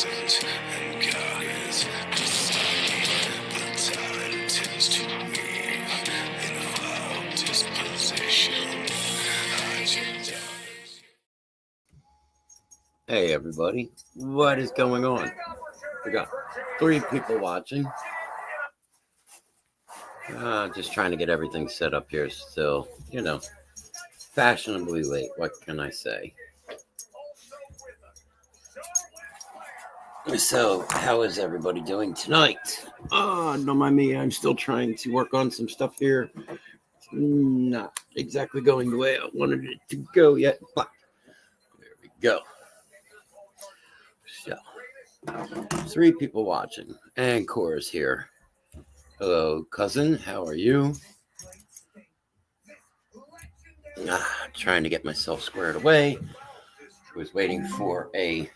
present, and God is deciding. The time tends to weave in a wild disposition. Hey everybody, what is going on? We got 3 people watching. Just trying to get everything set up here still, fashionably late. What can I say? So, how is everybody doing tonight? Don't mind me. I'm still trying to work on some stuff here. Not exactly going the way I wanted it to go yet, but there we go. So, 3 people watching, and Cora's here. Hello, cousin. How are you? Trying to get myself squared away. I was waiting for a...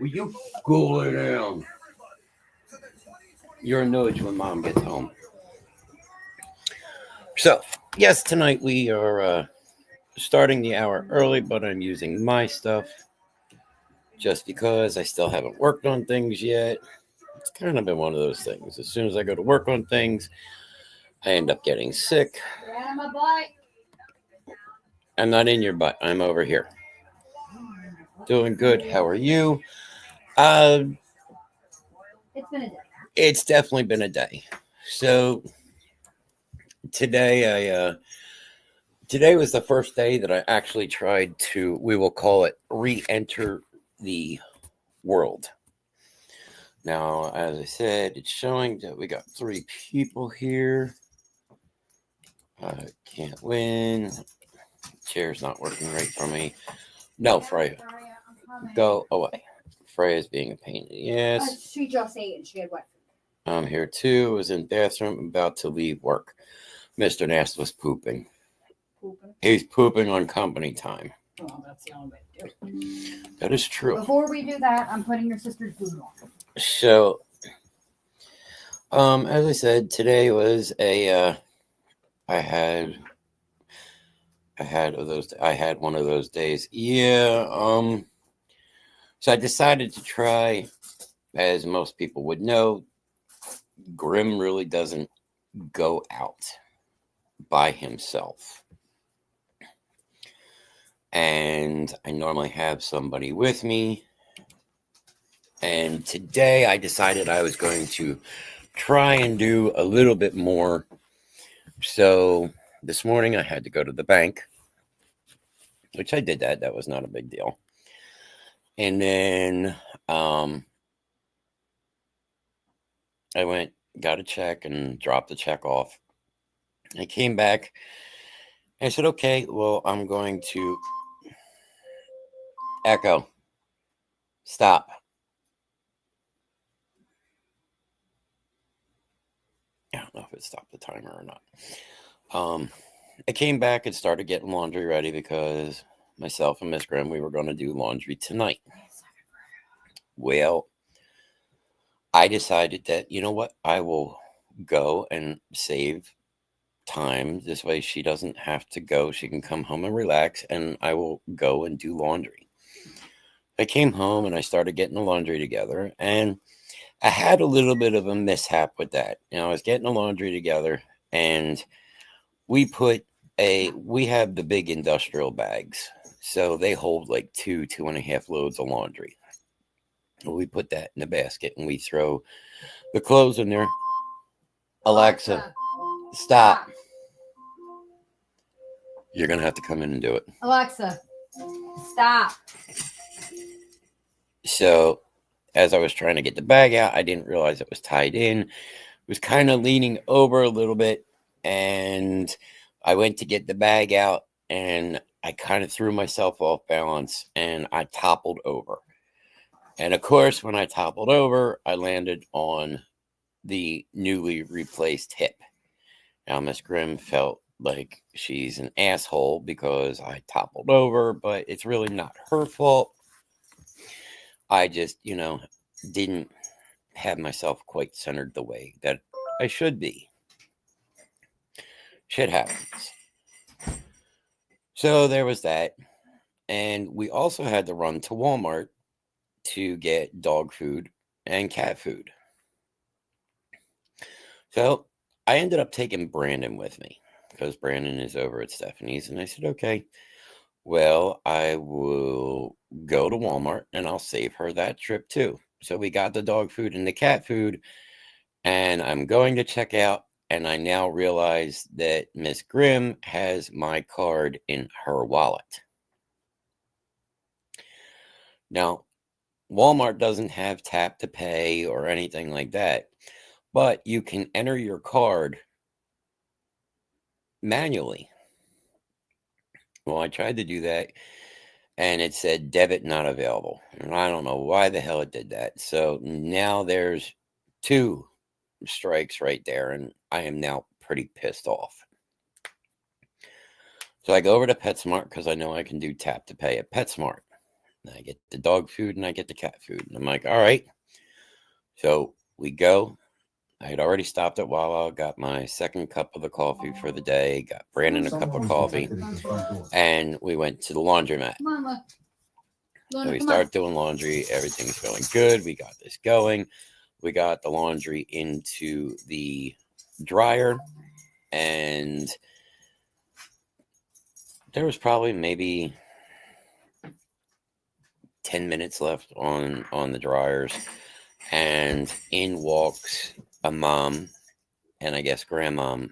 Will you cool it down? You're annoyed when Mom gets home. So, yes, tonight we are starting the hour early, but I'm using my stuff just because I still haven't worked on things yet. It's kind of been one of those things. As soon as I go to work on things, I end up getting sick. I'm not in your butt. I'm over here. Doing good. How are you? It's been a day. It's definitely been a day. So today today was the first day that I actually tried to, we will call it, re-enter the world. Now, as I said, it's showing that we got 3 people here. I can't win. Chair's not working right for me. No, Freya. Go away. Freya's being a pain in the ass. She just ate and she had wet food. I'm here too. Was in bathroom, about to leave work. Mr. Nast was pooping. He's pooping on company time. Well, that's the only way to do it. That is true. Before we do that, I'm putting your sister's food on. So, as I said, today was a I had one of those days. Yeah. So I decided to try, as most people would know, Grimm really doesn't go out by himself. And I normally have somebody with me. And today I decided I was going to try and do a little bit more. So this morning I had to go to the bank, which I did that. That was not a big deal. And then I went, got a check and dropped the check off. I came back. I said, okay, well, I'm going to Echo. Stop. I don't know if it stopped the timer or not. I came back and started getting laundry ready because myself and Miss Grimm, we were going to do laundry tonight. Well, I decided that, you know what, I will go and save time. This way she doesn't have to go. She can come home and relax, and I will go and do laundry. I came home and I started getting the laundry together, and I had a little bit of a mishap with that. I was getting the laundry together, and we have the big industrial bags. So they hold like 2.5 loads of laundry. We put that in the basket and we throw the clothes in there. Alexa, stop. You're going to have to come in and do it. Alexa, stop. So as I was trying to get the bag out, I didn't realize it was tied in. It was kind of leaning over a little bit, and I went to get the bag out, and I kind of threw myself off balance, and I toppled over. And of course, when I toppled over, I landed on the newly replaced hip. Now, Miss Grimm felt like she's an asshole because I toppled over, but it's really not her fault. I just, didn't have myself quite centered the way that I should be. Shit happens. So there was that. And we also had to run to Walmart to get dog food and cat food. So I ended up taking Brandon with me because Brandon is over at Stephanie's. And I said, okay, well, I will go to Walmart and I'll save her that trip too. So we got the dog food and the cat food, and I'm going to check out. And I now realize that Miss Grimm has my card in her wallet. Now, Walmart doesn't have tap to pay or anything like that, but you can enter your card manually. Well, I tried to do that and it said debit not available. And I don't know why the hell it did that. So now there's 2 strikes right there, and I am now pretty pissed off. So I go over to PetSmart because I know I can do tap to pay at PetSmart. And I get the dog food and I get the cat food. And I'm like, all right. So we go. I had already stopped at Wawa, got my second cup of the coffee for the day, got Brandon a cup of coffee, and we went to the laundromat. Come on, look. So we start doing laundry. Everything's going good. We got this going. We got the laundry into the dryer, and there was probably maybe 10 minutes left on the dryers, and in walks a mom and I guess grandmom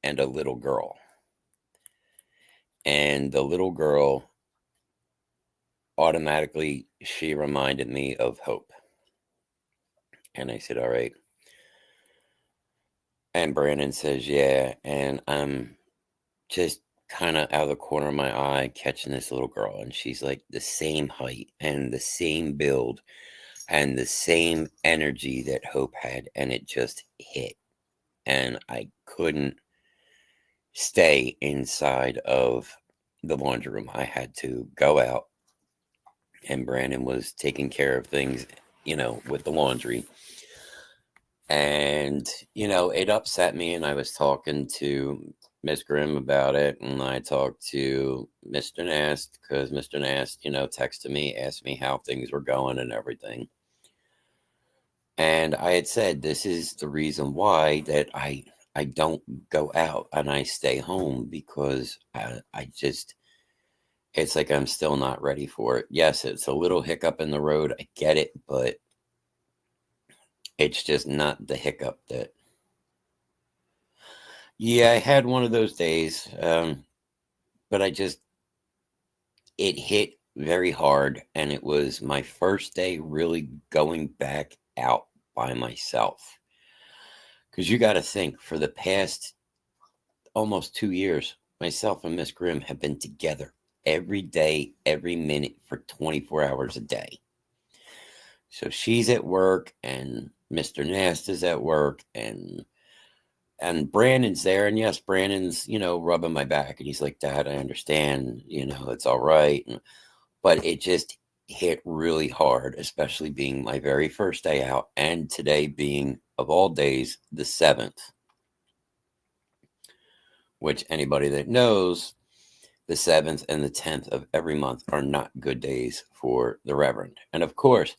and a little girl. And the little girl, automatically, she reminded me of Hope. And I said, all right. And Brandon says, yeah. And I'm just kind of out of the corner of my eye catching this little girl. And she's like the same height and the same build and the same energy that Hope had. And it just hit. And I couldn't stay inside of the laundry room. I had to go out. And Brandon was taking care of things, with the laundry. And, it upset me. And I was talking to Miss Grimm about it. And I talked to Mr. Nast because Mr. Nast, texted me, asked me how things were going and everything. And I had said, this is the reason why that I don't go out and I stay home, because I just, it's like I'm still not ready for it. Yes, it's a little hiccup in the road. I get it, but it's just not the hiccup that... Yeah, I had one of those days, but it hit very hard, and it was my first day really going back out by myself. Because you got to think, for the past almost 2 years, myself and Miss Grimm have been together every day, every minute for 24 hours a day. So she's at work, and Mr. Nast is at work, and Brandon's there. And yes, Brandon's, rubbing my back, and he's like, Dad, I understand, it's all right. But it just hit really hard, especially being my very first day out, and today being, of all days, the 7th. Which anybody that knows, the 7th and the 10th of every month are not good days for the Reverend. And of course,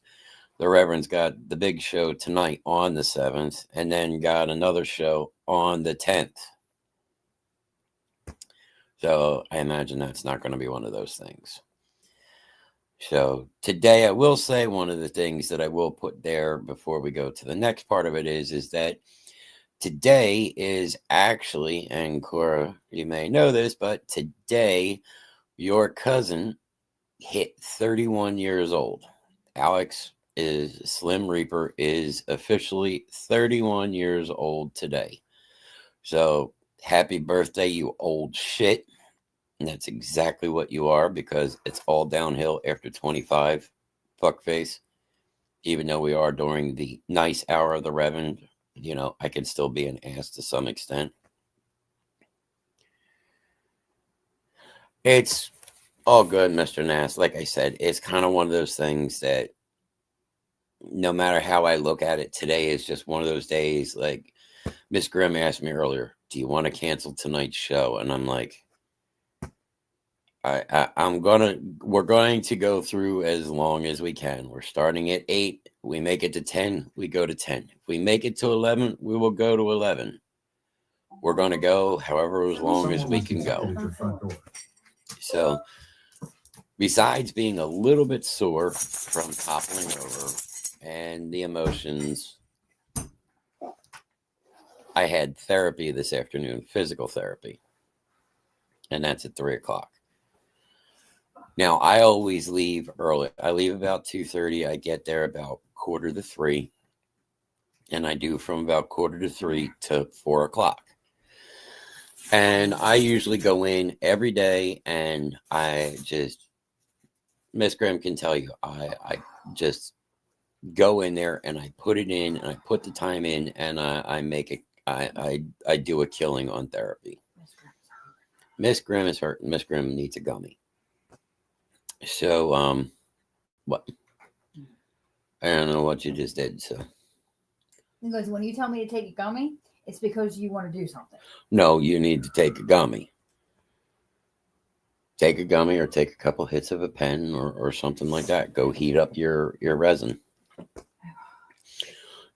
the Reverend's got the big show tonight on the 7th, and then got another show on the 10th. So I imagine that's not going to be one of those things. So today, I will say one of the things that I will put there before we go to the next part of it is that today is actually, and Cora, you may know this, but today your cousin hit 31 years old. Alex Slim Reaper is officially 31 years old today. So happy birthday, you old shit. And that's exactly what you are, because it's all downhill after 25, fuckface. Even though we are during the nice hour of the Reverend, I can still be an ass to some extent. It's all good, Mr. Nass. Like I said, it's kind of one of those things that no matter how I look at it, today is just one of those days. Like Miss Grimm asked me earlier, do you want to cancel tonight's show? And I'm like, we're going to go through as long as we can. We're starting at 8. We make it to 10. We go to 10. If we make it to 11, we will go to 11. We're going to go however as long as we can go. So besides being a little bit sore from toppling over and the emotions, I had therapy this afternoon, physical therapy. And that's at 3 o'clock. Now, I always leave early. I leave about 2:30. I get there about 2:45. And I do from about 2:45 to 4 o'clock. And I usually go in every day and I just, Miss Grimm can tell you, I just go in there and I put it in and I put the time in and I make it, I do a killing on therapy. Miss Grimm is hurt. Miss Grimm needs a gummy. So, what? I don't know what you just did. So, He goes, when you tell me to take a gummy, it's because you want to do something. No, you need to take a gummy. Take a gummy or take a couple hits of a pen or something like that. Go heat up your resin.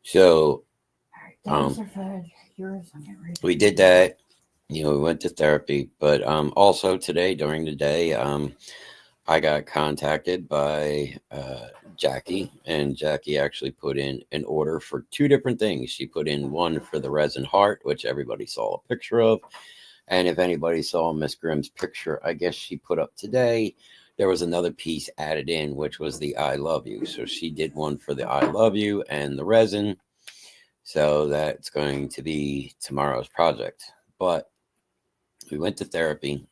So, we did that. We went to therapy, but also today during the day, I got contacted by Jackie, and Jackie actually put in an order for 2 different things. She put in one for the resin heart, which everybody saw a picture of. And if anybody saw Miss Grimm's picture, I guess she put up today, there was another piece added in, which was the I love you. So she did one for the I love you and the resin. So that's going to be tomorrow's project. But we went to therapy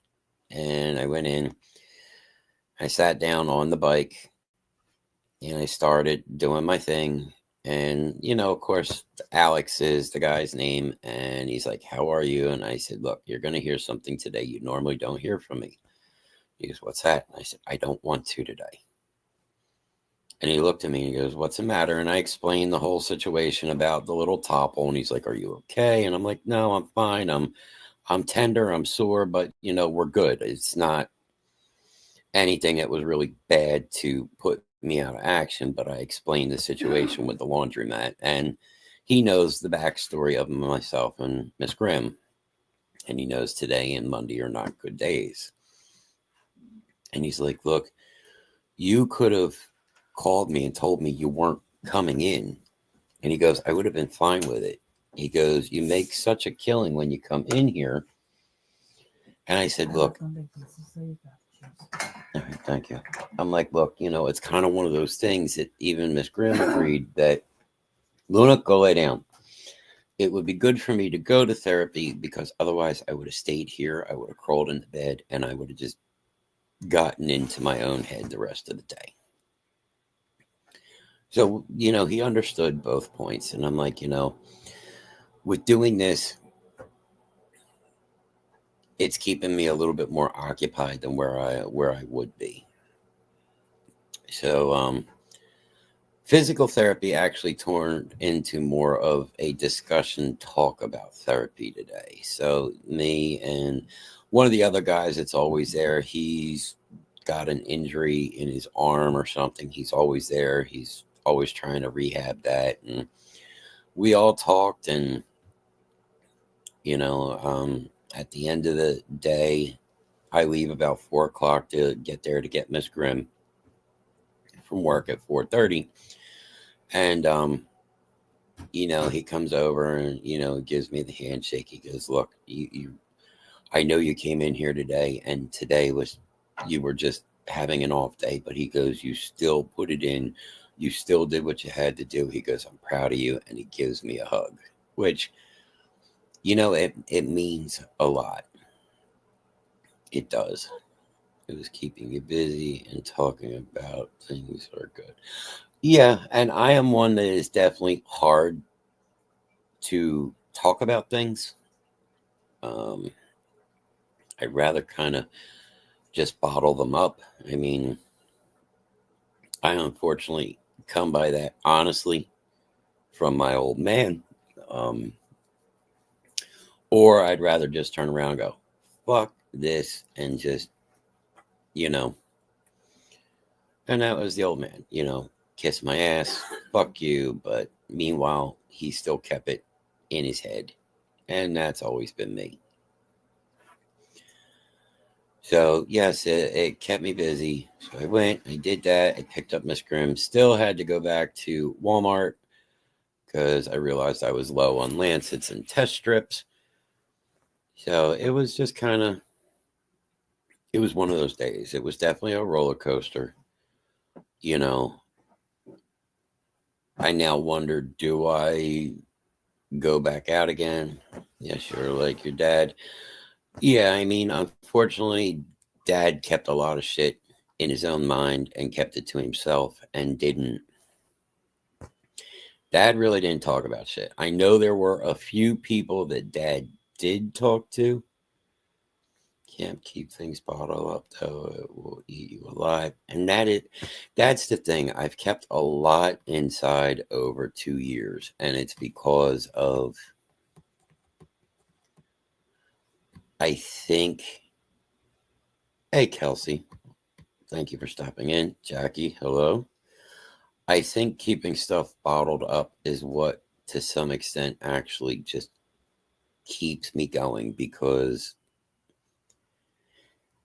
and I went in. I sat down on the bike and I started doing my thing. And, of course, Alex is the guy's name. And he's like, how are you? And I said, look, you're going to hear something today you normally don't hear from me. He goes, what's that? And I said, I don't want to today. And he looked at me and he goes, what's the matter? And I explained the whole situation about the little topple. And he's like, are you okay? And I'm like, no, I'm fine. I'm tender. I'm sore, but, we're good. It's not anything that was really bad to put me out of action, but I explained the situation with the laundromat, and he knows the backstory of myself and Miss Grimm, and he knows today and Monday are not good days. And he's like, look, you could have called me and told me you weren't coming in. And he goes, I would have been fine with it. He goes, you make such a killing when you come in here. And I said, look, all right, thank you. I'm like, look, it's kind of one of those things that even Miss Grimm agreed that, Luna, go lay down. It would be good for me to go to therapy because otherwise I would have stayed here. I would have crawled into bed and I would have just gotten into my own head the rest of the day. So, he understood both points. And I'm like, with doing this, it's keeping me a little bit more occupied than where I would be. So, physical therapy actually turned into more of a discussion talk about therapy today. So me and one of the other guys that's always there, he's got an injury in his arm or something. He's always there. He's always trying to rehab that. And we all talked and, at the end of the day, I leave about 4 o'clock to get there to get Miss Grimm from work at 4:30. And, he comes over and, gives me the handshake. He goes, look, I know you came in here today and today you were just having an off day, but he goes, you still put it in. You still did what you had to do. He goes, I'm proud of you. And he gives me a hug, which, it means a lot. It does. It was keeping you busy and talking about things that are good. Yeah, and I am one that is definitely hard to talk about things. I'd rather kind of just bottle them up. I mean, I unfortunately come by that honestly from my old man. Or I'd rather just turn around and go, fuck this, and just you know. And that was the old man, kiss my ass, fuck you. But meanwhile, he still kept it in his head. And that's always been me. So, yes, it kept me busy. So I went, I did that. I picked up Miss Grimm. Still had to go back to Walmart because I realized I was low on lancets and test strips. So it was just it was one of those days. It was definitely a roller coaster. I now wonder, do I go back out again? Yeah, sure, like your dad. Yeah, I mean, unfortunately, Dad kept a lot of shit in his own mind and kept it to himself and Dad really didn't talk about shit. I know there were a few people that Dad did talk to. Can't keep things bottled up, though. It will eat you alive. And that's the thing. I've kept a lot inside over 2 years, and it's because of, I think, hey, Kelsey, thank you for stopping in. Jackie, hello. I think keeping stuff bottled up is what, to some extent, actually just keeps me going, because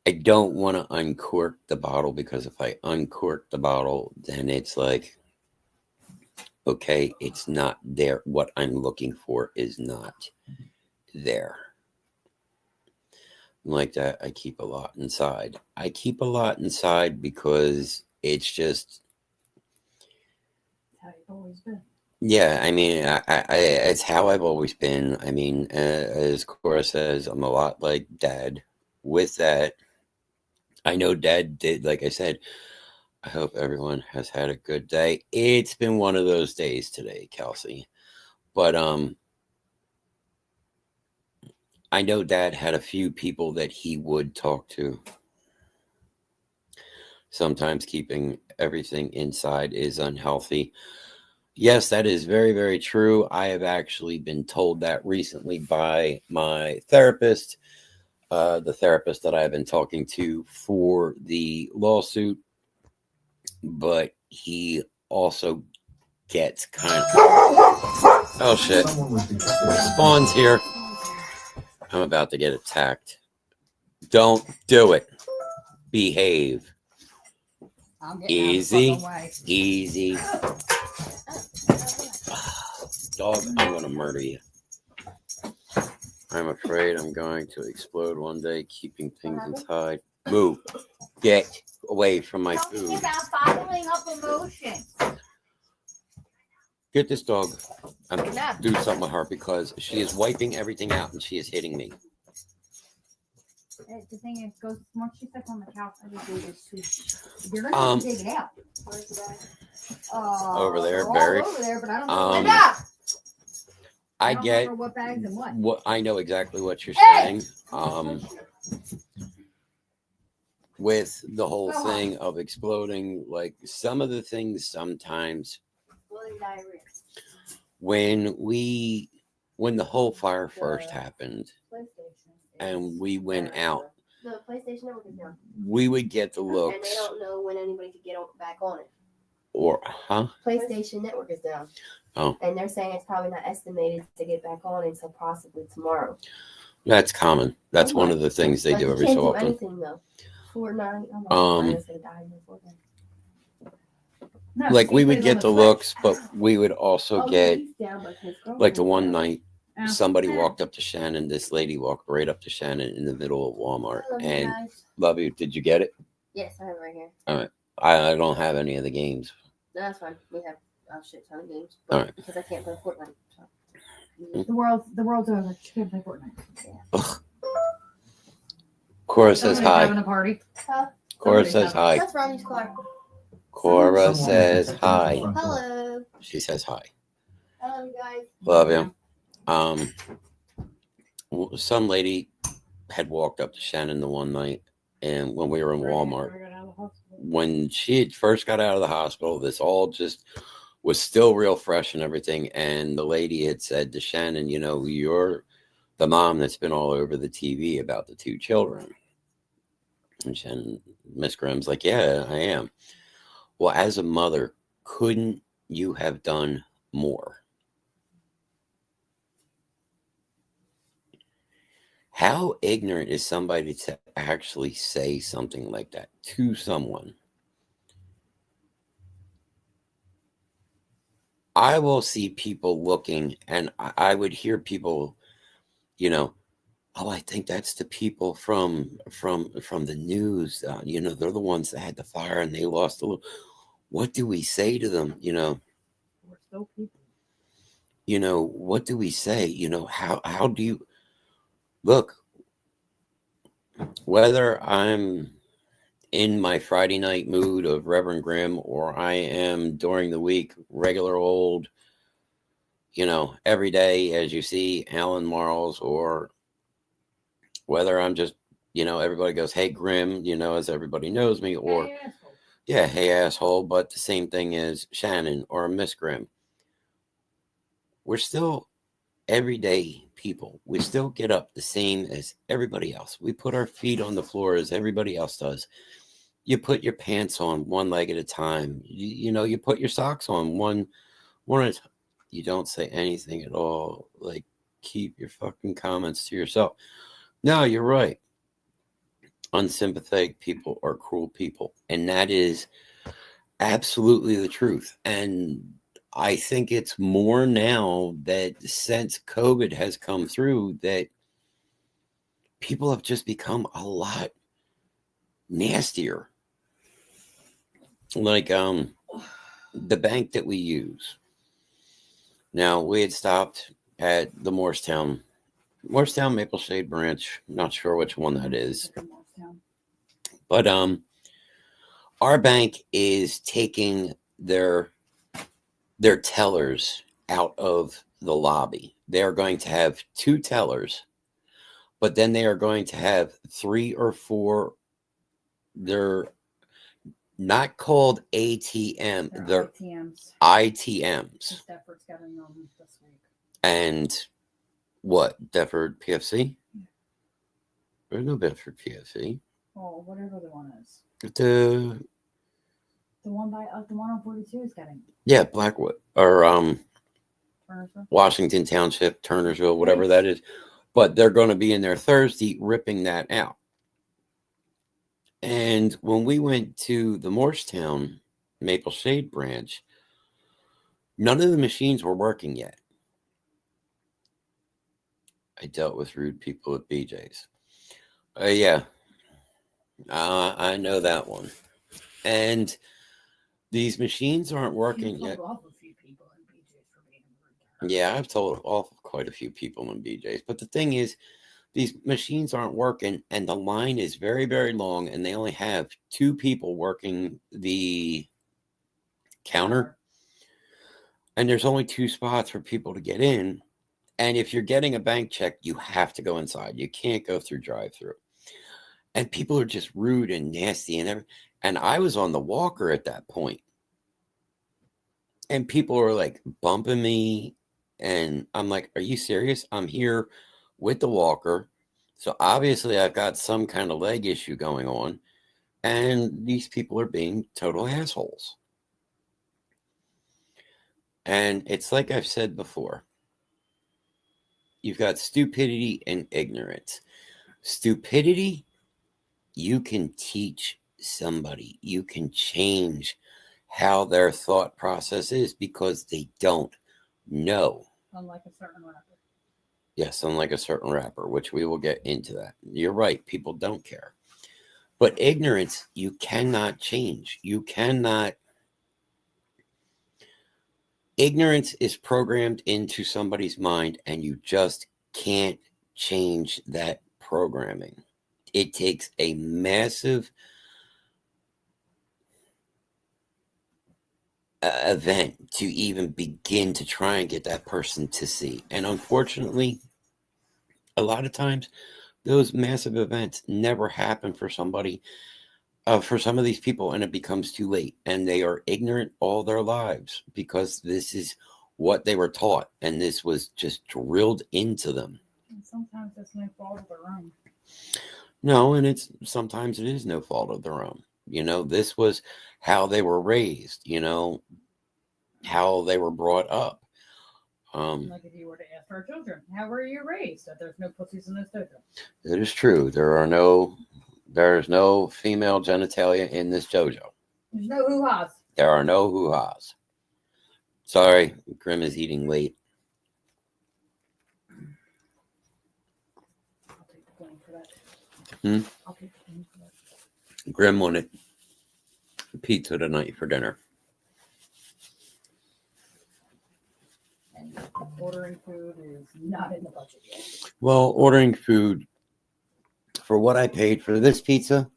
I don't want to uncork the bottle, because if I uncork the bottle, then it's like, okay, it's not there. What I'm looking for is not there. Like that, I keep a lot inside. I keep a lot inside because it's just, How you've always been. yeah, I mean, it's how I've always been. I mean, as Cora says, I'm a lot like Dad. With that, I know Dad did, like I said, I hope everyone has had a good day. It's been one of those days today, Kelsey. But I know Dad had a few people that he would talk to. Sometimes keeping everything inside is unhealthy. Yes, that is very, very true. I have actually been told that recently by my therapist, the therapist that I've been talking to for the lawsuit. But he also gets kind of, oh shit, Spawn's here. I'm about to get attacked. Don't do it. Behave. Easy. Easy. Dog, I'm going to murder you. I'm afraid I'm going to explode one day, keeping things inside. Move. Get away from my food. Talking about bottling up emotions. Get this dog. I'm going to do something with her because she is wiping everything out and she is hitting me. The thing is, once she steps on the couch, every day you're going to have to take it out. Over there, buried. Over there, but I don't know. I get remember what bags and what I know exactly what you're saying. With the whole thing of exploding, like some of the things sometimes when the whole fire first happened and we went out, the PlayStation Network is down. We would get the looks. And they don't know when anybody could get back on it. Or, PlayStation Network is down. Oh. And they're saying it's probably not estimated to get back on until possibly tomorrow. That's common. That's one of the things they do every so often. Anything though. Fortnite. Like we would get the looks, but we would also get like the one night somebody walked up to Shannon. This lady walked right up to Shannon in the middle of Walmart. And love you. Did you get it? Yes, I have it right here. All right. I don't have any of the games. No, that's fine. We have a shit ton of games. All right. Because I can't play Fortnite. So. The world's over. She can't play Fortnite. Yeah. Cora says hi. Having a party. Huh? Cora says hi. That's Ronnie's car. Cora says hi. Hello. She says hi. Hello, you guys. Love you. Some lady had walked up to Shannon the one night, and when we were in Walmart, when she had first got out of the hospital, this all just was still real fresh and everything. And the lady had said to Shannon, you know, you're the mom that's been all over the TV about the two children. And Miss Grimm's like, yeah, I am. Well, as a mother, couldn't you have done more? How ignorant is somebody to actually say something like that to someone? I will see people looking, and I would hear people, you know, oh, I think that's the people from the news. They're the ones that had the fire and they lost a little. What do we say to them? We're still people. What do we say? How do you look? Whether I'm in my Friday night mood of Reverend Grimm or I am during the week regular old, every day as you see Alan Marls, or whether I'm just, everybody goes, hey, Grimm, as everybody knows me, or Hey, asshole. yeah, hey, asshole. But the same thing is Shannon or Miss Grimm. We're still everyday people. We still get up the same as everybody else. We put our feet on the floor as everybody else does. You put your pants on one leg at a time. You put your socks on one at a time. You don't say anything at all. Like, keep your fucking comments to yourself. No, you're right. Unsympathetic people are cruel people. And that is absolutely the truth. And I think it's more now that since COVID has come through that people have just become a lot nastier. Like the bank that we use. Now, we had stopped at the Morristown Maple Shade branch. Not sure which one that is. But our bank is taking their tellers out of the lobby. They are going to have 2 tellers, but then they are going to have 3 or 4. They're not called ATM. They're ITMs. ITMs. Stafford's got a nom this week. And what? Deptford PFC? Yeah. There's no Deptford PFC. Oh, whatever the one is. The one on 42 is getting. Yeah, Blackwood or Turnersville? Washington Township, Turnersville, whatever that is. But they're going to be in there Thursday ripping that out. And when we went to the Morristown Maple Shade branch, none of the machines were working yet. I dealt with rude people at BJ's. Yeah, I know that one. And these machines aren't working yet. Off a few people in BJ's for being rude. Yeah, I've told off quite a few people in BJ's. But the thing is, these machines aren't working, and the line is very, very long, and they only have 2 people working the counter. And there's only 2 spots for people to get in. And if you're getting a bank check, you have to go inside. You can't go through drive-through. And people are just rude and nasty and everything. And I was on the walker at that point. And people were like bumping me. And I'm like, are you serious? I'm here with the walker. So obviously I've got some kind of leg issue going on. And these people are being total assholes. And it's like I've said before. You've got stupidity and ignorance. Stupidity, you can teach somebody. You can change how their thought process is because they don't know. Unlike a certain rapper. Yes, unlike a certain rapper, which we will get into that. You're right. People don't care. But ignorance, you cannot change. You cannot. Ignorance is programmed into somebody's mind, and you just can't change that programming. It takes a massive event to even begin to try and get that person to see. And unfortunately, a lot of times, those massive events never happen for somebody, for some of these people, and it becomes too late. And they are ignorant all their lives because this is what they were taught, and this was just drilled into them. And sometimes it's no fault of their own. No, and it's sometimes it is no fault of their own. This was how they were raised, how they were brought up. Like if you were to ask our children, how were you raised? That there's no pussies in this dojo. It is true. There's no female genitalia in this dojo. There's no hoo-has. There are no hoo-has. Sorry, Grimm is eating late. I'll take the blame for that. Hmm? I'll take the blame for that. Grimm wanted pizza tonight for dinner. And ordering food is not in the budget yet. Well, ordering food for what I paid for this pizza,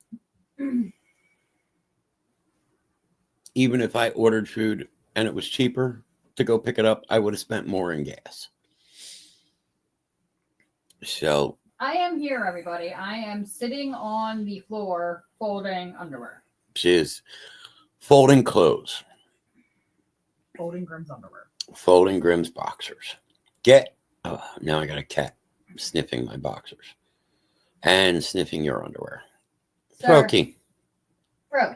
even if I ordered food and it was cheaper to go pick it up, I would have spent more in gas. So I am here, everybody. I am sitting on the floor folding underwear. she is folding clothes, Folding Grimm's underwear. folding Grimm's boxers. Now I got a cat sniffing my boxers and sniffing your underwear. Sir. Brokey, Bro.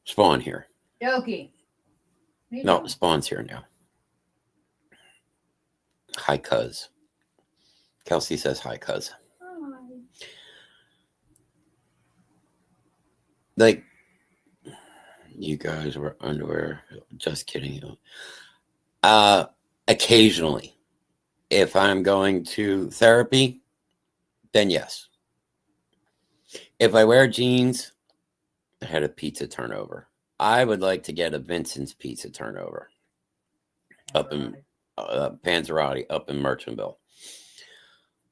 Spawn here. Yoki. No, Spawn's here now. Hi, cuz. Kelsey says hi, cuz. Hi. Like, you guys wear underwear. Just kidding. Occasionally, if I'm going to therapy, then yes. If I wear jeans, I had a pizza turnover. I would like to get a Vincent's pizza turnover up in Panzerotti, up in Merchantville.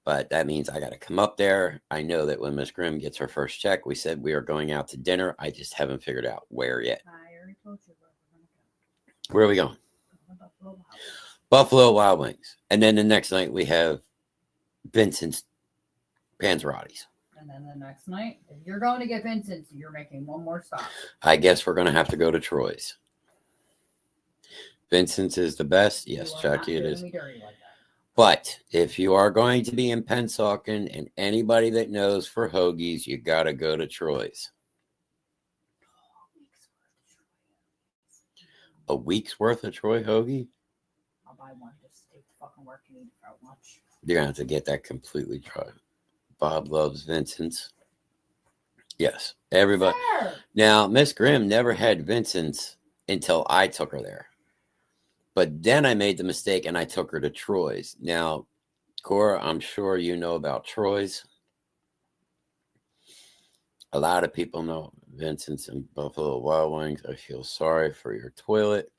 But that means I got to come up there. I know that when Miss Grimm gets her first check, we said we are going out to dinner. I just haven't figured out where yet. I already told you where we're going to go. Where are we going? Buffalo Wild Wings. Buffalo Wild Wings. And then the next night we have Vincent's Panzerottis. And then the next night, if you're going to get Vincent's, you're making one more stop. I guess we're going to have to go to Troy's. Vincent's is the best. Yes, Jackie, it is. Me dirty like that. But if you are going to be in Pennsauken, and anybody that knows for hoagies, you got to go to Troy's. A week's worth of Troy hoagie? I'll buy one. Just take the fucking work and eat it for lunch. You're going to have to get that completely tried. Bob loves Vincent's. Yes, everybody. Sir! Now, Miss Grimm never had Vincent's until I took her there. But then I made the mistake and I took her to Troy's. Now, Cora, I'm sure you know about Troy's. A lot of people know Vincent's and Buffalo Wild Wings. I feel sorry for your toilet.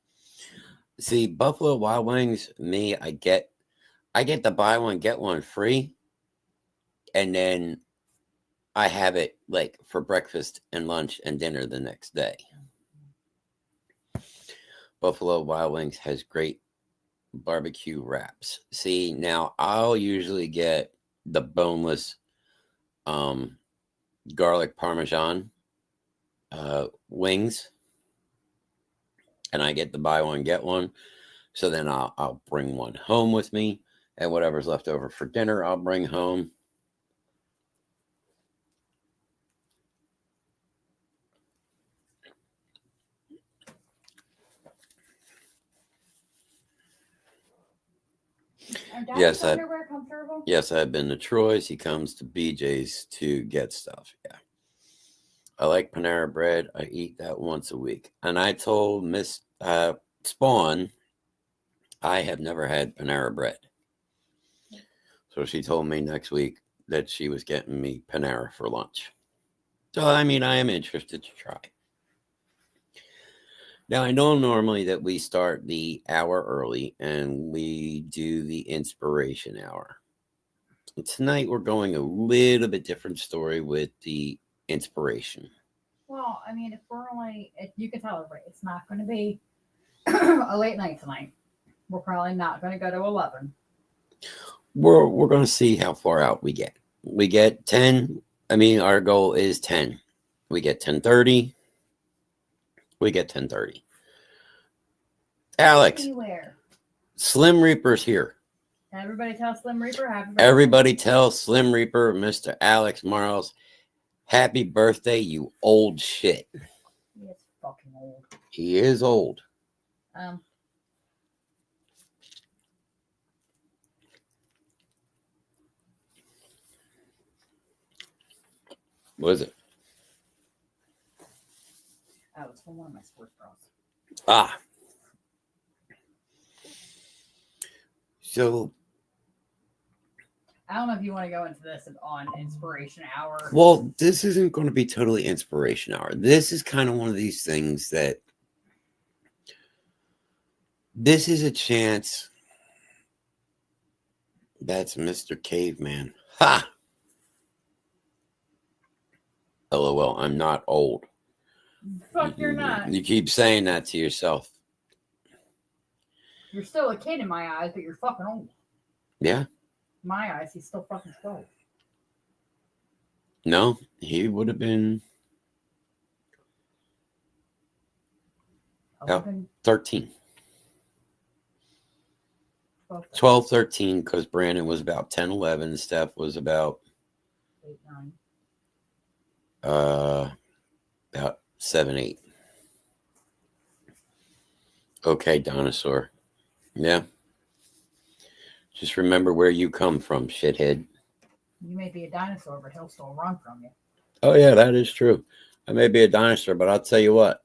See, Buffalo Wild Wings, I get the buy one, get one free. And then I have it like for breakfast and lunch and dinner the next day. Buffalo Wild Wings has great barbecue wraps. See, now I'll usually get the boneless garlic parmesan wings. And I get the buy one, get one. So then I'll bring one home with me. And whatever's left over for dinner, I'll bring home. Yes, I've been to Troy's. He comes to BJ's to get stuff. Yeah. I like Panera Bread. I eat that once a week. And I told Miss Spawn I have never had Panera Bread. So she told me next week that she was getting me Panera for lunch. So, I am interested to try. Now, I know normally that we start the hour early and we do the inspiration hour. Tonight, we're going a little bit different story with the inspiration. Well, if you can tell, it's not going to be a late night tonight. We're probably not going to go to 11. We're going to see how far out we get. We get 10. Our goal is 10. We get 10:30. We get 10:30. Alex, Anywhere. Slim Reaper's here. Everybody tell Slim Reaper happy birthday. Everybody tell Slim Reaper, Mr. Alex Marles, happy birthday, you old shit. He is fucking old. He is old. What is it? Oh, it's from one of my sports bras. Ah. So, I don't know if you want to go into this on Inspiration Hour. well, this isn't going to be totally Inspiration Hour. This is kind of one of these things that this is a chance. That's Mr. Caveman. Ha! LOL, I'm not old. Fuck, you're not. You keep saying that to yourself. You're still a kid in my eyes, but you're fucking old. Yeah. In my eyes, he's still fucking 12. No, he would have been Other than 13. 12, 13, because Brandon was about 10, 11. Steph was about 8, 9. about 7, 8. Okay, dinosaur. Yeah. Just remember where you come from, shithead. You may be a dinosaur, but he'll still run from you. Oh, yeah, that is true. I may be a dinosaur, but I'll tell you what.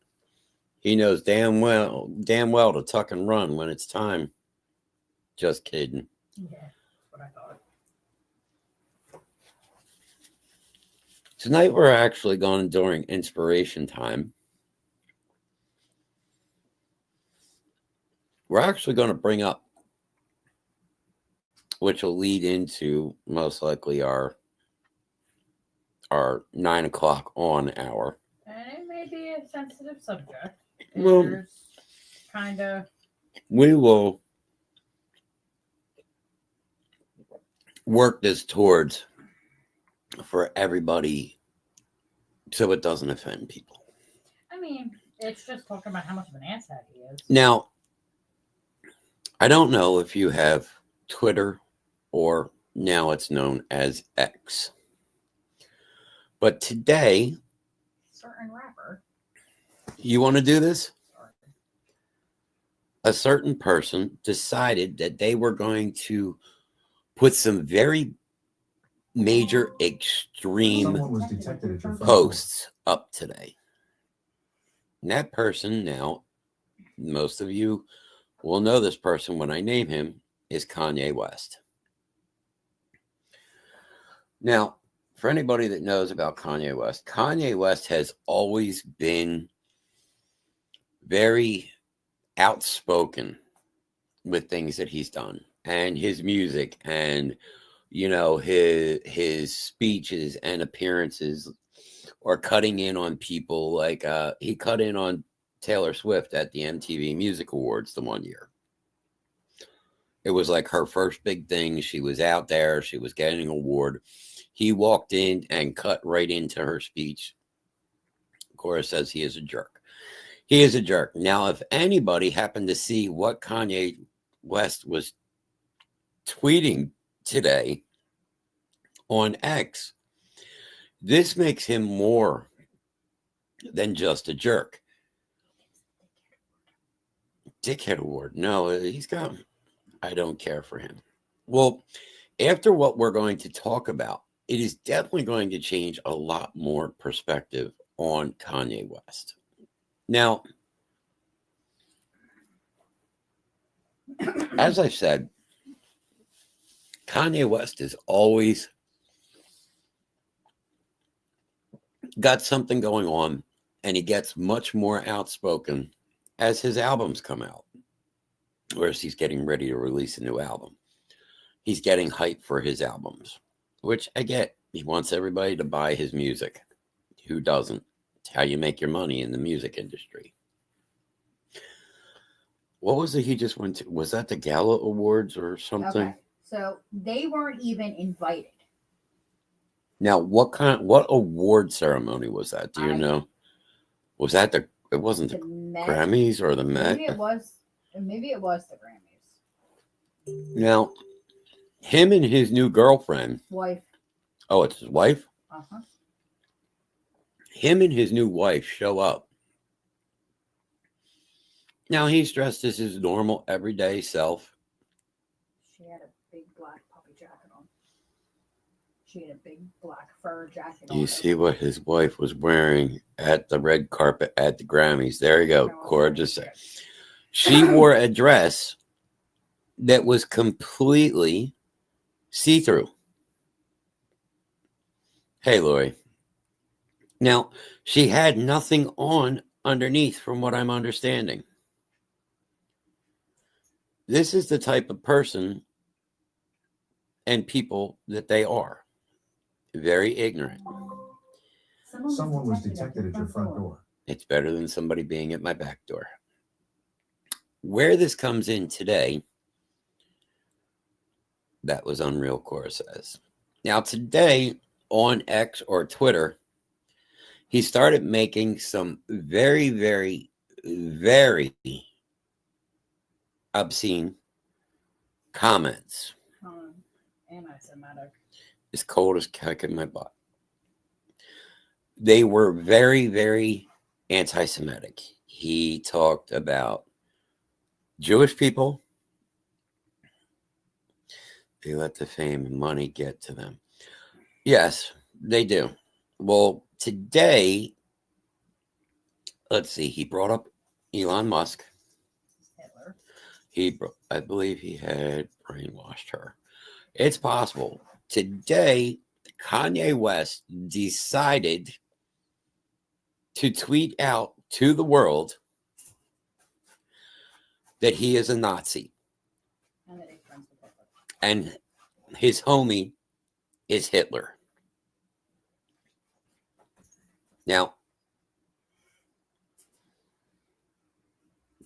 He knows damn well to tuck and run when it's time. Just kidding. Yeah, that's what I thought. Tonight we're actually going during inspiration time. We're actually going to bring up, which will lead into most likely our 9 o'clock on hour. And it may be a sensitive subject. Well, There's kind of. we will work this towards for everybody so it doesn't offend people. I mean, it's just talking about how much of an asshat he is. Now, I don't know if you have Twitter or now it's known as X. But today, Certain rapper. you want to do this? Sorry. A certain person decided that they were going to put some very major extreme was detected at your posts up today. And that person now, most of you will know this person when I name him, is Kanye West. Now, for anybody that knows about Kanye West has always been very outspoken with things that he's done and his music and, you know, his speeches and appearances or cutting in on people. Like he cut in on Taylor Swift at the MTV Music Awards the one year. It was like her first big thing. She was out there. She was getting an award. He walked in and cut right into her speech. Cora says he is a jerk. He is a jerk. Now, if anybody happened to see what Kanye West was tweeting today on X, this makes him more than just a jerk. Dickhead award. No, he's got, I don't care for him. Well, after what we're going to talk about, it is definitely going to change a lot more perspective on Kanye West. Now, as I've said, Kanye West has always got something going on, and he gets much more outspoken as his albums come out, or as he's getting ready to release a new album. He's getting hype for his albums, which I get. He wants everybody to buy his music. Who doesn't? It's how you make your money in the music industry. What was it he just went to? Was that the Gala Awards or something? Okay. So they weren't even invited. Now, what award ceremony was that? Do you know? Was that it wasn't the Grammys or the Met? Maybe it was the Grammys. Now, Him and his new girlfriend. Wife. Oh, it's his wife? Uh-huh. Him and his new wife show up. Now, he's dressed as his normal, everyday self. She had a big black puppy jacket on. She had a big black fur jacket on. You see what his wife was wearing at the red carpet at the Grammys. There you go. Gorgeous. She wore a dress that was completely see-through. Hey, Lori. Now, she had nothing on underneath from what I'm understanding. This is the type of person and people that they are. Very ignorant. Someone was detected at your front door. It's better than somebody being at my back door. Where this comes in today, that was Unreal Core says. Now today on X or Twitter, he started making some very, very, very obscene comments. Anti-Semitic. As cold as kicking my butt. They were very, very anti-Semitic. He talked about Jewish people. They let the fame and money get to them. Yes, they do. Well, today, let's see, he brought up Elon Musk. Hitler. I believe he had brainwashed her. It's possible. Today, Kanye West decided to tweet out to the world that he is a Nazi. And that he's friends with Hitler. And his homie is Hitler. Now,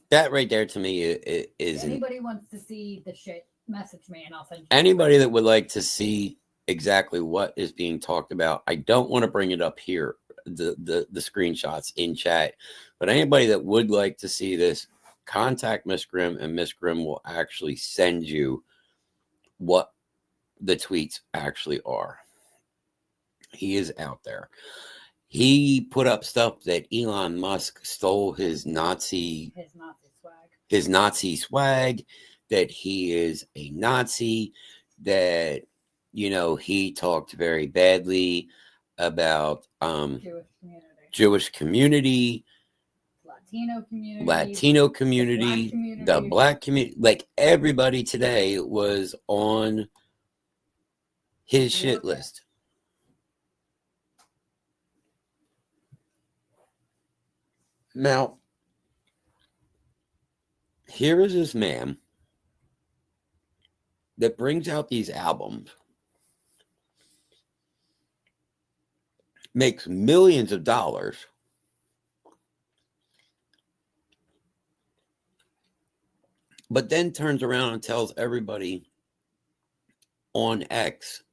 that right there to me is If anybody wants to see the shit, message me and I'll send you. Anybody that would like to see exactly what is being talked about, I don't want to bring it up here, the screenshots in chat, but anybody that would like to see this, contact Miss Grimm, and Miss Grimm will actually send you what the tweets actually are. He is out there. He put up stuff that Elon Musk stole his Nazi swag, that he is a Nazi, that, you know, he talked very badly about Jewish community, Latino community, the black community. Like, everybody today was on his shit list. Now, here is this man that brings out these albums, makes millions of dollars, but then turns around and tells everybody on X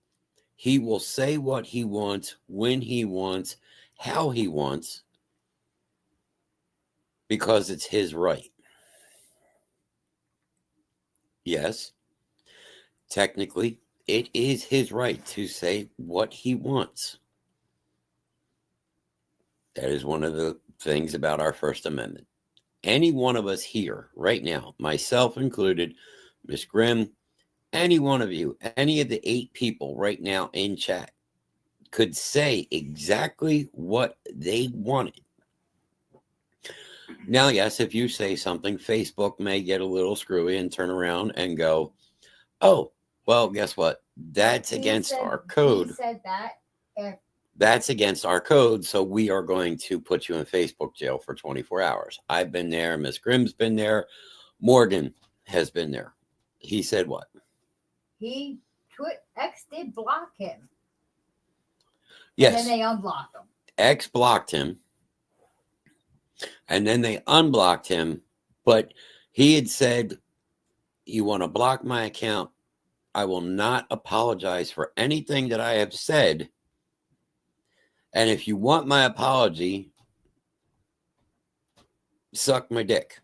he will say what he wants, when he wants, how he wants, because it's his right. Yes, technically, it is his right to say what he wants. That is one of the things about our First Amendment. Any one of us here right now, myself included, Miss Grimm, any one of you, any of the 8 people right now in chat could say exactly what they wanted. Now, yes, if you say something, Facebook may get a little screwy and turn around and go, oh, well, guess what? That's against our code. He said that. That's against our code, so we are going to put you in Facebook jail for 24 hours. I've been there. Miss Grimm's been there. Morgan has been there. He said what? X did block him. Yes. And then they unblocked him. X blocked him. And then they unblocked him. But he had said, you want to block my account? I will not apologize for anything that I have said. And if you want my apology, suck my dick.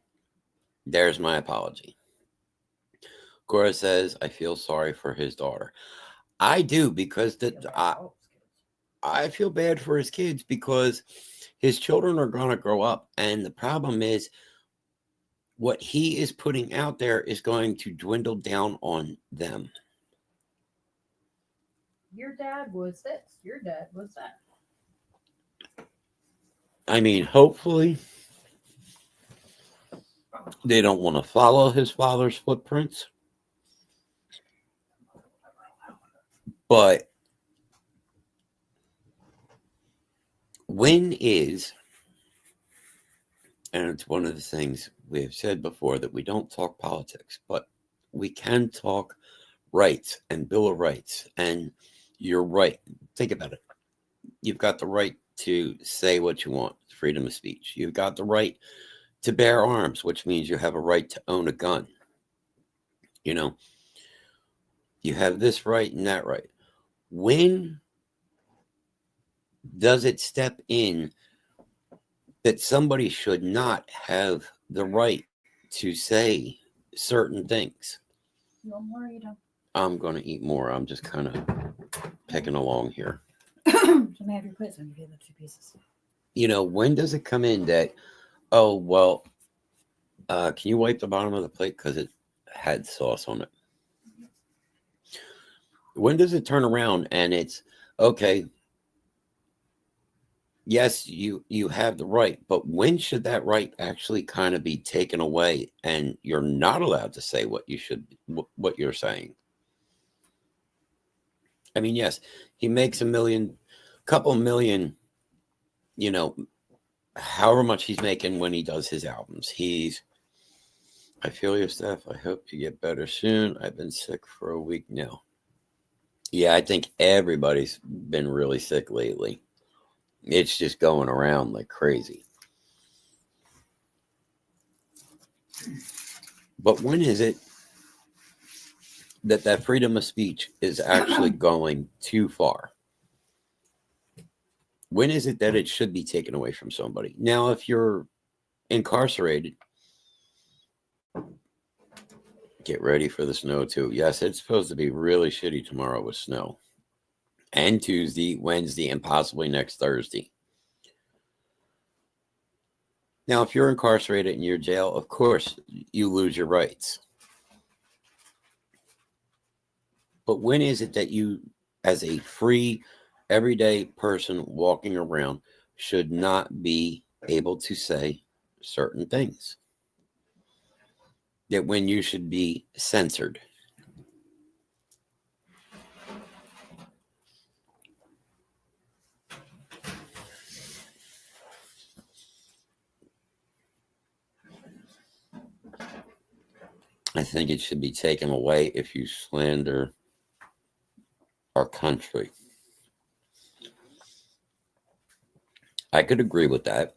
There's my apology. Of Cora says, I feel sorry for his daughter. I do, because I feel bad for his kids, because his children are going to grow up. And the problem is, what he is putting out there is going to dwindle down on them. Your dad was this. Your dad was that. I mean, hopefully they don't want to follow his father's footprints. But when is, and it's one of the things we have said before, that we don't talk politics, but we can talk rights and Bill of Rights. And you're right. Think about it. You've got the right to say what you want, freedom of speech. You've got the right to bear arms, which means you have a right to own a gun. You know, you have this right and that right. When does it step in that somebody should not have the right to say certain things? You want more? You don't. I'm going to eat more. I'm just kind of picking along here. So may I have your quiz when you get the 2 pieces? You know, when does it come in that, oh, well, can you wipe the bottom of the plate because it had sauce on it? When does it turn around and it's, okay, yes, you have the right, but when should that right actually kind of be taken away and you're not allowed to say what you're saying? I mean, yes, he makes couple million, you know, however much he's making when he does his albums. I feel your stuff. I hope you get better soon. I've been sick for a week now. Yeah, I think everybody's been really sick lately. It's just going around like crazy. But when is it that freedom of speech is actually going too far? When is it that it should be taken away from somebody? Now, if you're incarcerated, get ready for the snow too. Yes, it's supposed to be really shitty tomorrow with snow. And Tuesday, Wednesday, and possibly next Thursday. Now, if you're incarcerated in your jail, of course, you lose your rights. But when is it that you, as a free, everyday person walking around, should not be able to say certain things? That when you should be censored? I think it should be taken away if you slander our country. I could agree with that.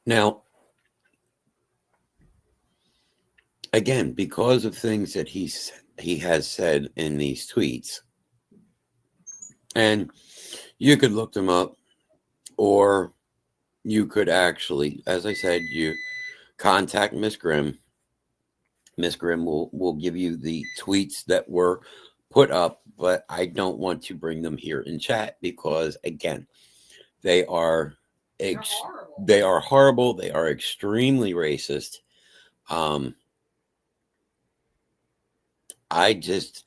Now, again, because of things that he has said in these tweets, and you could look them up, or you could actually, as I said, you contact Miss Grimm. Miss Grimm will give you the tweets that were put up, but I don't want to bring them here in chat because, again, they are horrible. They are extremely racist. I just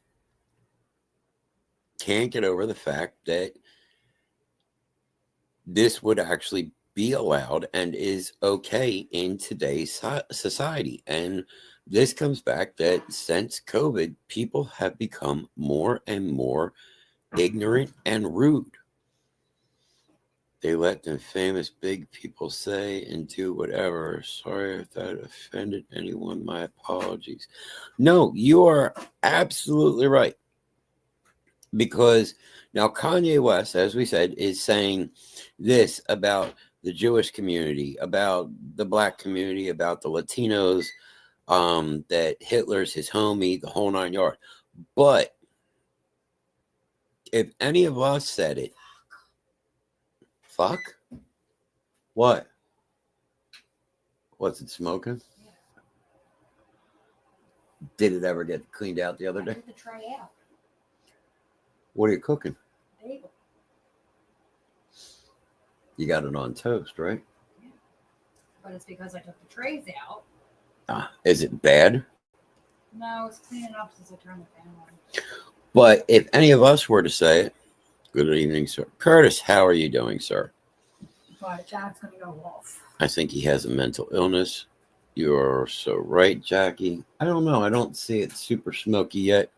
can't get over the fact that this would actually be allowed and is okay in today's society. And this comes back that since COVID, people have become more and more ignorant and rude. They let the famous big people say and do whatever. Sorry if that offended anyone. My apologies. No, you are absolutely right. Because now Kanye West, as we said, is saying this about the Jewish community, about the Black community, about the Latinos, that Hitler's his homie, the whole 9 yards. But if any of us said it, fuck? What? What's it smoking? Did it ever get cleaned out the other I day? took the tray out. What are you cooking? Bagel. You got it on toast, right? But it's because I took the trays out. Is it bad? No, it's cleaning up since I turned the fan on. But if any of us were to say it, good evening, sir. Curtis, how are you doing, sir? But that's going to go off. I think he has a mental illness. You're so right, Jackie. I don't know. I don't see it super smoky yet.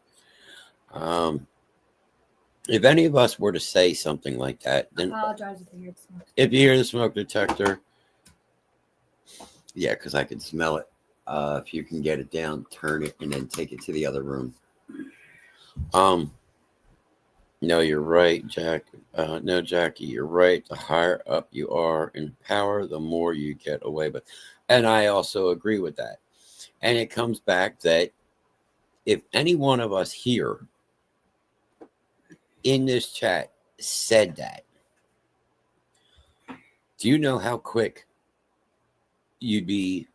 If any of us were to say something like that, I then apologize if you hear the smoke. if you hear the smoke detector, yeah, because I can smell it. If you can get it down, turn it, and then take it to the other room. No, you're right, Jack. No, Jackie, you're right. The higher up you are in power, the more you get away with. And I also agree with that. And it comes back that if any one of us here in this chat said that, do you know how quick you'd be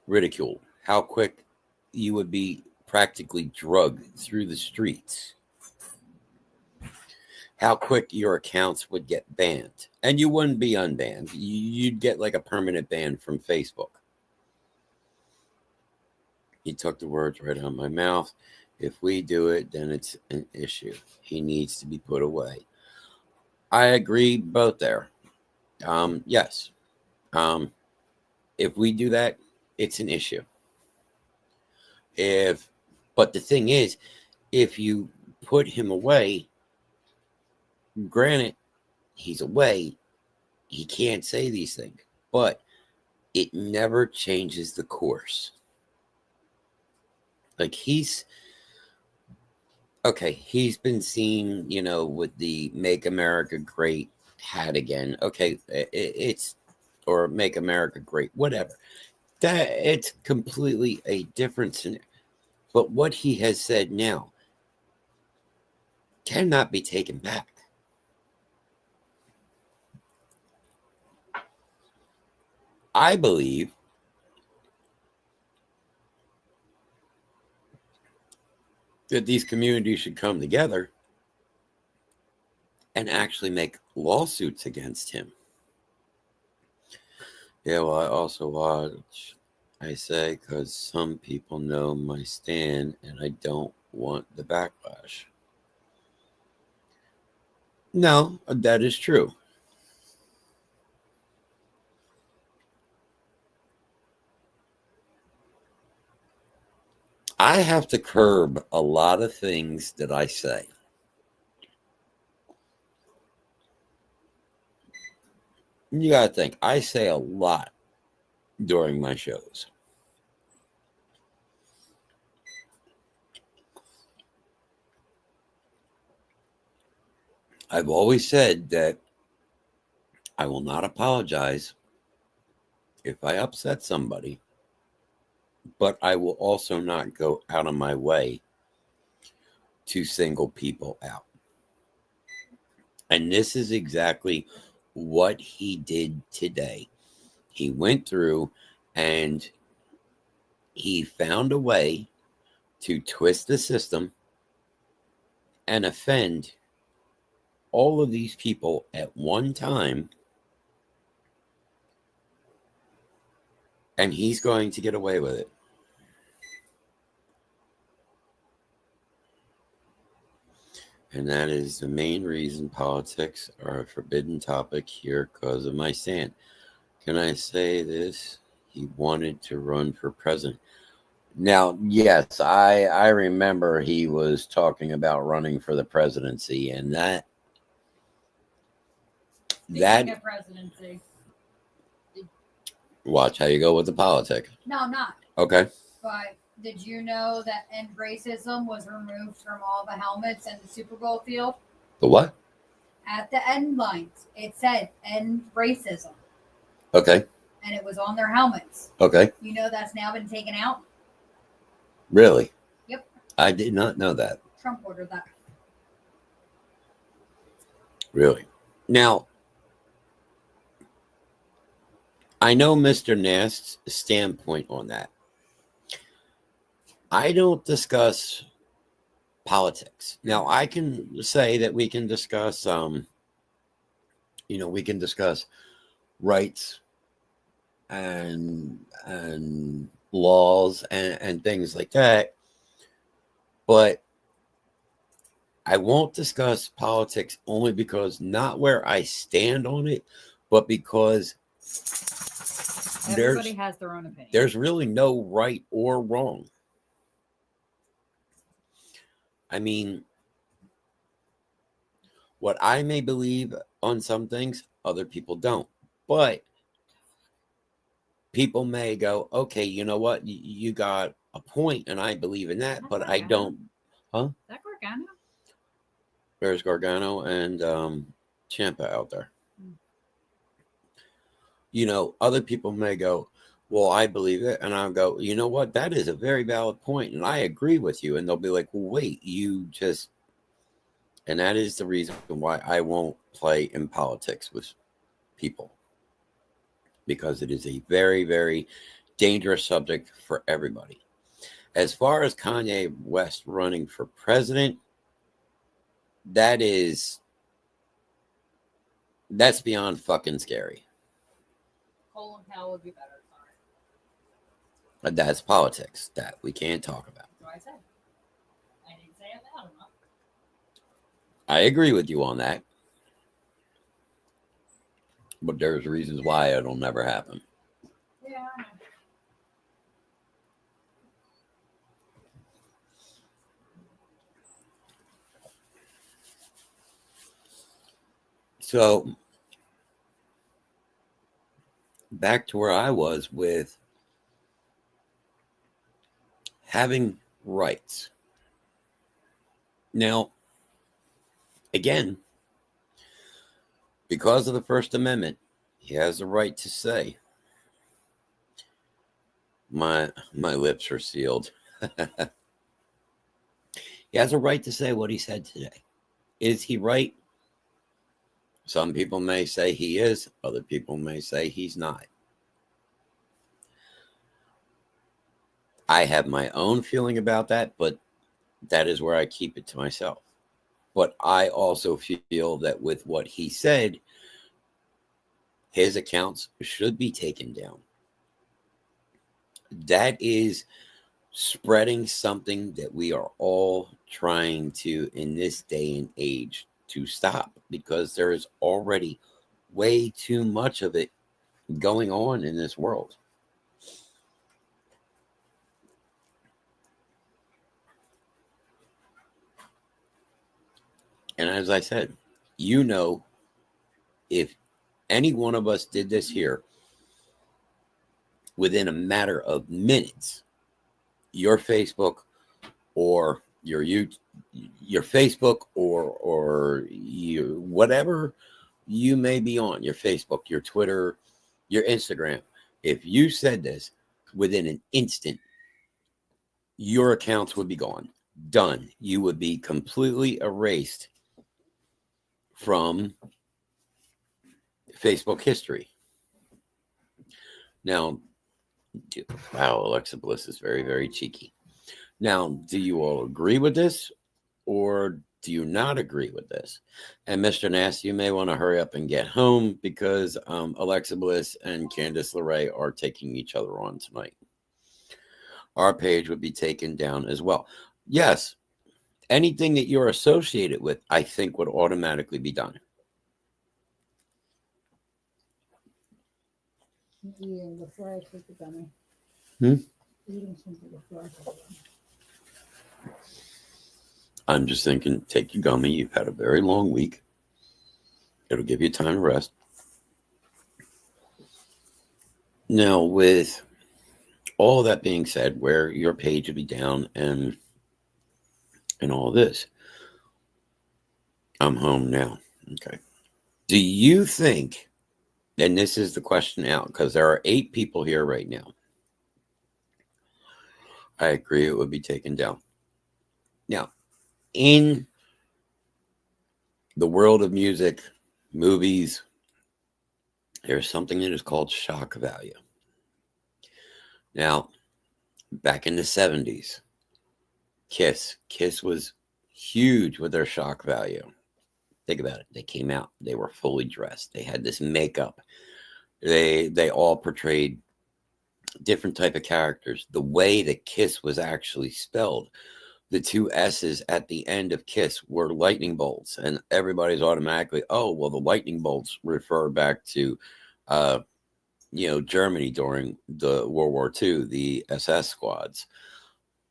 ridiculed? How quick you would be practically drugged through the streets? How quick your accounts would get banned? And you wouldn't be unbanned. You'd get like a permanent ban from Facebook. He took the words right out of my mouth. If we do it, then it's an issue. He needs to be put away. I agree both there. Yes. If we do that, it's an issue. But the thing is, if you put him away, granted, he's away, he can't say these things, but it never changes the course. Like he's been seen, with the Make America Great hat again. Okay, it's, or Make America Great, whatever. That it's completely a different scenario. But what he has said now cannot be taken back. I believe that these communities should come together and actually make lawsuits against him. Yeah, well, I also watch, I say, because some people know my stand and I don't want the backlash. No, that is true. I have to curb a lot of things that I say. You got to think, I say a lot during my shows. I've always said that I will not apologize if I upset somebody, but I will also not go out of my way to single people out. And this is exactly what he did today. He went through and he found a way to twist the system and offend all of these people at one time. And he's going to get away with it. And that is the main reason politics are a forbidden topic here because of my stand. Can I say this? He wanted to run for president. Now, yes, I remember he was talking about running for the presidency, and that Presidency. Watch how you go with the politic. No, I'm not. Okay. But did you know that end racism was removed from all the helmets in the Super Bowl field? The what? At the end lines, it said end racism. Okay. And it was on their helmets. Okay. You know that's now been taken out? Really? Yep. I did not know that. Trump ordered that. Really? Now, I know Mr. Nast's standpoint on that. I don't discuss politics. Now, I can say that we can discuss, we can discuss rights and laws and things like that, but I won't discuss politics only because not where I stand on it, but because Everybody has their own opinion. there's really no right or wrong. I mean, what I may believe on some things, other people don't. But people may go, okay, you know what? You got a point, and I believe in that, but I don't. Huh? Is that Gargano? There's Gargano and Ciampa out there. Other people may go, well, I believe it. And I'll go, you know what? That is a very valid point, and I agree with you. And they'll be like, well, wait, you just... And that is the reason why I won't play in politics with people. Because it is a very, very dangerous subject for everybody. As far as Kanye West running for president, that's beyond fucking scary. Colin Powell would be better. Sorry. But that's politics that we can't talk about. That's what I said. I didn't say it loud enough. I agree with you on that. But there's reasons why it'll never happen. Yeah. So, back to where I was with having rights. Now, again, because of the First Amendment, he has the right to say, my lips are sealed. He has a right to say what he said today. Is he right? Some people may say he is. Other people may say he's not. I have my own feeling about that, but that is where I keep it to myself. But I also feel that with what he said, his accounts should be taken down. That is spreading something that we are all trying to, in this day and age, to stop, because there is already way too much of it going on in this world. And as I said, if any one of us did this here, within a matter of minutes, your Facebook or your Facebook or your whatever you may be on, your Facebook, your Twitter, your Instagram, if you said this, within an instant, your accounts would be gone. Done. You would be completely erased from Facebook history. Now, wow, Alexa Bliss is very, very cheeky. Now, do you all agree with this, or do you not agree with this? And Mr. Nasty, you may want to hurry up and get home, because Alexa Bliss and Candice LeRae are taking each other on tonight. Our page would be taken down as well. Yes, anything that you're associated with, I think, would automatically be done. Eating the fries with the gummy. Eating something with fries with the gummy. I'm just thinking, take your gummy. You've had a very long week. It'll give you time to rest. Now, with all that being said, where your page would be down and all this, I'm home now. Okay. Do you think, and this is the question out, because there are 8 people here right now. I agree it would be taken down. Now, in the world of music, movies, There's something that is called shock value. Now, back in the 70s, Kiss was huge with their shock value. Think about it. They came out, they were fully dressed. They had this makeup. They all portrayed different type of characters. The way that Kiss was actually spelled, the two S's at the end of Kiss were lightning bolts, and everybody's automatically, oh, well, the lightning bolts refer back to, Germany during the World War II, the SS squads.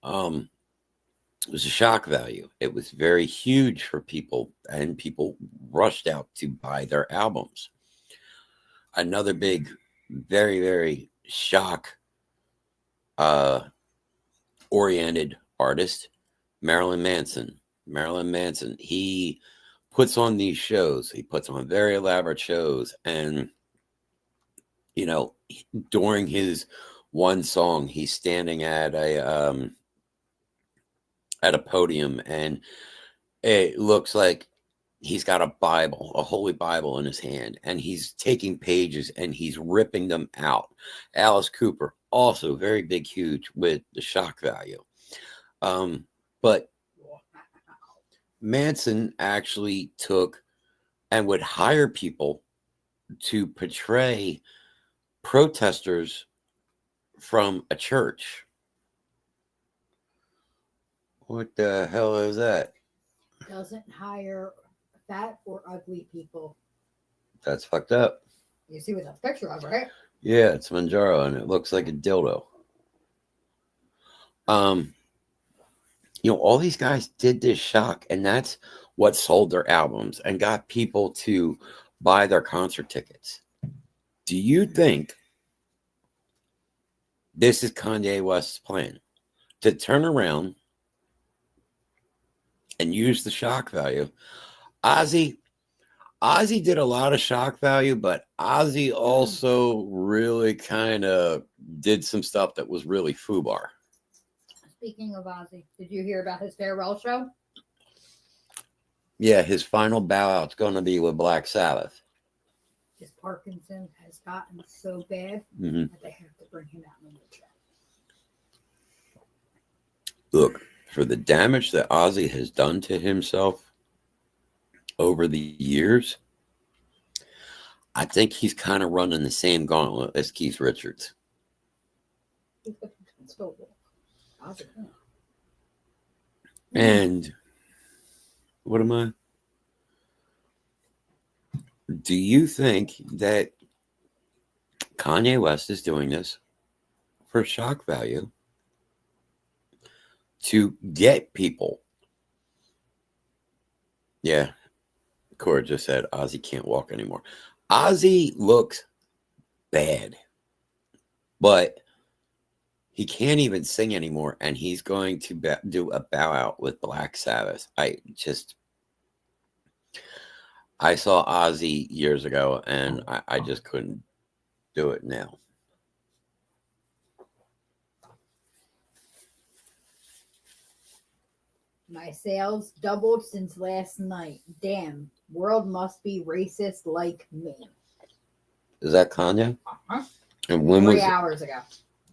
It was a shock value. It was very huge for people, and people rushed out to buy their albums. Another big, very, very shock oriented artist, Marilyn Manson. Marilyn Manson, he puts on these shows. He puts on very elaborate shows. And, during his one song, he's standing at a podium, and it looks like he's got a Bible, a holy Bible in his hand, and he's taking pages and he's ripping them out. Alice Cooper, also very big, huge with the shock value. But Manson actually took and would hire people to portray protesters from a church. What the hell is that? Doesn't hire fat or ugly people. That's fucked up. You see what the picture of, right? Yeah, it's Manjaro, and it looks like a dildo. All these guys did this shock, and that's what sold their albums and got people to buy their concert tickets. Do you think this is Kanye West's plan? To turn around and use the shock value. Ozzy did a lot of shock value, but Ozzy also really kind of did some stuff that was really foobar. Speaking of Ozzy, did you hear about his farewell show? Yeah, his final bow out's going to be with Black Sabbath. His Parkinson's has gotten so bad that they have to bring him out in a wheelchair. Look, for the damage that Ozzy has done to himself over the years, I think he's kind of running the same gauntlet as Keith Richards. And what am I? Do you think that Kanye West is doing this for shock value to get people? Yeah, Cora just said Ozzy can't walk anymore. Ozzy looks bad, but he can't even sing anymore, and he's going to do a bow out with Black Sabbath. I saw Ozzy years ago, and I just couldn't do it now. My sales doubled since last night. Damn, world must be racist like me. Is that Kanye? Uh-huh. And when 3 was hours ago.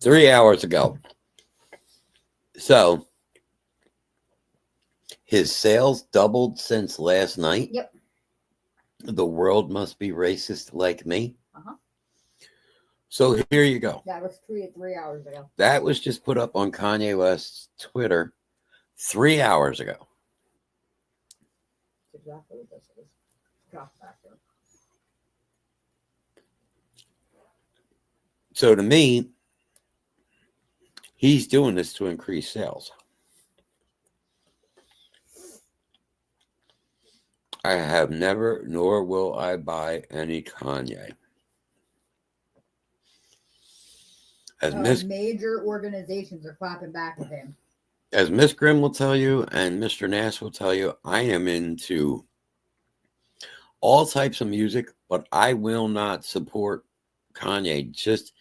3 hours ago. So his sales doubled since last night. Yep. The world must be racist like me. Uh-huh. So here you go. That was 3 hours ago. That was just put up on Kanye West's Twitter 3 hours ago. That's exactly what this is. Drop factor. So to me, he's doing this to increase sales. I have never, nor will I buy any Kanye. As major organizations are clapping back at him. As Miss Grimm will tell you, and Mr. Nash will tell you, I am into all types of music, but I will not support Kanye just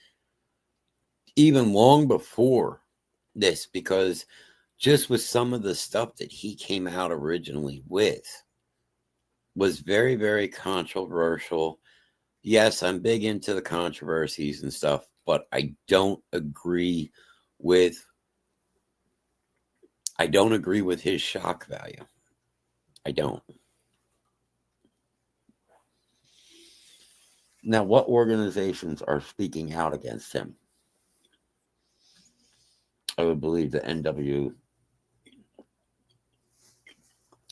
even long before this, because just with some of the stuff that he came out originally with was very, very controversial. yes, I'm big into the controversies and stuff, but I don't agree with his shock value. I don't. Now, what organizations are speaking out against him? I would believe the NW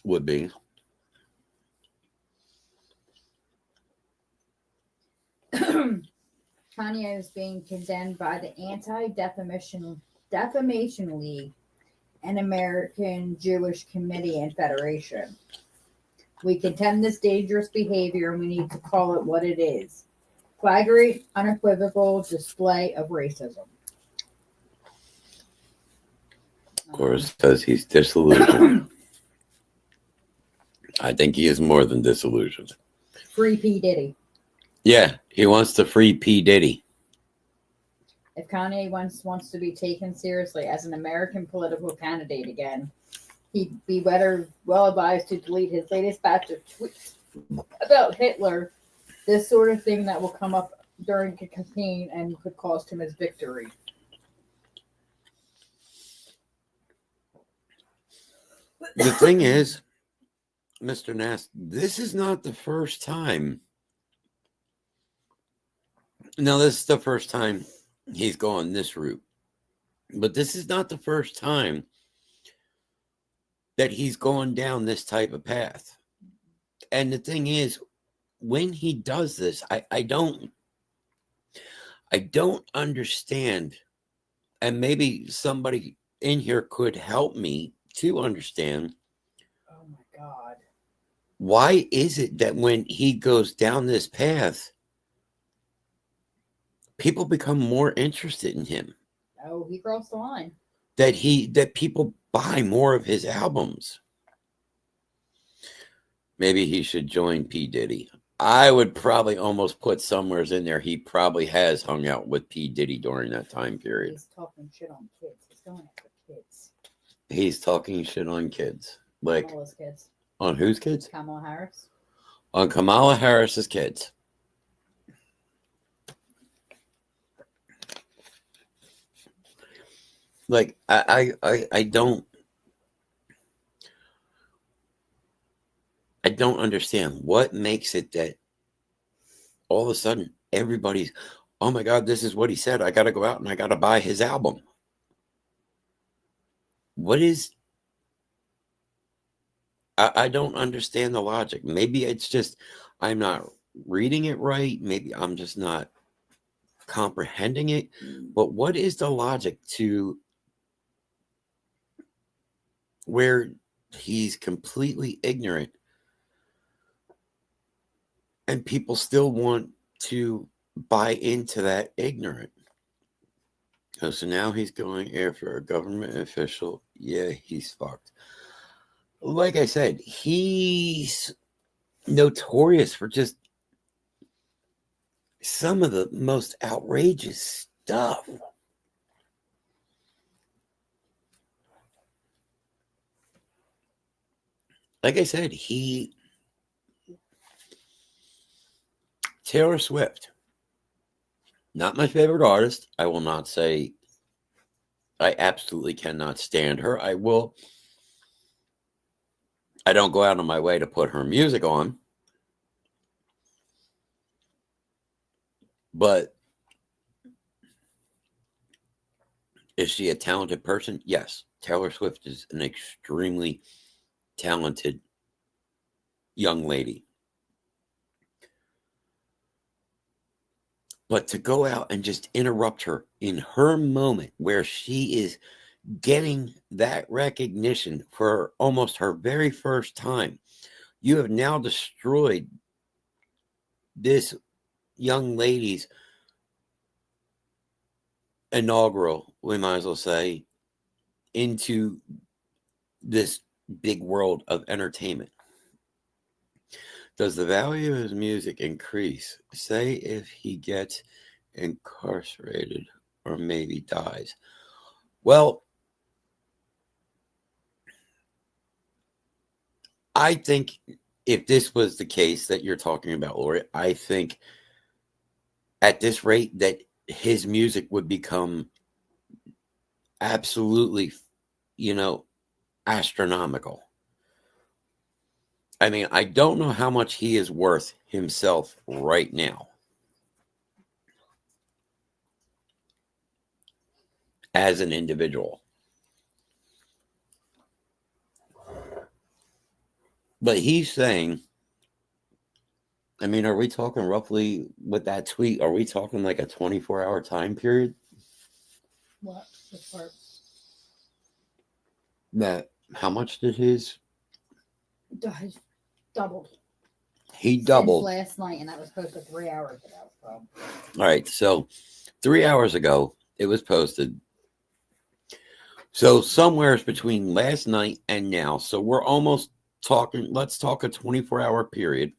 would be. Kanye is being condemned by the Anti-Defamation League and American Jewish Committee and Federation. We condemn this dangerous behavior and we need to call it what it is. Flagrant, unequivocal display of racism. Of course, says he's disillusioned. I think he is more than disillusioned. Free P. Diddy. Yeah, he wants to free P. Diddy. If Kanye wants to be taken seriously as an American political candidate again, he'd be well advised to delete his latest batch of tweets about Hitler, this sort of thing that will come up during a campaign and could cost him his victory. The thing is, Mr. Nass, this is not the first time. Now, this is the first time he's gone this route. But this is not the first time that he's gone down this type of path. And the thing is, when he does this, I don't understand. And maybe somebody in here could help me to understand. Oh my God. Why is it that when he goes down this path, people become more interested in him? Oh, he crossed the line. That people buy more of his albums. Maybe he should join P. Diddy. I would probably almost put somewheres in there he probably has hung out with P. Diddy during that time period. He's talking shit on kids. He's going after kids. He's talking shit on kids. Like, Kamala's kids. on whose kids? Kamala Harris. On Kamala Harris's kids. Like, I don't understand what makes it that all of a sudden everybody's, oh my God, this is what he said. I got to go out and I got to buy his album. What is, I don't understand the logic. Maybe it's just, I'm not reading it right. Maybe I'm just not comprehending it. But what is the logic to where he's completely ignorant and people still want to buy into that ignorant? Oh, so now he's going after a government official. Yeah, he's fucked. Like I said, he's notorious for just some of the most outrageous stuff. Like I said, Taylor Swift, not my favorite artist. I will not say I absolutely cannot stand her. I don't go out of my way to put her music on. But is she a talented person? Yes. Taylor Swift is an extremely talented young lady. But to go out and just interrupt her in her moment where she is getting that recognition for almost her very first time, you have now destroyed this young lady's inaugural, we might as well say, into this big world of entertainment. Does the value of his music increase, say, if he gets incarcerated or maybe dies? Well, I think if this was the case that you're talking about, Lori, I think at this rate that his music would become absolutely, astronomical. I mean, I don't know how much he is worth himself right now as an individual. But he's saying, I mean, are we talking roughly with that tweet? Are we talking like a 24-hour time period? What? Which part? That how much did his? Doubled. He doubled. Since last night, and that was posted 3 hours ago. So. All right, so 3 hours ago it was posted. So somewhere between last night and now. So we're almost talking. Let's talk a 24-hour period.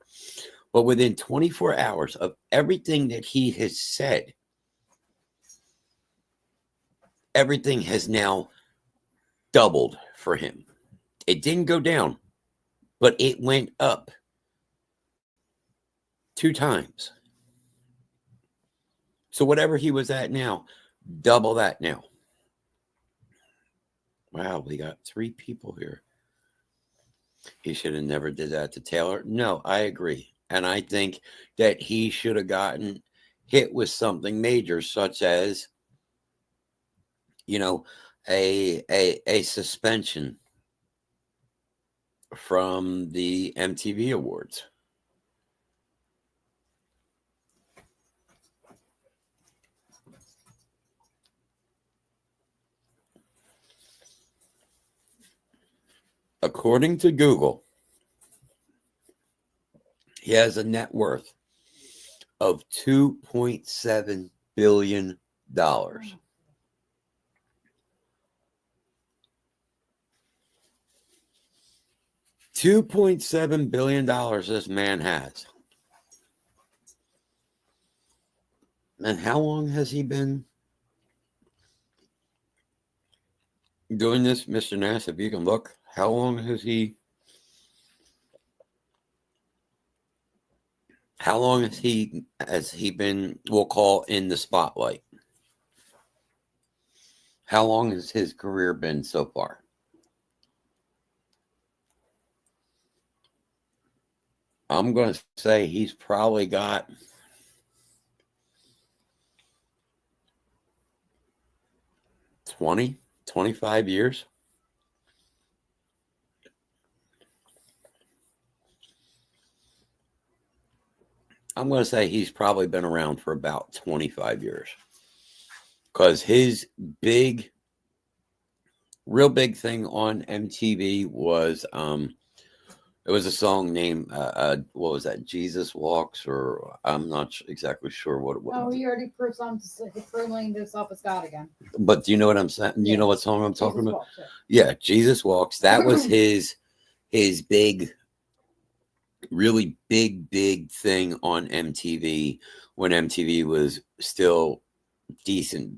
But within 24 hours of everything that he has said, everything has now doubled for him. It didn't go down, but it went up 2 times. So whatever he was at now, double that now. Wow, we got 3 people here. He should have never did that to Taylor. No, I agree. And I think that he should have gotten hit with something major, such as, a suspension from the MTV Awards. According to Google, he has a net worth of $2.7 billion. $2.7 billion this man has. And how long has he been doing this, Mr. Nass? If you can look, how long has he been, we'll call, in the spotlight? How long has his career been so far? I'm going to say he's probably got 20, 25 years. I'm going to say he's probably been around for about 25 years. Because his real big thing on MTV was, it was a song named, what was that, Jesus Walks, or I'm not exactly sure what it was. Oh, he already proclaimed himself as God again. But do you know what I'm saying? You know what song I'm talking Jesus about? Walks, yeah, Jesus Walks. That was his big, really big thing on MTV when MTV was still decent,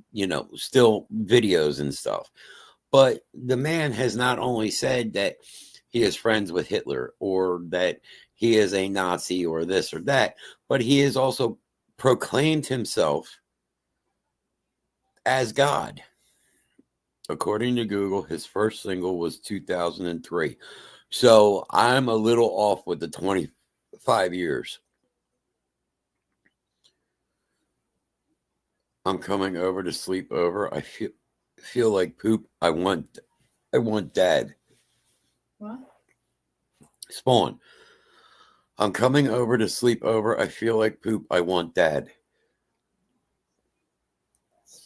still videos and stuff. But the man has not only said that he is friends with Hitler or that he is a Nazi or this or that, but he has also proclaimed himself as God. According to Google, his first single was 2003. So I'm a little off with the 25 years. I'm coming over to sleep over. I feel like poop. I want dad. What? Spawn. I'm coming over to sleep over. I feel like poop. I want dad.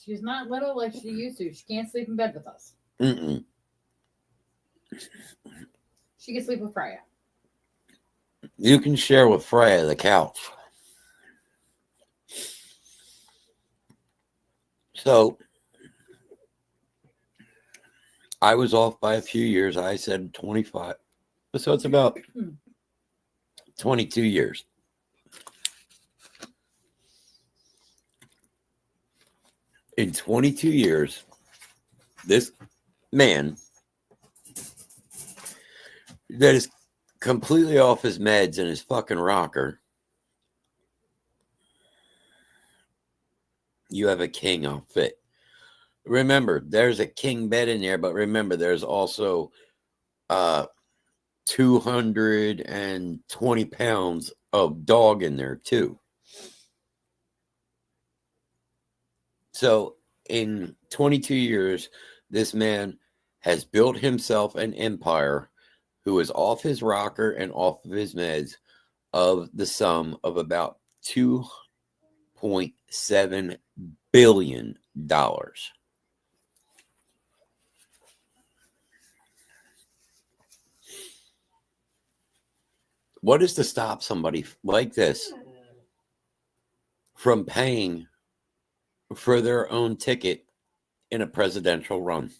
She's not little like she used to. She can't sleep in bed with us. Mm-mm. She can sleep with Freya. You can share with Freya the couch. So I was off by a few years. I said 25. So it's about 22 years. In 22 years, this man that is completely off his meds and his fucking rocker you have a king outfit. Remember, there's a king bed in there, but remember, there's also 220 pounds of dog in there too. So in 22 years, this man has built himself an empire who is off his rocker and off of his meds of the sum of about $2.7 billion. What is to stop somebody like this from paying for their own ticket in a presidential run?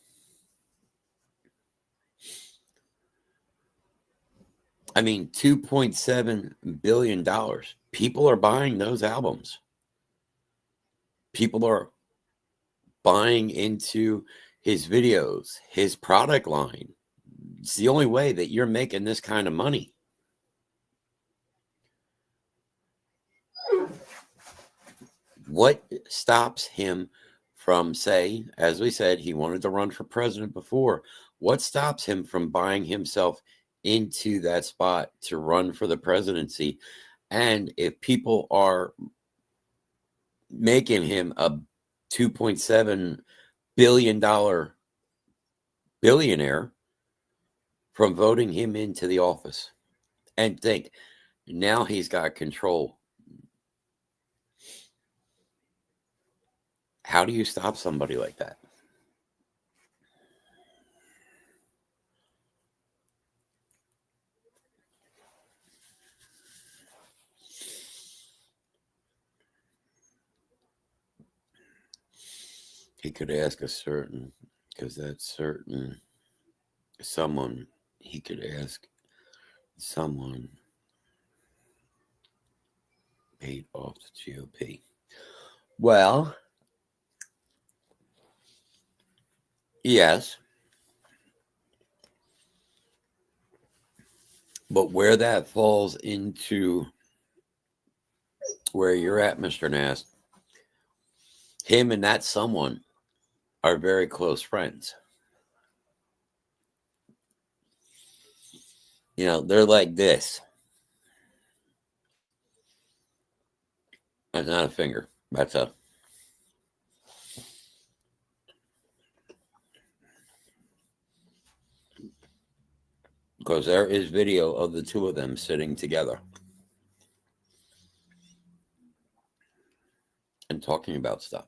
I mean, $2.7 billion. People are buying those albums. People are buying into his videos, his product line. It's the only way that you're making this kind of money. What stops him from, say, as we said, he wanted to run for president before. What stops him from buying himself into that spot to run for the presidency? And if people are making him a $2.7 billion billionaire from voting him into the office, and think now he's got control, how do you stop somebody like that? He could ask a certain, because that certain someone, he could ask someone paid off the GOP. Well, yes. But where that falls into where you're at, Mr. Nast, him and that someone are very close friends. You know, they're like this. That's not a finger. That's a... Because there is video of the two of them sitting together and talking about stuff.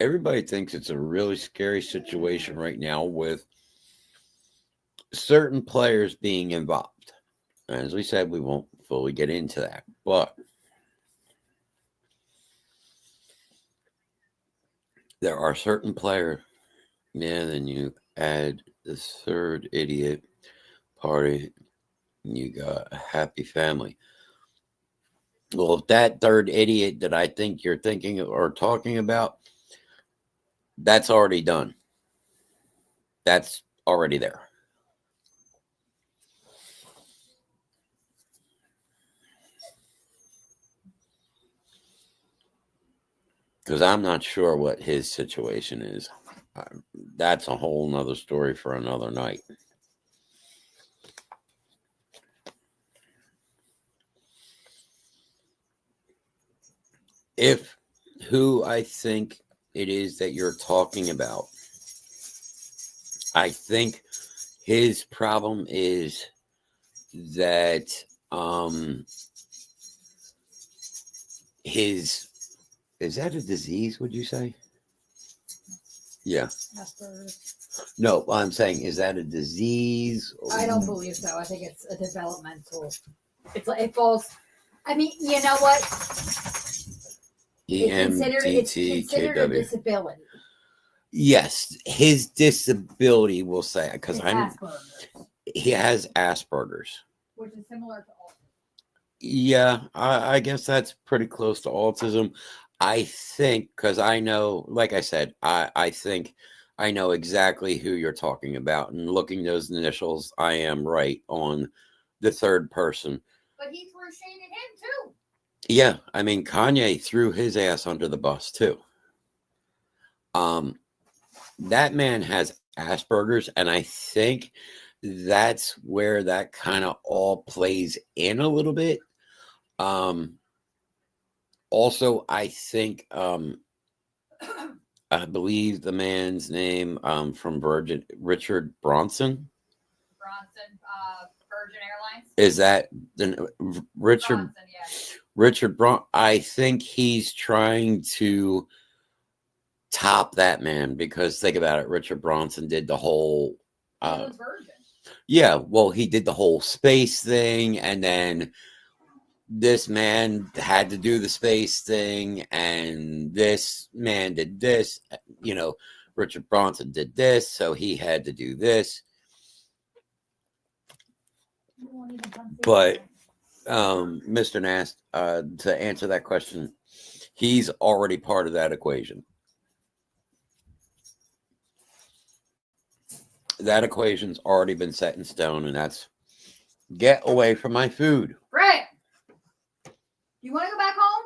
Everybody thinks it's a really scary situation right now with certain players being involved. As we said, we won't fully get into that, but there are certain players, man, then you add the third idiot party, you got a happy family. Well, if that third idiot that I think you're thinking or talking about, that's already done. That's already there. Because I'm not sure what his situation is. That's a whole nother story for another night. If who I think it is that you're talking about, I think his problem is that is that a disease, would you say? Yeah. Asperger's. No, I'm saying, is that a disease? I don't believe so. I think it's a developmental. It's like it falls. I mean, you know what? It's considered a disability. Yes, his disability, we'll say, because he has Asperger's, which is similar to autism. Yeah, I guess that's pretty close to autism. I think, because I know, like I said, I think I know exactly who you're talking about. And looking those initials, I am right on the third person. But he threw shade at him too. Yeah, I mean, Kanye threw his ass under the bus too. That man has Asperger's, and I think that's where that kind of all plays in a little bit. Also, I think I believe the man's name from Virgin, Richard Branson. Virgin Airlines. Is that the Richard Bronson, yeah. Richard Bronson? I think he's trying to top that man, because think about it, Richard Branson did the whole He was Virgin. yeah, well, he did the whole space thing, and then this man had to do the space thing, and this man did this. You know, Richard Branson did this, so he had to do this. But Mr. Nast, to answer that question, he's already part of that equation. That equation's already been set in stone, and that's get away from my food. Right. You want to go back home?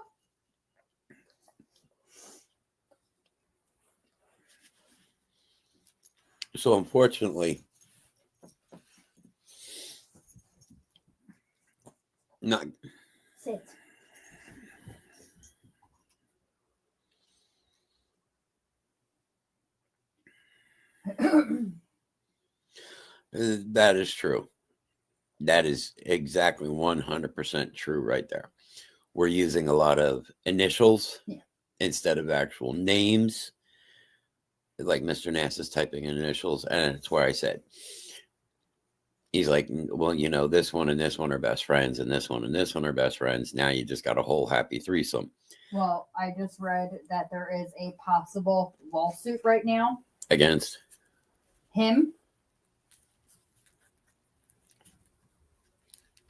So unfortunately, not Sit. that is true. That is exactly 100% true right there. We're using a lot of initials instead of actual names. Like Mr. Nass is typing in initials, and it's where I said, he's like, well, you know, this one and this one are best friends, and this one and this one are best friends. Now you just got a whole happy threesome. Well, I just read that there is a possible lawsuit right now Against him.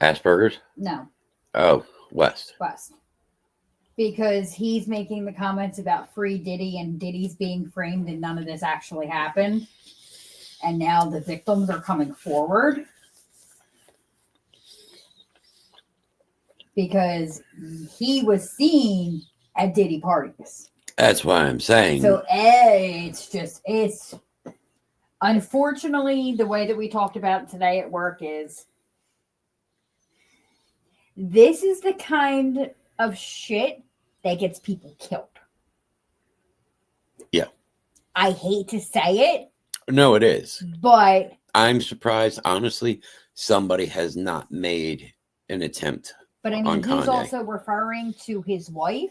Asperger's? No, Oh, West. because he's making the comments about free Diddy and Diddy's being framed, and none of this actually happened. And now the victims are coming forward because he was seen at Diddy parties. That's why I'm saying. So it's unfortunately the way that we talked about it today at work is this is the kind of shit that gets people killed. Yeah. I hate to say it. No, it is. But I'm surprised, honestly, somebody has not made an attempt. But I mean, on he's Kanye. also referring to his wife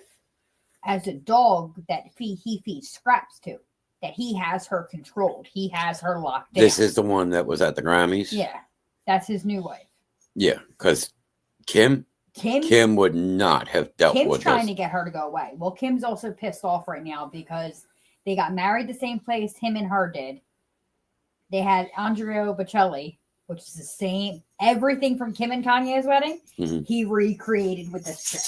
as a dog that he feeds scraps to, that he has her controlled. He has her locked down. This is the one that was at the Grammys? Yeah, that's his new wife. Yeah, because Kim would not have dealt Kim's with trying this. to get her to go away. Well, Kim's also pissed off right now because they got married the same place him and her did. They had Andrea Bocelli, which is the same, everything from Kim and Kanye's wedding, he recreated with this chick.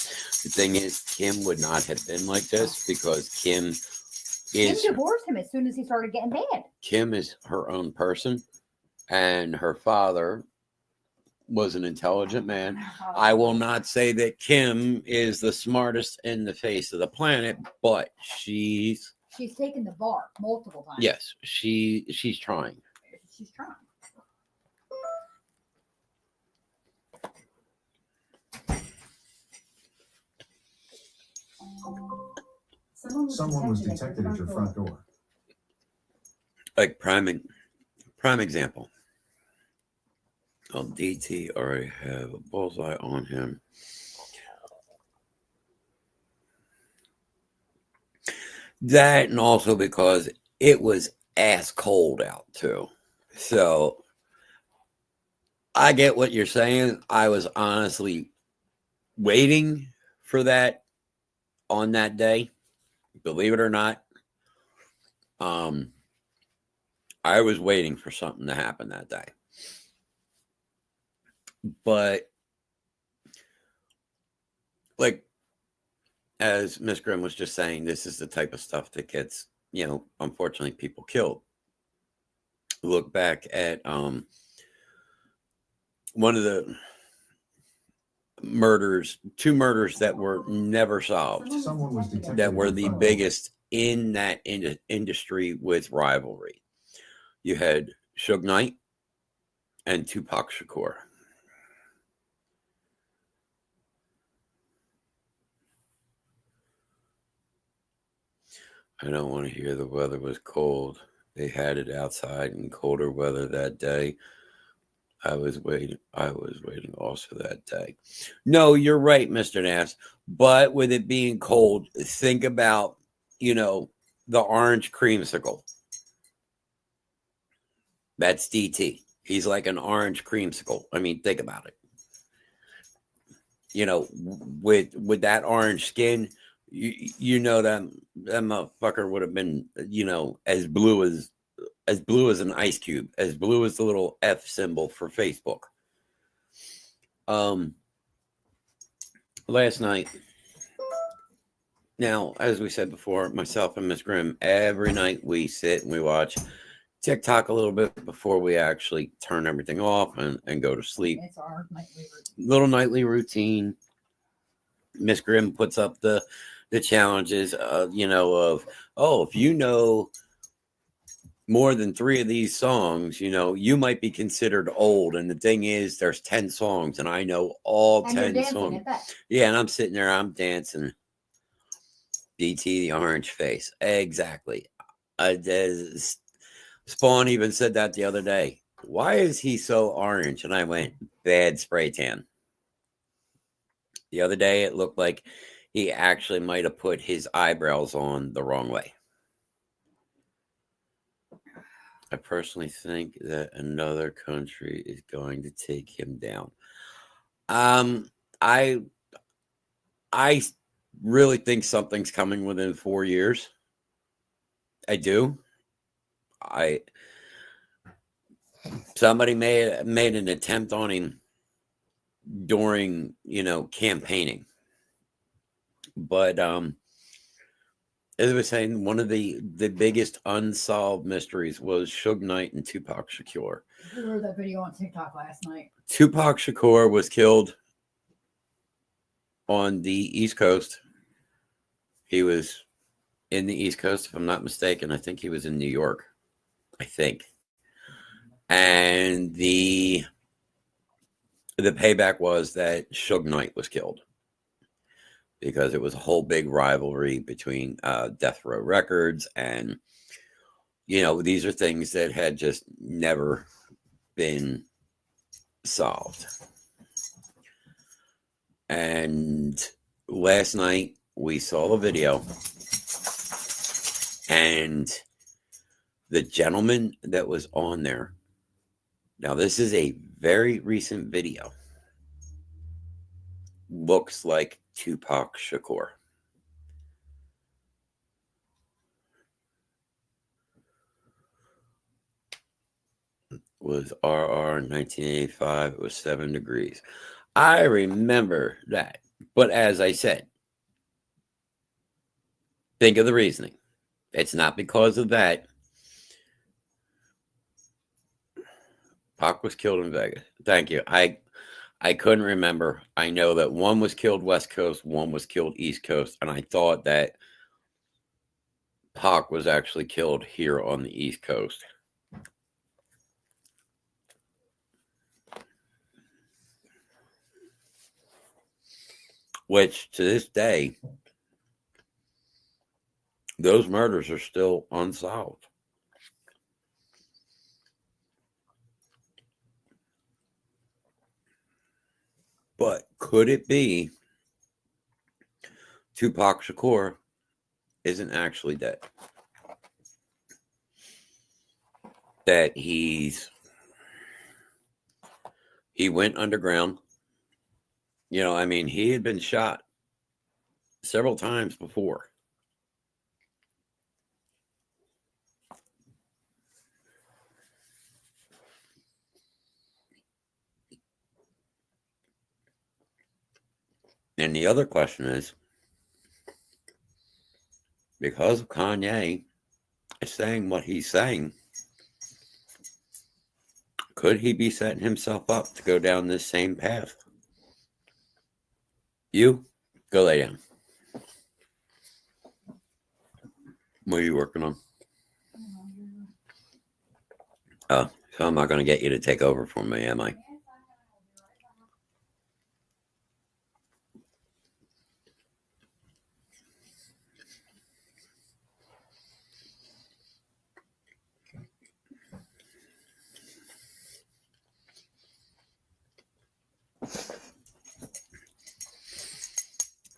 The thing is, Kim would not have been like this because Kim divorced him as soon as he started getting bad. Kim is her own person, and her father was an intelligent man. I will not say that Kim is the smartest in the face of the planet, but she's taken the bar multiple times. Yes, she's trying. She's trying. Someone was detected at your front door. Like prime example. DT already have a bullseye on him. That, and also because it was ass cold out too. So I get what you're saying. I was honestly waiting for that on that day. Believe it or not. I was waiting for something to happen that day. But like as Miss Grimm was just saying, this is the type of stuff that gets, unfortunately people killed. Look back at one of the murders, two murders that were never solved, Someone was detected that at were your the front door. biggest in that industry with rivalry. You had Suge Knight and Tupac Shakur. I don't want to hear the weather was cold. They had it outside in colder weather that day. I was waiting also that day. No, you're right, Mr. Nass. But with it being cold, think about, the orange creamsicle. That's DT. He's like an orange creamsicle. I mean, think about it. With that orange skin, that motherfucker would have been, as blue as an ice cube, as blue as the little F symbol for Facebook. Last night, now, as we said before, myself and Miss Grimm, every night we sit and we watch TikTok a little bit before we actually turn everything off and go to sleep. It's our nightly routine. Little nightly routine. Miss Grimm puts up the challenges, of, if you know more than 3 of these songs, you might be considered old. And the thing is, there's 10 songs, and I know all And 10 you're dancing songs. at that. Yeah, and I'm sitting there, I'm dancing. DT, the orange face. Exactly. Spawn even said that the other day. Why is he so orange? And I went, bad spray tan. The other day, it looked like he actually might have put his eyebrows on the wrong way. I personally think that another country is going to take him down. I really think something's coming within 4 years. I do. Somebody made an attempt on him during, campaigning. But as I was saying, one of the biggest unsolved mysteries was Suge Knight and Tupac Shakur. We wrote that video on TikTok last night. Tupac Shakur was killed on the East Coast. He was in the East Coast, if I'm not mistaken. I think he was in New York. I think. And the payback was that Suge Knight was killed, because it was a whole big rivalry between Death Row Records, and these are things that had just never been solved. And last night we saw the video, and the gentleman that was on there, now this is a very recent video, looks like Tupac Shakur. Was RR in 1985. It was 7 degrees. I remember that. But as I said, think of the reasoning. It's not because of that. Pac was killed in Vegas. Thank you. I couldn't remember. I know that one was killed West Coast, one was killed East Coast, and I thought that Pac was actually killed here on the East Coast. Which, to this day, those murders are still unsolved. But could it be Tupac Shakur isn't actually dead? That he went underground. He had been shot several times before. And the other question is, because of Kanye is saying what he's saying, could he be setting himself up to go down this same path? You go lay down. What are you working on? Oh, so I'm not going to get you to take over for me, am I?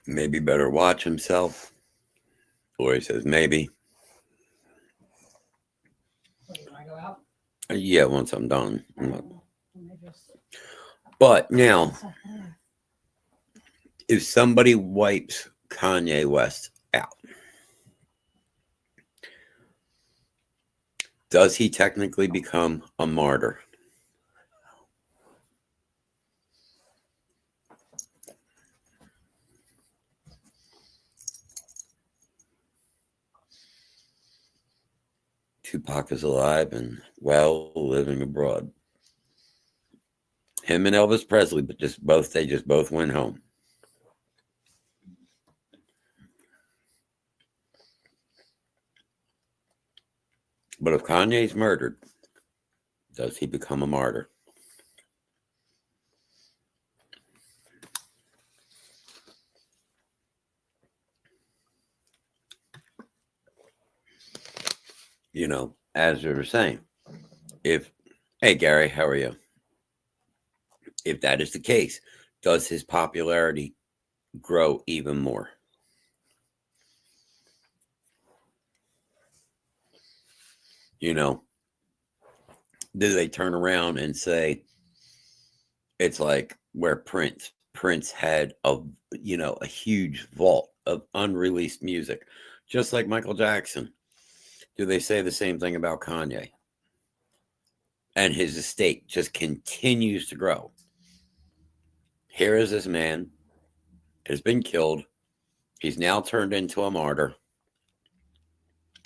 Maybe better watch himself. Or he says maybe. What, you want to go out? Yeah, once I'm done. Let me just- But now, if somebody wipes Kanye West out, does he technically become a martyr? Tupac is alive and well, living abroad. Him and Elvis Presley, but they just both went home. But if Kanye's murdered, does he become a martyr? You know, as we were saying, hey Gary, how are you? If that is the case, does his popularity grow even more? You know, do they turn around and say it's like where Prince had a huge vault of unreleased music, just like Michael Jackson? Do they say the same thing about Kanye? And his estate just continues to grow. Here is this man, has been killed. He's now turned into a martyr.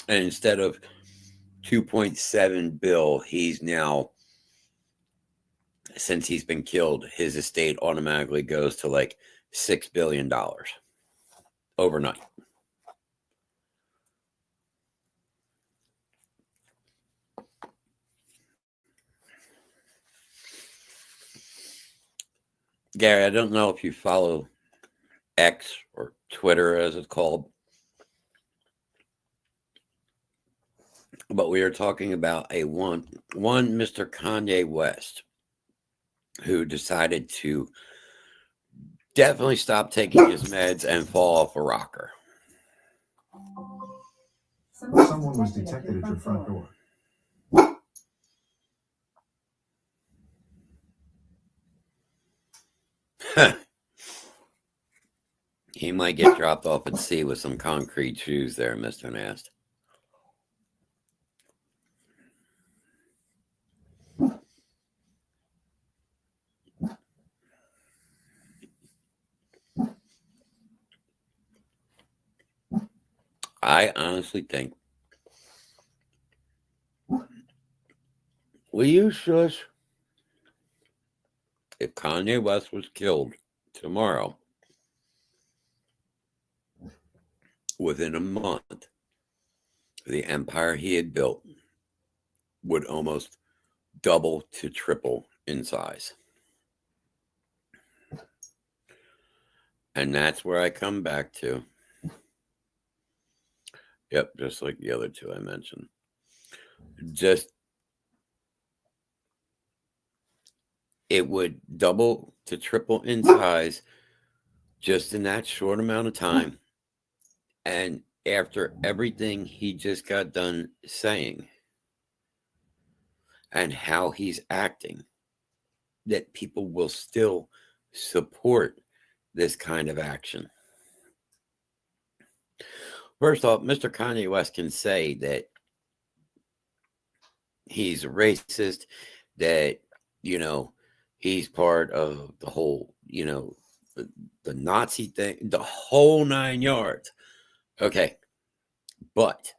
And instead of 2.7 bill, he's now, since he's been killed, his estate automatically goes to like $6 billion overnight. Gary, I don't know if you follow X or Twitter as it's called, but we are talking about one Mr. Kanye West, who decided to definitely stop taking his meds and fall off a rocker. Someone was detected at your front door. He might get dropped off at sea with some concrete shoes there, Mr. Nast. I honestly think, will you shush? If Kanye West was killed tomorrow, within a month, the empire he had built would almost double to triple in size. And that's where I come back to. Yep, just like the other two I mentioned. It would double to triple in size just in that short amount of time. And after everything he just got done saying and how he's acting, that people will still support this kind of action. First off, Mr. Kanye West can say that he's a racist, that, he's part of the whole, the Nazi thing, the whole 9 yards. Okay. But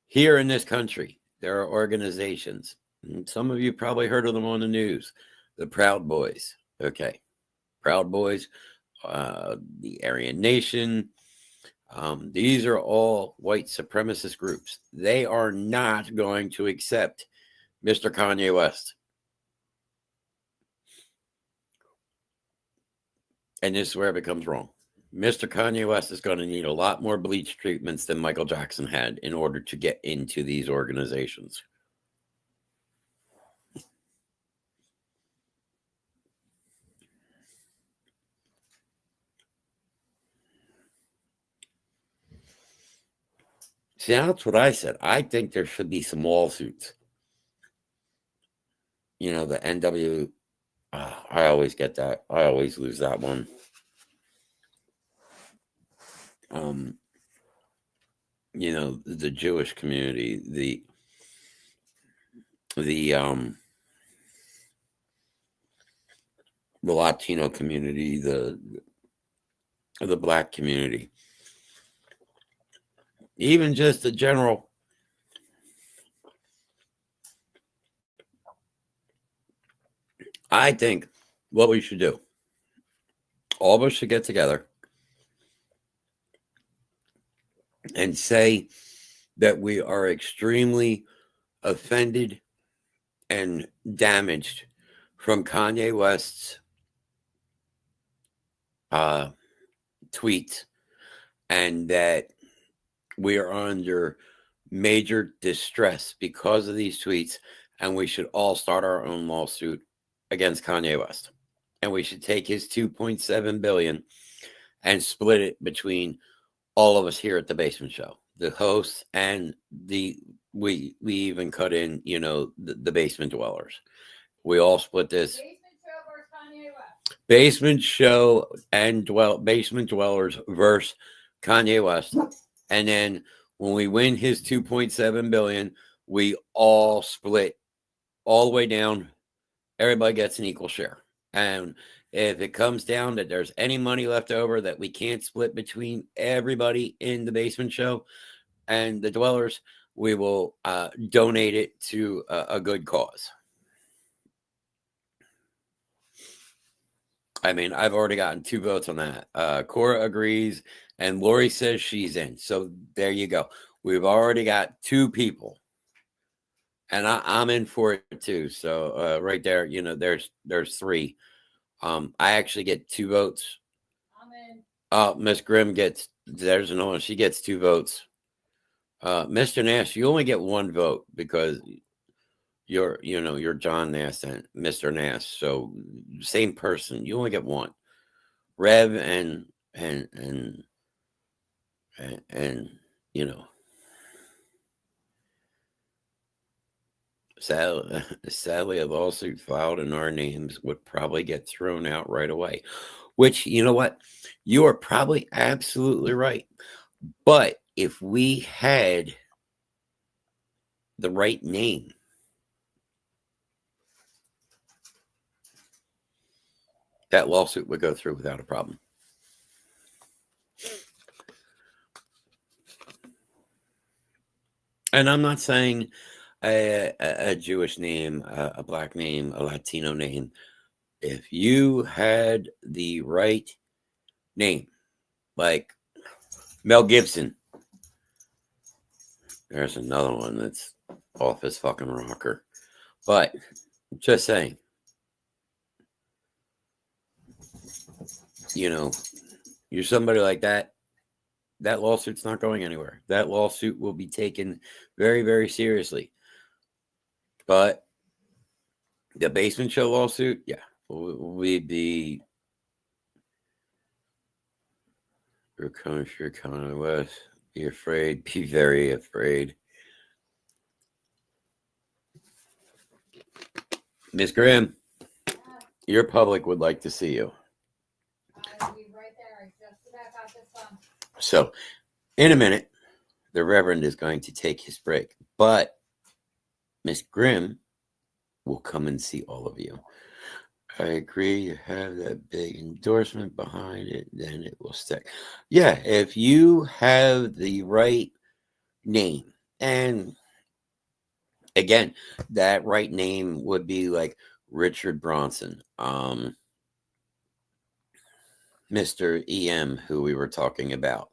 here in this country, there are organizations, and some of you probably heard of them on the news, the Proud Boys. Okay. Proud Boys the Aryan Nation. These are all white supremacist groups. They are not going to accept Mr. Kanye West. And this is where it becomes wrong. Mr. Kanye West is going to need a lot more bleach treatments than Michael Jackson had in order to get into these organizations. See, that's what I said. I think there should be some lawsuits. You know, the NW. I always get that. I always lose that one. You know, the Jewish community, the Latino community, the Black community, even just the general. I think what we should do, all of us should get together and say that we are extremely offended and damaged from Kanye West's tweets, and that we are under major distress because of these tweets, and we should all start our own lawsuit against Kanye West, and we should take his 2.7 billion and split it between all of us here at the Basement Show, the hosts, and we even cut in, you know, the basement dwellers. We all split this. Basement Show and Basement Dwellers versus Kanye West. And then when we win his 2.7 billion, we all split all the way down. Everybody gets an equal share. And if it comes down that there's any money left over that we can't split between everybody in the Basement Show and the Dwellers, we will donate it to a good cause. I mean, I've already gotten 2 votes on that. Cora agrees, and Lori says she's in. So there you go. We've already got 2 people, and I'm in for it too. So right there, you know, there's 3. I actually get 2 votes. I'm in. Miss Grimm gets. There's another one. She gets 2 votes. Mr. Nash, you only get 1 vote because you're John Nash and Mr. Nash, so same person. You only get 1. Rev and you know, sadly, a lawsuit filed in our names would probably get thrown out right away. Which, you know what, you are probably absolutely right. But if we had the right name, that lawsuit would go through without a problem. And I'm not saying a Jewish name, a Black name, a Latino name. If you had the right name, like Mel Gibson, there's another one that's off his fucking rocker. But just saying, you know, you're somebody like that, that lawsuit's not going anywhere. That lawsuit will be taken very, very seriously. But the Basement Show lawsuit, yeah, we'd be Kanye West. Be afraid. Be very afraid. Miss Grimm, your public would like to see you. I'll be right there. I just about got this done. So, in a minute, the Reverend is going to take his break, but Miss Grimm will come and see all of you. I agree. You have that big endorsement behind it, then it will stick. Yeah, if you have the right name, and again, that right name would be like Richard Bronson. Mr. EM, who we were talking about.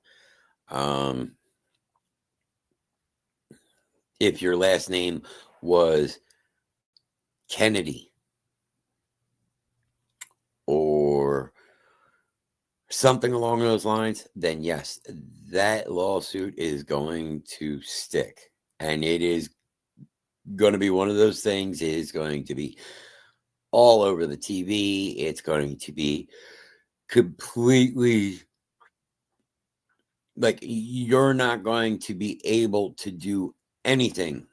If your last name was Kennedy or something along those lines, then yes, that lawsuit is going to stick. And it is going to be one of those things. It is going to be all over the TV. It's going to be completely like you're not going to be able to do anything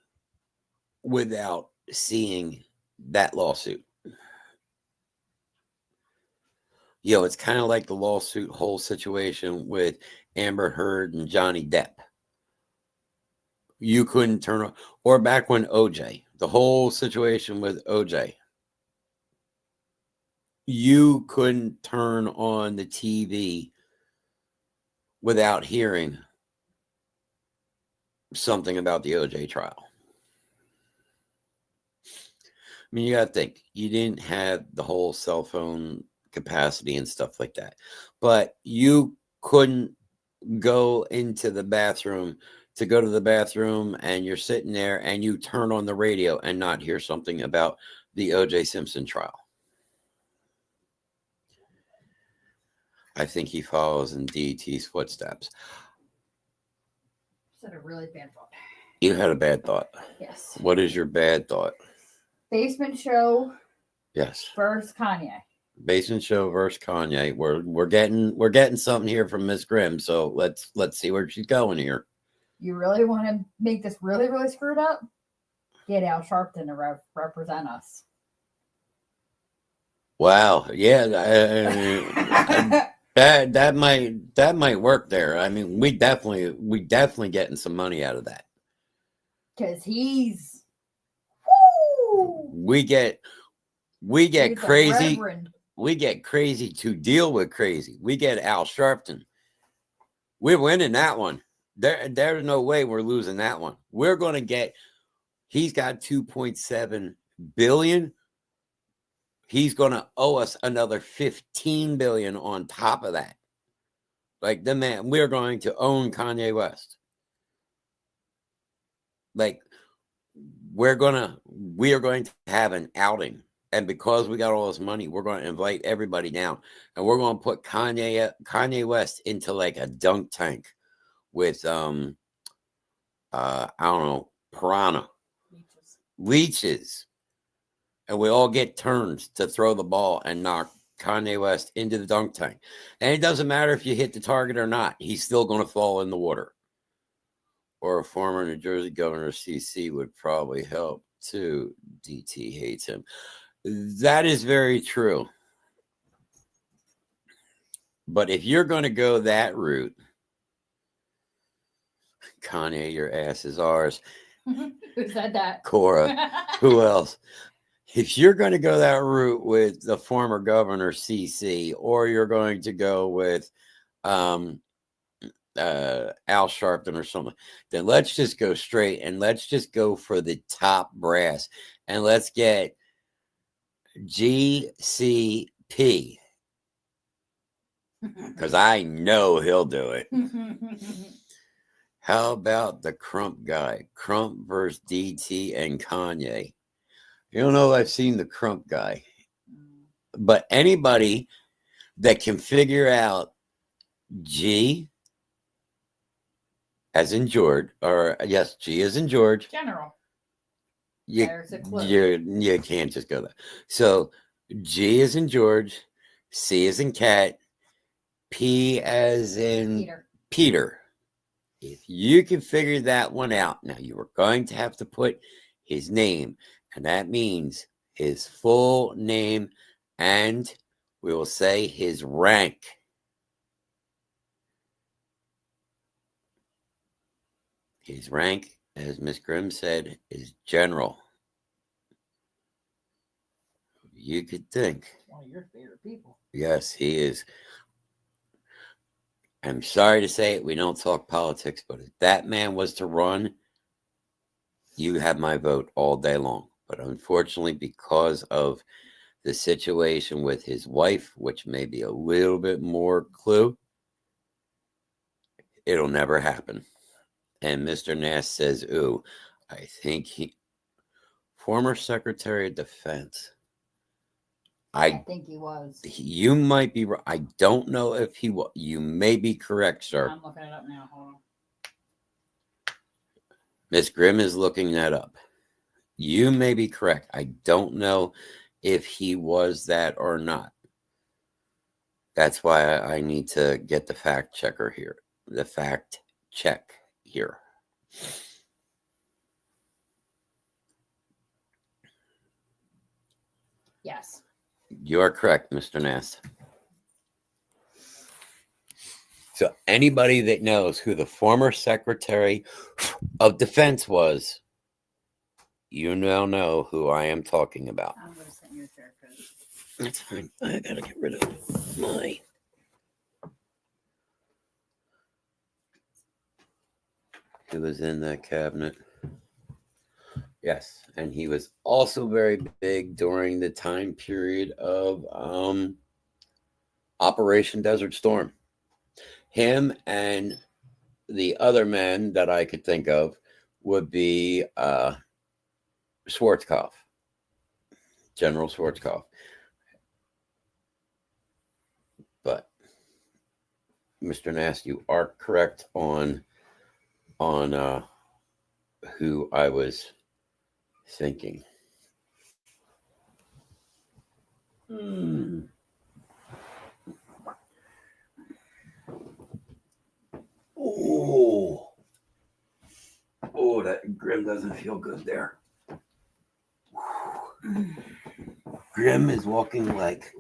without seeing that lawsuit. It's kind of like the lawsuit whole situation with Amber Heard and Johnny Depp. You couldn't turn on, or back when OJ, the whole situation with OJ, you couldn't turn on the TV without hearing something about the OJ trial. I mean, you got to think, you didn't have the whole cell phone capacity and stuff like that, but you couldn't go into the bathroom to go to the bathroom and you're sitting there and you turn on the radio and not hear something about the OJ Simpson trial. I think he follows in DT's footsteps. Said a really bad thought. You had a bad thought. Yes. What is your bad thought? Basement Show Yes. versus Kanye. Basement Show versus Kanye. We're getting something here from Miss Grimm. So let's see where she's going here. You really want to make this really, really screwed up? Get Al Sharpton to represent us. Wow. Yeah. That might work there. I mean, we definitely getting some money out of that. Because he's we get crazy. We get crazy to deal with crazy. We get Al Sharpton. We're winning that one. There's no way we're losing that one. We're going to get, he's got 2.7 billion. He's going to owe us another 15 billion on top of that. Like the man, we're going to own Kanye West. Like we are going to have an outing. And because we got all this money, we're going to invite everybody down. And we're going to put Kanye West into like a dunk tank with, I don't know, piranha. Leeches. And we all get turns to throw the ball and knock Kanye West into the dunk tank. And it doesn't matter if you hit the target or not. He's still going to fall in the water. Or a former New Jersey governor, CC, would probably help too. DT hates him. That is very true. But if you're going to go that route, Kanye, your ass is ours. Who said that? Cora. Who else? If you're going to go that route with the former governor, CC, or you're going to go with Al Sharpton or something, then let's just go straight and let's just go for the top brass and let's get GCP, because I know he'll do it. How about the Crump guy? Crump versus DT and Kanye. You don't know if I've seen the Crump guy, but anybody that can figure out G as in George, or yes, G as in George. General. You can't just go there. So G as in George, C as in cat, P as in Peter. If you can figure that one out, now you are going to have to put his name, and that means his full name, and we will say his rank. His rank, as Miss Grimm said, is general. You could think. One of your favorite people. Yes, he is. I'm sorry to say it, we don't talk politics, but if that man was to run, you have my vote all day long. But unfortunately, because of the situation with his wife, which may be a little bit more clue, it'll never happen. And Mr. Nass says, ooh, I think former Secretary of Defense. I think he was. You might be right. I don't know if he was. You may be correct, sir. I'm looking it up now. Hold on. Miss Grimm is looking that up. You may be correct. I don't know if he was that or not. That's why I need to get the fact checker here. The fact check here. Yes. You are correct, Mr. Nass. So anybody that knows who the former Secretary of Defense was, you now know who I am talking about. I'm going to sit in your chair because That's fine. I gotta get rid of my. He was in that cabinet. Yes, and he was also very big during the time period of Operation Desert Storm. Him and the other men that I could think of would be Schwarzkopf, General Schwarzkopf. But Mr. Nass, you are correct on who I was thinking. Oh, that Grimm doesn't feel good there. Grimm is walking like,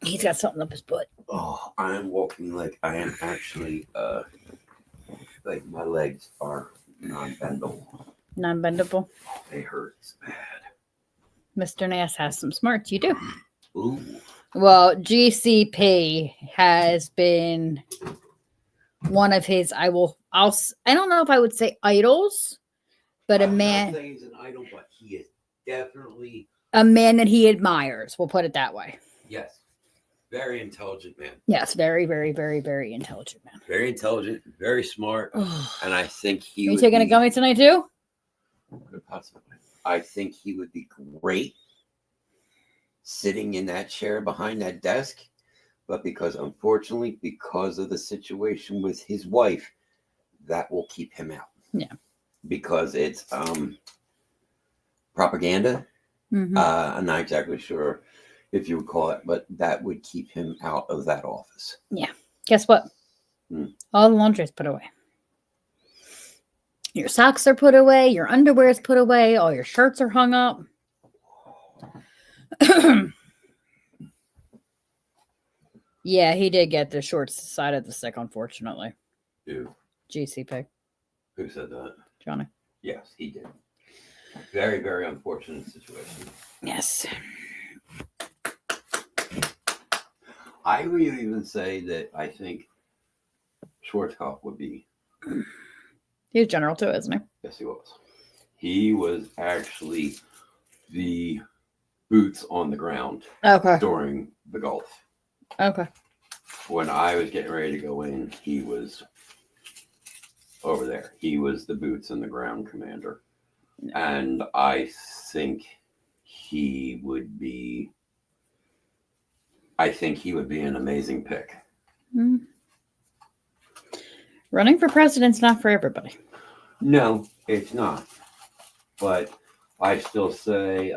he's got something up his butt. oh, I am walking like I am actually like my legs are non-bendable. Non-bendable. They hurt. It's bad. Mr. Nass has some smarts. You do. Ooh. Well, GCP has been one of his. I don't know if I would say idols, but I'm not saying he's an idol, but he is definitely a man that he admires. We'll put it that way. yes, very intelligent man. Yes, very, very, very, very intelligent man. Very intelligent, very smart, and I think he. Are you would taking a gummy tonight too? Possibly. I think he would be great sitting in that chair behind that desk, but unfortunately, because of the situation with his wife, that will keep him out. Yeah. Because it's propaganda. Mm-hmm. I'm not exactly sure if you would call it, but that would keep him out of that office. Yeah. Guess what? All the laundry is put away. Your socks are put away. Your underwear is put away. All your shirts are hung up. Yeah, he did get the short side of the stick, unfortunately. Who? GCP. Who said that? Johnny. Yes, he did. Very, very unfortunate situation. Yes. I would even say that I think Schwarzkopf would be. He was general too, isn't he? Yes, he was. He was actually the boots on the ground during the Gulf. Okay. When I was getting ready to go in, he was over there. He was the boots on the ground commander. And I think he would be an amazing pick. Mm. Running for president's not for everybody. No, it's not. But I still say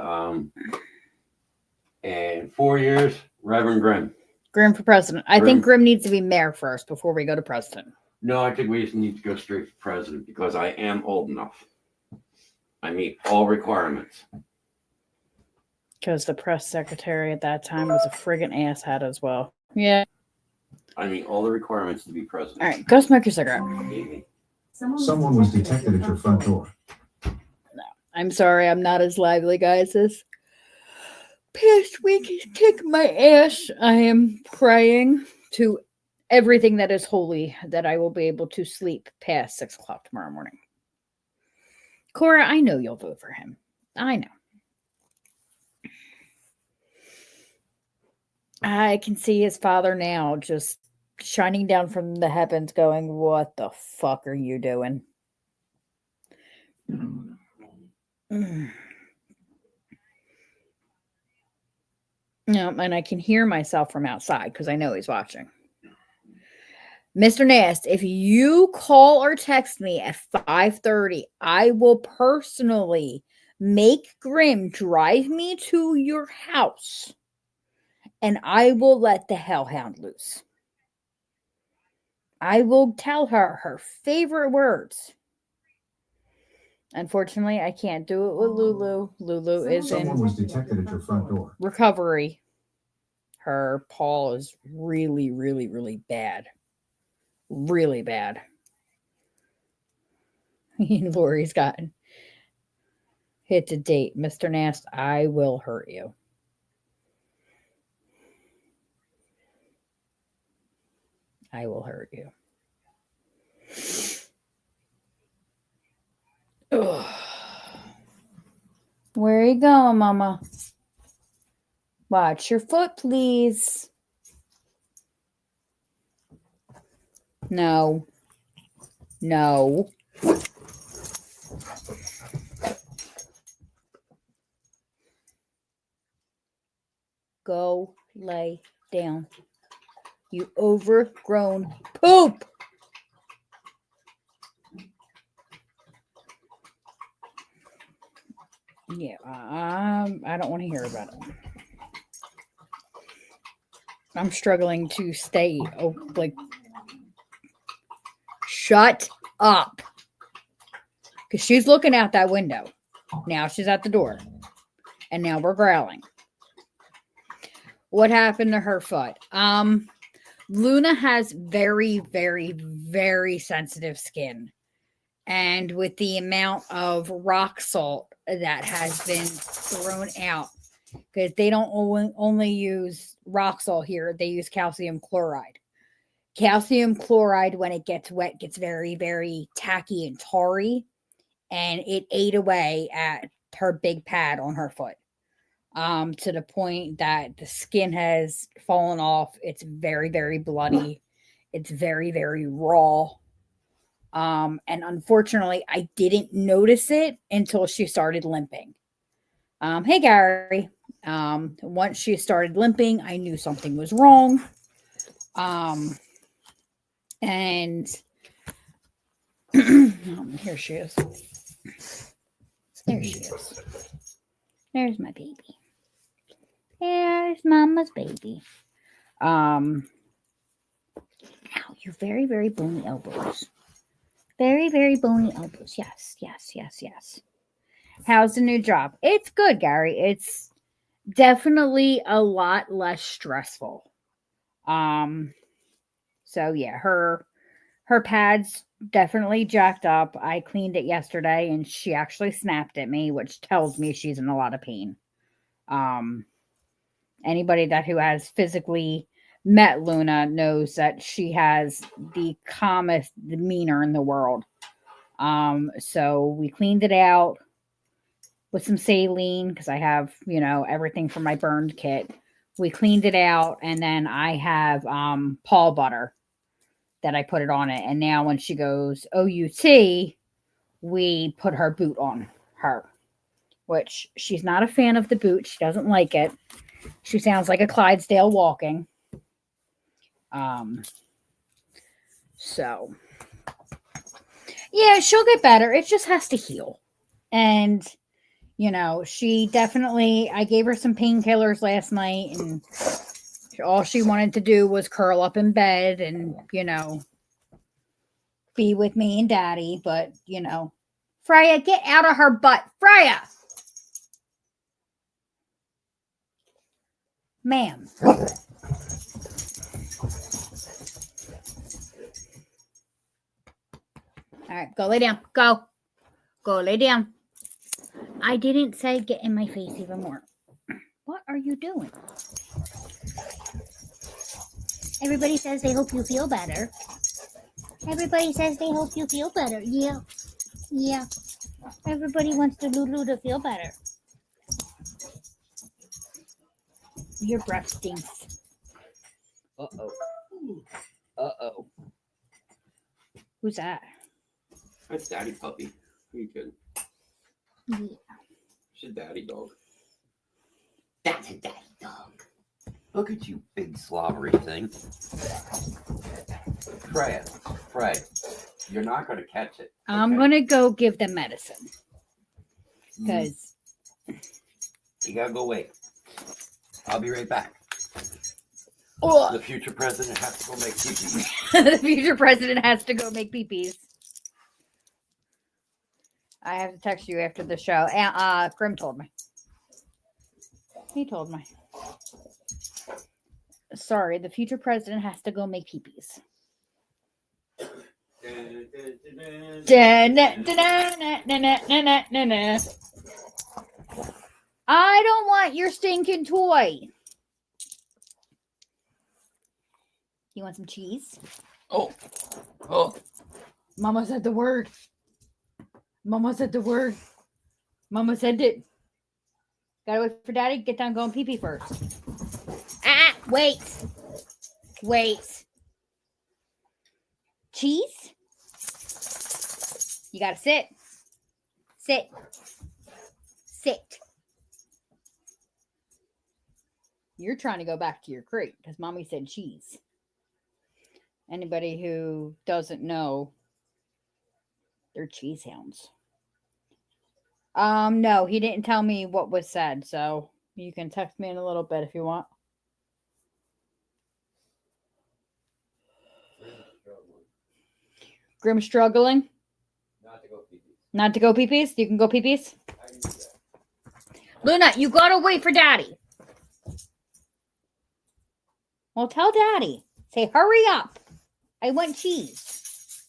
in 4 years, Reverend Grimm. Grimm for president. I think Grimm needs to be mayor first before we go to president. No, I think we just need to go straight for president because I am old enough. I meet all requirements. Because the press secretary at that time was a friggin' asshat as well. Yeah. I meet all the requirements to be president. All right, go smoke your cigarette. Someone was detected at your front door. No, I'm sorry, I'm not as lively, guys. This past week kicked my ass. I am praying to everything that is holy that I will be able to sleep past 6 o'clock tomorrow morning. Cora, I know you'll vote for him. I know. I can see his father now just shining down from the heavens going, what the fuck are you doing? No, and I can hear myself from outside because I know he's watching. Mr. Nast, if you call or text me at 5:30, I will personally make Grimm drive me to your house and I will let the hellhound loose. I will tell her her favorite words. Unfortunately, I can't do it with Lulu. Lulu is Someone in was detected at your front door. recovery. Her paw is really, really, really bad. Really bad. Lori's gotten hit to date. Mr. Nast, I will hurt you. I will hurt you. Ugh. Where are you going, Mama? Watch your foot, please. No. No. Go lay down. You overgrown poop. Yeah, I don't want to hear about it. I'm struggling to stay, shut up. Because she's looking out that window. Now she's at the door. And now we're growling. What happened to her foot? Luna has very, very, very sensitive skin. And with the amount of rock salt that has been thrown out, because they don't only use rock salt here, they use calcium chloride. Calcium chloride, when it gets wet, gets very, very tacky and tarry, and it ate away at her big pad on her foot, to the point that the skin has fallen off. It's very, very bloody. It's very, very raw. And unfortunately, I didn't notice it until she started limping. Hey, Gary. Once she started limping, I knew something was wrong. And here she is. There she is. There's my baby. There's Mama's baby. Ow, you very, very bony elbows. Very, very bony elbows. Yes, yes, yes, yes. How's the new job? It's good, Gary. It's definitely a lot less stressful. So yeah, her pad's definitely jacked up. I cleaned it yesterday and she actually snapped at me, which tells me she's in a lot of pain. Anybody who has physically met Luna knows that she has the calmest demeanor in the world. So we cleaned it out with some saline because I have, everything for my burned kit. We cleaned it out, and then I have paw butter that I put it on it. And now when she goes OUT, we put her boot on her, which she's not a fan of the boot. She doesn't like it. She sounds like a Clydesdale walking. So yeah, she'll get better. It just has to heal. And, she definitely, I gave her some painkillers last night, and all she wanted to do was curl up in bed and, be with me and Daddy. But, Freya, get out of her butt. Freya! Ma'am. All right, go lay down. Go lay down. I didn't say get in my face even more. What are you doing? Everybody says they hope you feel better. Everybody says they hope you feel better. Yeah. Yeah. Everybody wants the Lulu to feel better. Your breath stinks. Uh-oh. Uh-oh. Who's that? That's Daddy Puppy. Who you kidding? Yeah. She's a daddy dog. That's a daddy dog. Look at you, big slobbery thing. Fred, you're not going to catch it. I'm okay? going to go give them medicine. Because You got to go wait. I'll be right back. The future president has to go make pee-pee. the future president has to go make pee-pees. I have to text you after the show. And Grimm told me. He told me. Sorry, the future president has to go make pee-pees. I don't want your stinking toy. You want some cheese? Oh. Mama said the word. Mama said the word. Mama said it. Gotta wait for Daddy. Get down, go and pee-pee first. Wait. Cheese? You gotta sit. Sit. You're trying to go back to your crate because Mommy said cheese. Anybody who doesn't know, they're cheese hounds. No, he didn't tell me what was said, so you can text me in a little bit if you want. Grimm struggling? Not to go pee-pees? You can go pee-pees? Luna, you gotta wait for Daddy. Well, tell Daddy. Say, hurry up. I want cheese.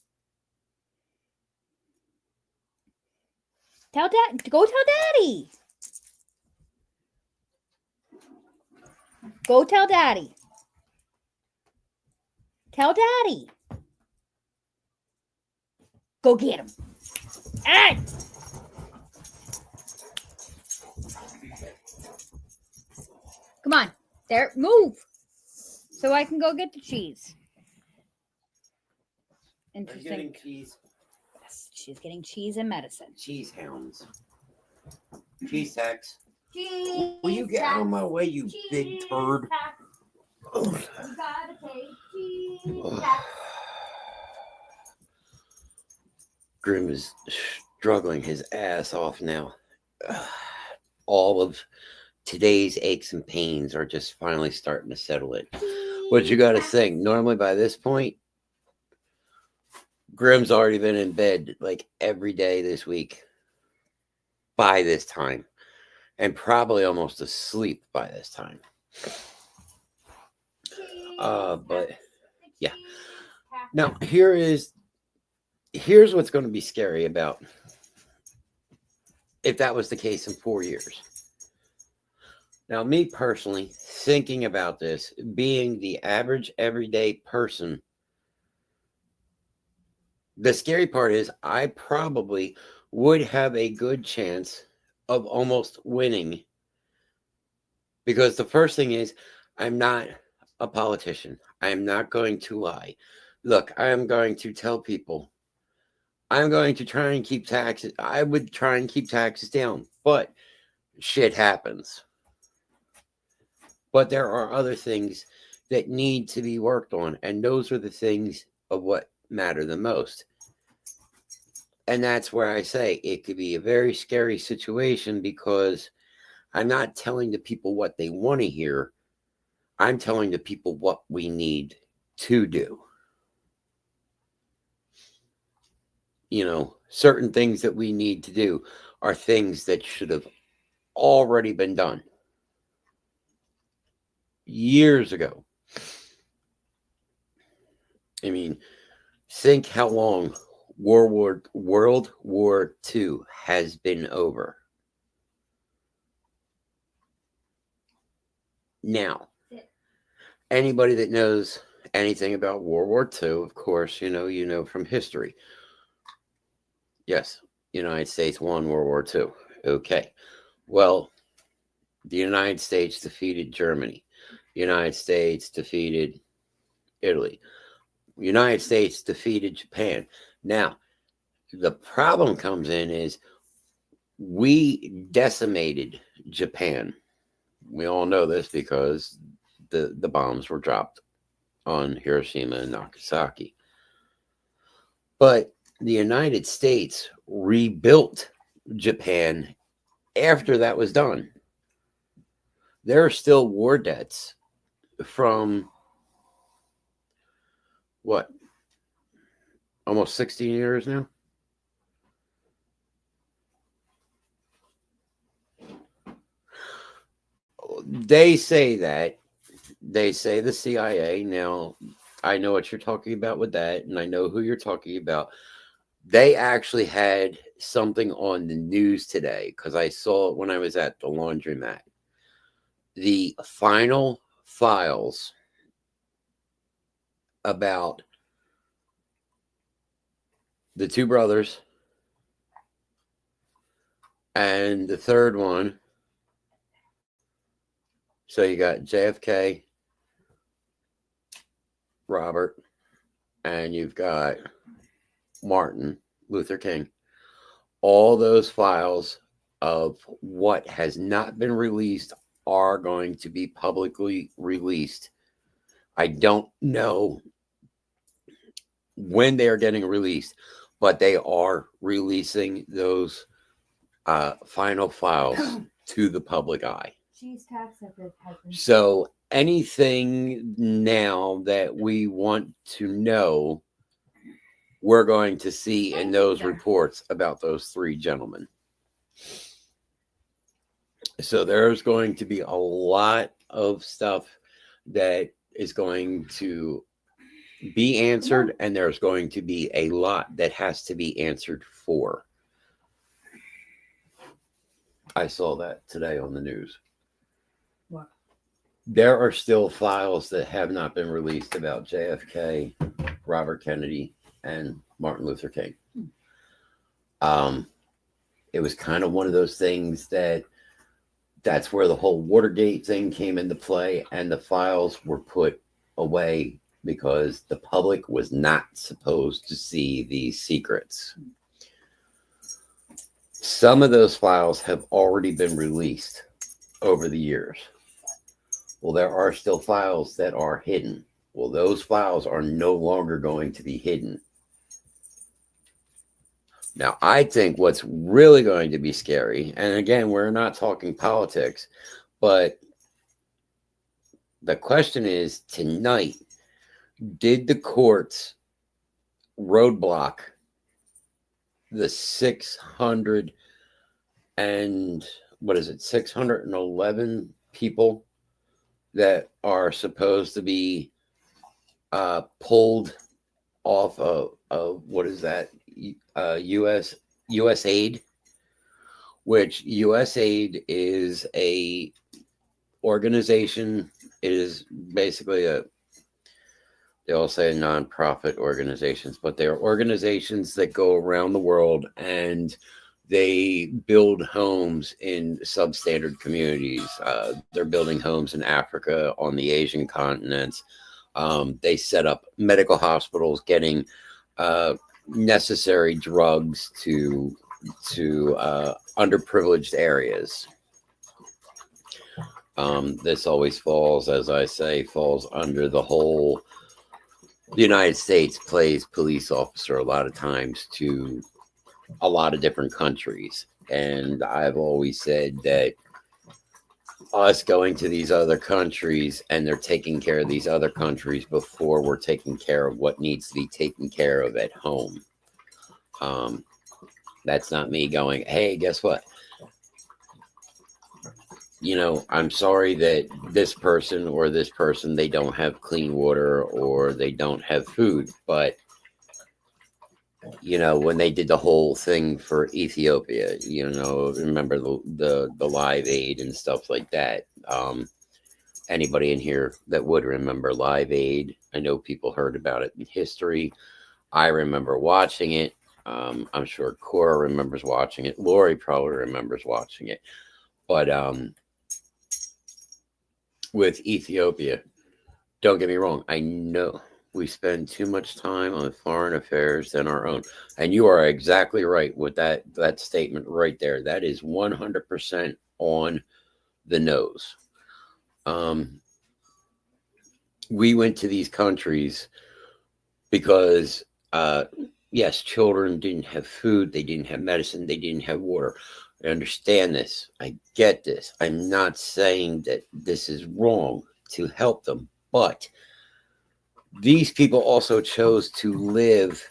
Go tell Daddy. Go tell Daddy. Tell Daddy. Go get him. Hey! Come on. There, move. So I can go get the cheese. Interesting. Getting cheese. Yes, she's getting cheese and medicine. Cheese hounds. Cheese sacks. Cheese. Will you get out of my way, you big turd? Grimm is struggling his ass off now. All of today's aches and pains are just finally starting to settle in. But you got to think, normally by this point, Grimm's already been in bed like every day this week by this time, and probably almost asleep by this time. But yeah. Now here's what's going to be scary about if that was the case in 4 years. Now, me personally, thinking about this, being the average everyday person, the scary part is I probably would have a good chance of almost winning. Because the first thing is, I'm not a politician. I am not going to lie. Look, I am going to tell people, I'm going to try and keep taxes. I would try and keep taxes down, but shit happens. But there are other things that need to be worked on, and those are the things of what matter the most. And that's where I say it could be a very scary situation, because I'm not telling the people what they want to hear. I'm telling the people what we need to do. You know, certain things that we need to do are things that should have already been done years ago. I mean, think how long World War II has been over. Now, anybody that knows anything about World War II, of course, you know from history. Yes, United States won World War II. Okay. Well, the United States defeated Germany. The United States defeated Italy. United States defeated Japan. Now, the problem comes in is we decimated Japan. We all know this because the bombs were dropped on Hiroshima and Nagasaki. But the United States rebuilt Japan after that was done. There are still war debts from what? Almost 16 years now? They say the CIA. Now, I know what you're talking about with that, and I know who you're talking about. They actually had something on the news today because I saw it when I was at the laundromat. The final files about the two brothers and the third one. So you got JFK, Robert, and you've got Martin Luther King. All those files of what has not been released are going to be publicly released. I don't know when they are getting released, but they are releasing those final files to the public eye. So anything now that we want to know, we're going to see in those reports about those three gentlemen. So there's going to be a lot of stuff that is going to be answered, and there's going to be a lot that has to be answered for. I saw that today on the news. What? There are still files that have not been released about JFK, Robert Kennedy, and Martin Luther King. It was kind of one of those things that's where the whole Watergate thing came into play, and the files were put away because the public was not supposed to see these secrets. Some of those files have already been released over the years. Well, there are still files that are hidden. Well, those files are no longer going to be hidden. Now, I think what's really going to be scary, and again, we're not talking politics, but the question is tonight, did the courts roadblock the 611 people that are supposed to be pulled off of what is that? USAID, which USAID is a organization. It is basically they all say nonprofit organizations, but they're organizations that go around the world and they build homes in substandard communities. They're building homes in Africa, on the Asian continents. They set up medical hospitals, getting necessary drugs to underprivileged areas. This always falls, as I say, falls under the whole. The United States plays police officer a lot of times to a lot of different countries. And I've always said that us going to these other countries and they're taking care of these other countries before we're taking care of what needs to be taken care of at home. That's not me going, hey, guess what? I'm sorry that this person or this person, they don't have clean water or they don't have food. But, when they did the whole thing for Ethiopia, remember the Live Aid and stuff like that. Anybody in here that would remember Live Aid, I know people heard about it in history. I remember watching it. I'm sure Cora remembers watching it. Lori probably remembers watching it. But with Ethiopia, Don't get me wrong. I know we spend too much time on foreign affairs than our own. And you are exactly right with that statement right there. That is 100% on the nose. We went to these countries because, yes, children didn't have food, they didn't have medicine, they didn't have water. I understand this. I get this. I'm not saying that this is wrong to help them, but these people also chose to live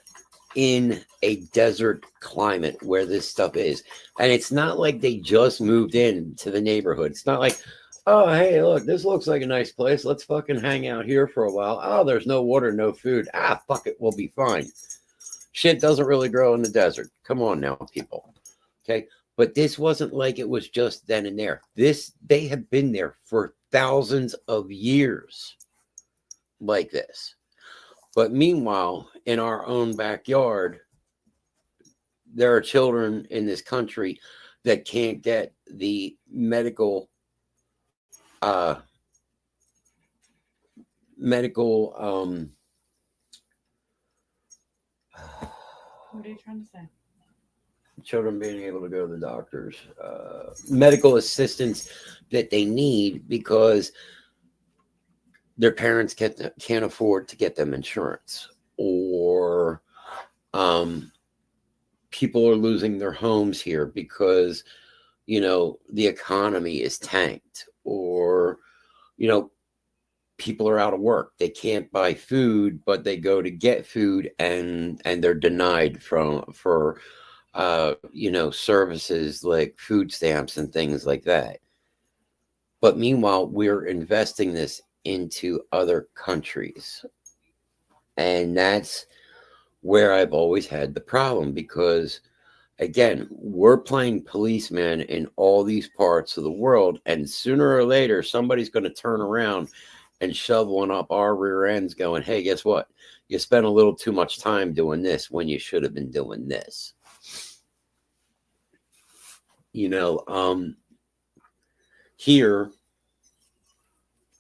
in a desert climate where this stuff is. And it's not like they just moved into the neighborhood. It's not like, oh, hey, look, this looks like a nice place. Let's fucking hang out here for a while. Oh, there's no water, no food. Ah, fuck it, we'll be fine. Shit doesn't really grow in the desert. Come on now, people. Okay. But this wasn't like it was just then and there. They have been there for thousands of years like this. But meanwhile, in our own backyard, there are children in this country that can't get the medical what are you trying to say? Children being able to go to the doctors, medical assistance that they need because their parents can't afford to get them insurance, or people are losing their homes here because, the economy is tanked, or, people are out of work. They can't buy food, but they go to get food and they're denied for services like food stamps and things like that. But meanwhile, we're investing this into other countries. And that's where I've always had the problem, because again, we're playing policeman in all these parts of the world, and sooner or later somebody's going to turn around and shove one up our rear ends going, hey, guess what? You spent a little too much time doing this when you should have been doing this. Here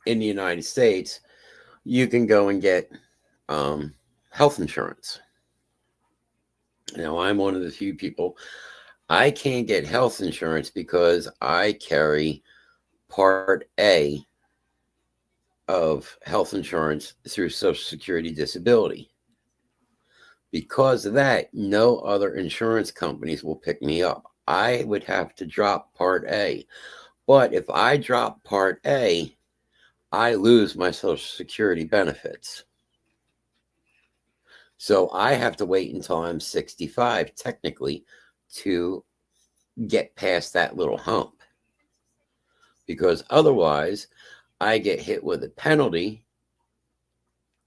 in the United States, you can go and get health insurance. Now, I'm one of the few people. I can't get health insurance because I carry Part A of health insurance through Social Security Disability. Because of that, no other insurance companies will pick me up. I would have to drop Part A. But if I drop Part A, I lose my Social Security benefits. So I have to wait until I'm 65, technically, to get past that little hump. Because otherwise, I get hit with a penalty,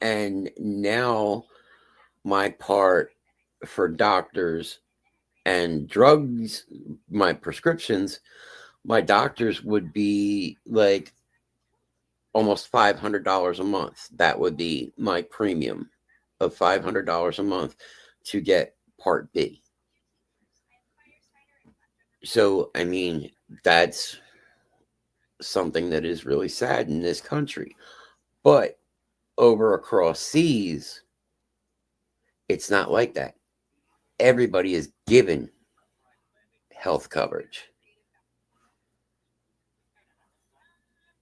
and now my part for doctors and drugs, my prescriptions, my doctors would be like almost $500 a month. That would be my premium of $500 a month to get Part B. So, I mean, that's something that is really sad in this country. But over across seas, it's not like that. Everybody is given health coverage.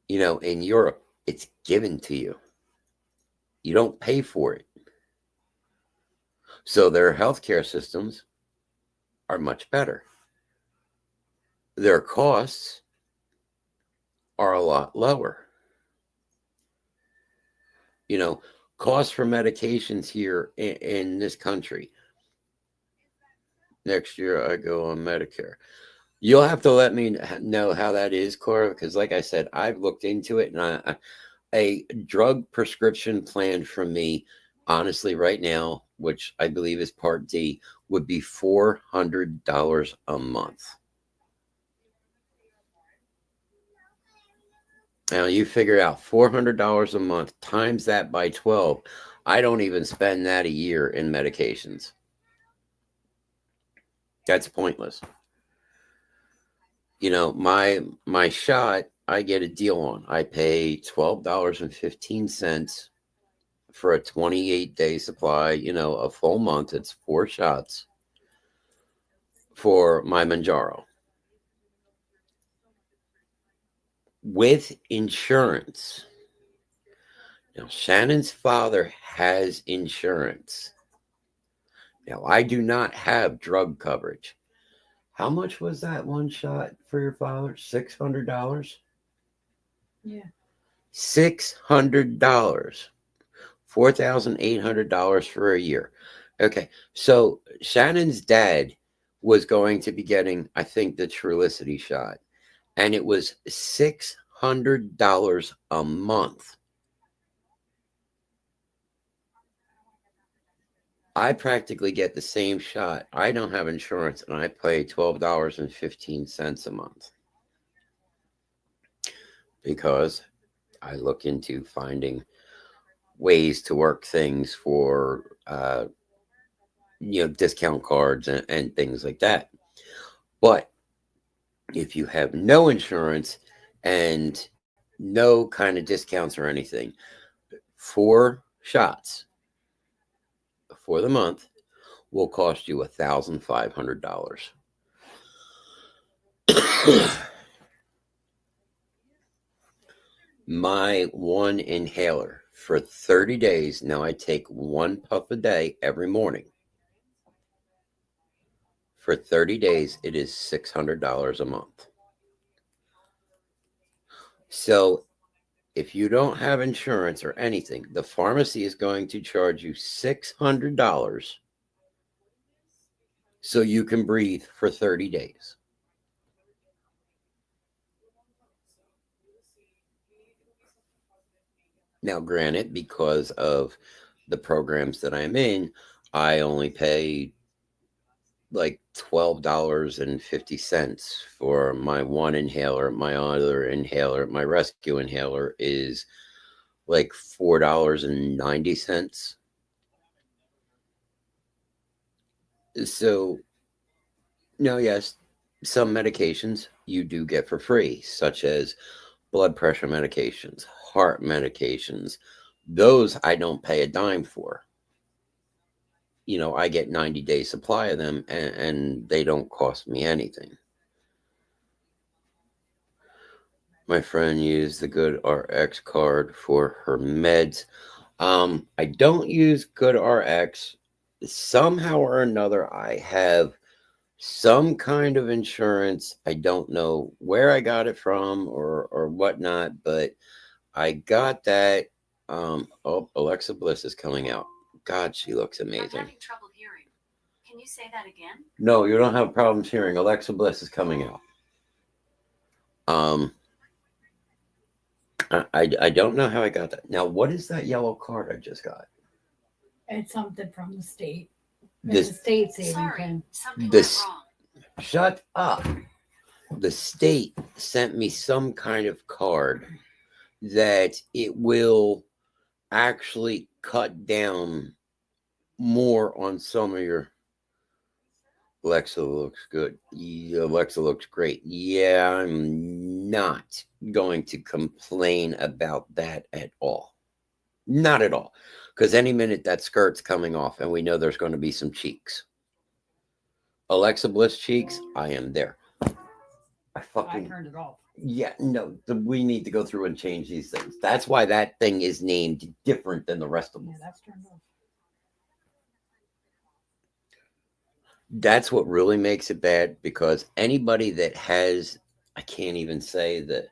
In Europe, it's given to you. You don't pay for it. So their healthcare systems are much better. Their costs are a lot lower. Costs for medications here in this country. Next year, I go on Medicare. You'll have to let me know how that is, Cora, because like I said, I've looked into it, and a drug prescription plan from me, honestly, right now, which I believe is Part D, would be $400 a month. Now you figure out $400 a month, times that by 12. I don't even spend that a year in medications. That's pointless. My shot I get a deal on. I pay $12.15 for a 28-day supply, a full month. It's 4 shots for my Manjaro. With insurance. Now, Shannon's father has insurance. Now, I do not have drug coverage. How much was that one shot for your father? $600? Yeah. $600. $4,800 for a year. Okay, so Shannon's dad was going to be getting, I think, the Trulicity shot, and it was $600 a month. I practically get the same shot. I don't have insurance, and I pay $12.15 a month because I look into finding ways to work things for discount cards and things like that. But if you have no insurance and no kind of discounts or anything, 4 shots for the month will cost you $1,500. My one inhaler for 30 days. Now I take 1 puff a day every morning. For 30 days, it is $600 a month. So if you don't have insurance or anything, the pharmacy is going to charge you $600 so you can breathe for 30 days. Now, granted, because of the programs that I'm in, I only pay like $12.50 for my one inhaler. My other inhaler, my rescue inhaler, is like $4.90. So, no, yes, some medications you do get for free, such as blood pressure medications, heart medications. Those I don't pay a dime for. I get 90-day supply of them, and they don't cost me anything. My friend used the Good RX card for her meds. I don't use Good RX. Somehow or another, I have some kind of insurance. I don't know where I got it from or whatnot, but I got that. Alexa Bliss is coming out. God, she looks amazing. I'm having trouble hearing. Can you say that again? No, you don't have problems hearing. Alexa Bliss is coming out. I don't know how I got that. Now, what is that yellow card I just got? It's something from the state. This- It's a state saving Sorry, pin. something This- went wrong. Shut up. The state sent me some kind of card that it will actually cut down more on some of your. Alexa looks good. Yeah, Alexa looks great. Yeah, I'm not going to complain about that at all. Not at all. Because any minute that skirt's coming off, and we know there's going to be some cheeks. Alexa Bliss cheeks, I am there. I turned it off. Yeah, no, we need to go through and change these things. That's why that thing is named different than the rest of them. Yeah, that's turned off. That's what really makes it bad, because anybody that has, I can't even say that,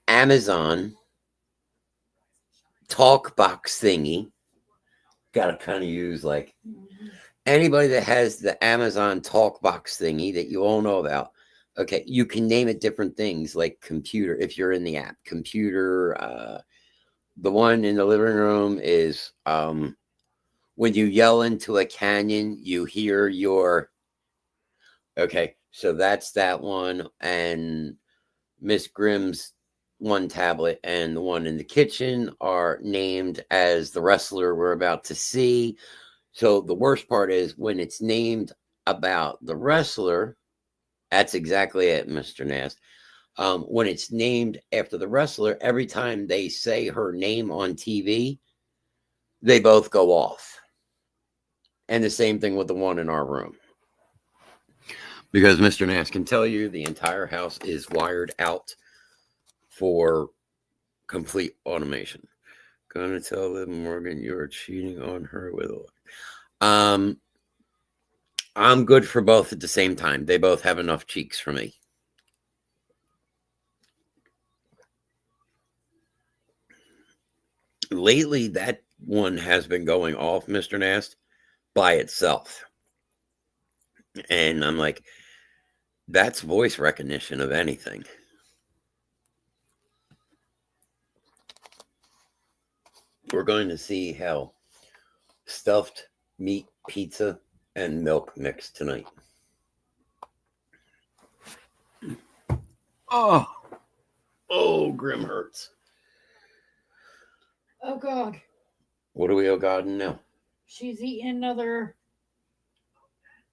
Amazon talk box thingy, gotta kind of use like anybody that has the Amazon talk box thingy that you all know about. Okay, you can name it different things like computer if you're in the app. Computer, the one in the living room is when you yell into a canyon, you hear your. Okay, so that's that one. And Miss Grimm's one tablet and the one in the kitchen are named as the wrestler we're about to see. So the worst part is when it's named about the wrestler, That's exactly it, Mr. Nast. When it's named after the wrestler, every time they say her name on TV, they both go off. And the same thing with the one in our room. Because Mr. Nast can tell you the entire house is wired out for complete automation. Gonna tell them, Morgan, you're cheating on her with I'm good for both at the same time. They both have enough cheeks for me. Lately, that one has been going off, Mr. Nast, by itself. And I'm like, that's voice recognition of anything. We're going to see how stuffed meat pizza and milk mix tonight. Oh, Grimm hurts. Oh God, What do we owe God now? she's eating another.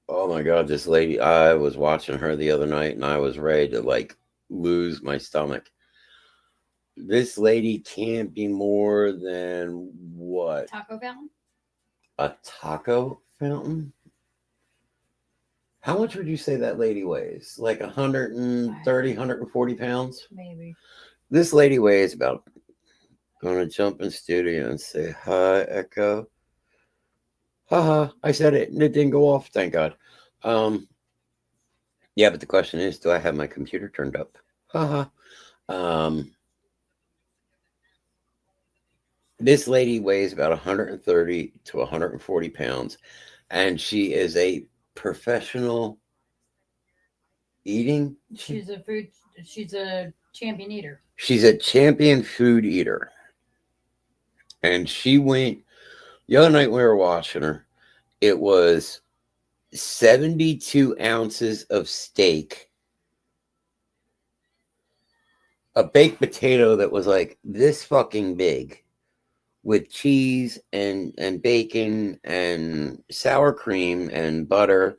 Oh my God, this lady, I was watching her the other night and I was ready to like lose my stomach. This lady can't be more than what? Taco fountain? A taco fountain? How much would you say that lady weighs? Like 130, 140 pounds? Maybe. This lady weighs about, gonna jump in studio and say, hi, Echo. Haha, I said it and it didn't go off, thank God. Yeah, but the question is, do I have my computer turned up? Haha. This lady weighs about 130 to 140 pounds, and she is a professional eating. She's a champion eater. She's a champion food eater. And she went, the other night we were watching her, it was 72 ounces of steak, a baked potato that was like this fucking big, with cheese and bacon and sour cream and butter,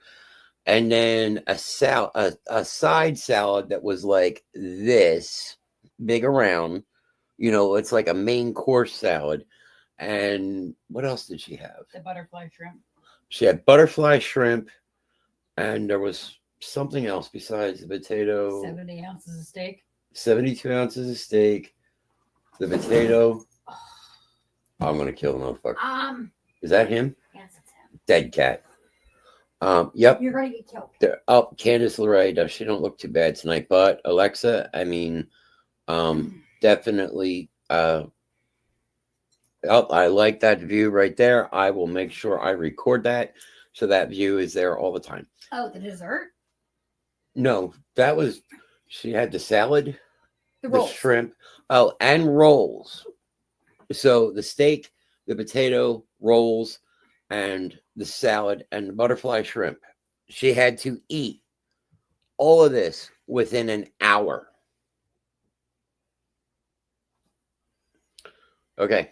and then a side salad that was like this big around, it's like a main course salad. And what else did she have? The butterfly shrimp. She had butterfly shrimp, and there was something else besides the potato. 70 ounces of steak. 72 ounces of steak, the potato. I'm gonna kill the motherfucker. Is that him? Yes, it's him. Dead cat. Yep. You're gonna get killed. Candice LeRae, she don't look too bad tonight, but Alexa, I mean, definitely. I like that view right there. I will make sure I record that so that view is there all the time. Oh, the dessert? No, she had the salad, The the rolls. shrimp, and rolls. So the steak, the potato, rolls, and the salad and the butterfly shrimp. She had to eat all of this within an hour. Okay.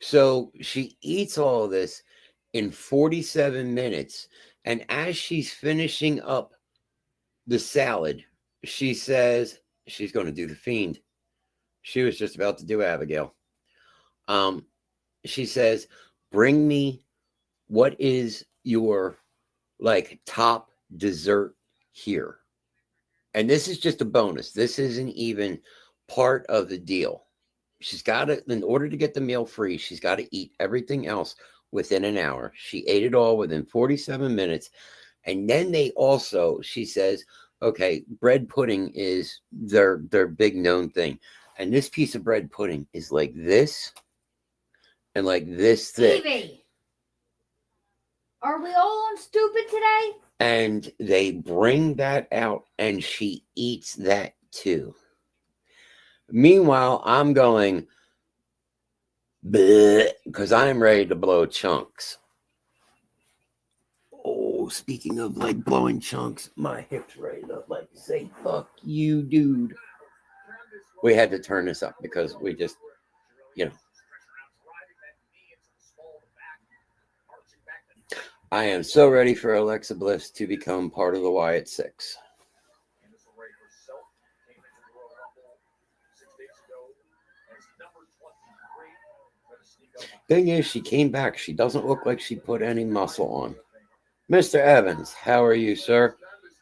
So she eats all of this in 47 minutes. And as she's finishing up the salad, she says she's going to do the fiend. She was just about to do Abigail. She says, bring me what is your top dessert here. And this is just a bonus. This isn't even part of the deal. She's got to, in order to get the meal free, she's got to eat everything else within an hour. She ate it all within 47 minutes. And then she says, okay, bread pudding is their big known thing. And this piece of bread pudding is like this and like this thick. Stevie, are we all on stupid today? And they bring that out and she eats that too. Meanwhile, I'm going, because I'm ready to blow chunks. Oh, speaking of blowing chunks, my hips ready to say, fuck you, dude. We had to turn this up because we just, I am so ready for Alexa Bliss to become part of the Wyatt Six. Thing is, she came back. She doesn't look like she put any muscle on. Mr. Evans, how are you, sir?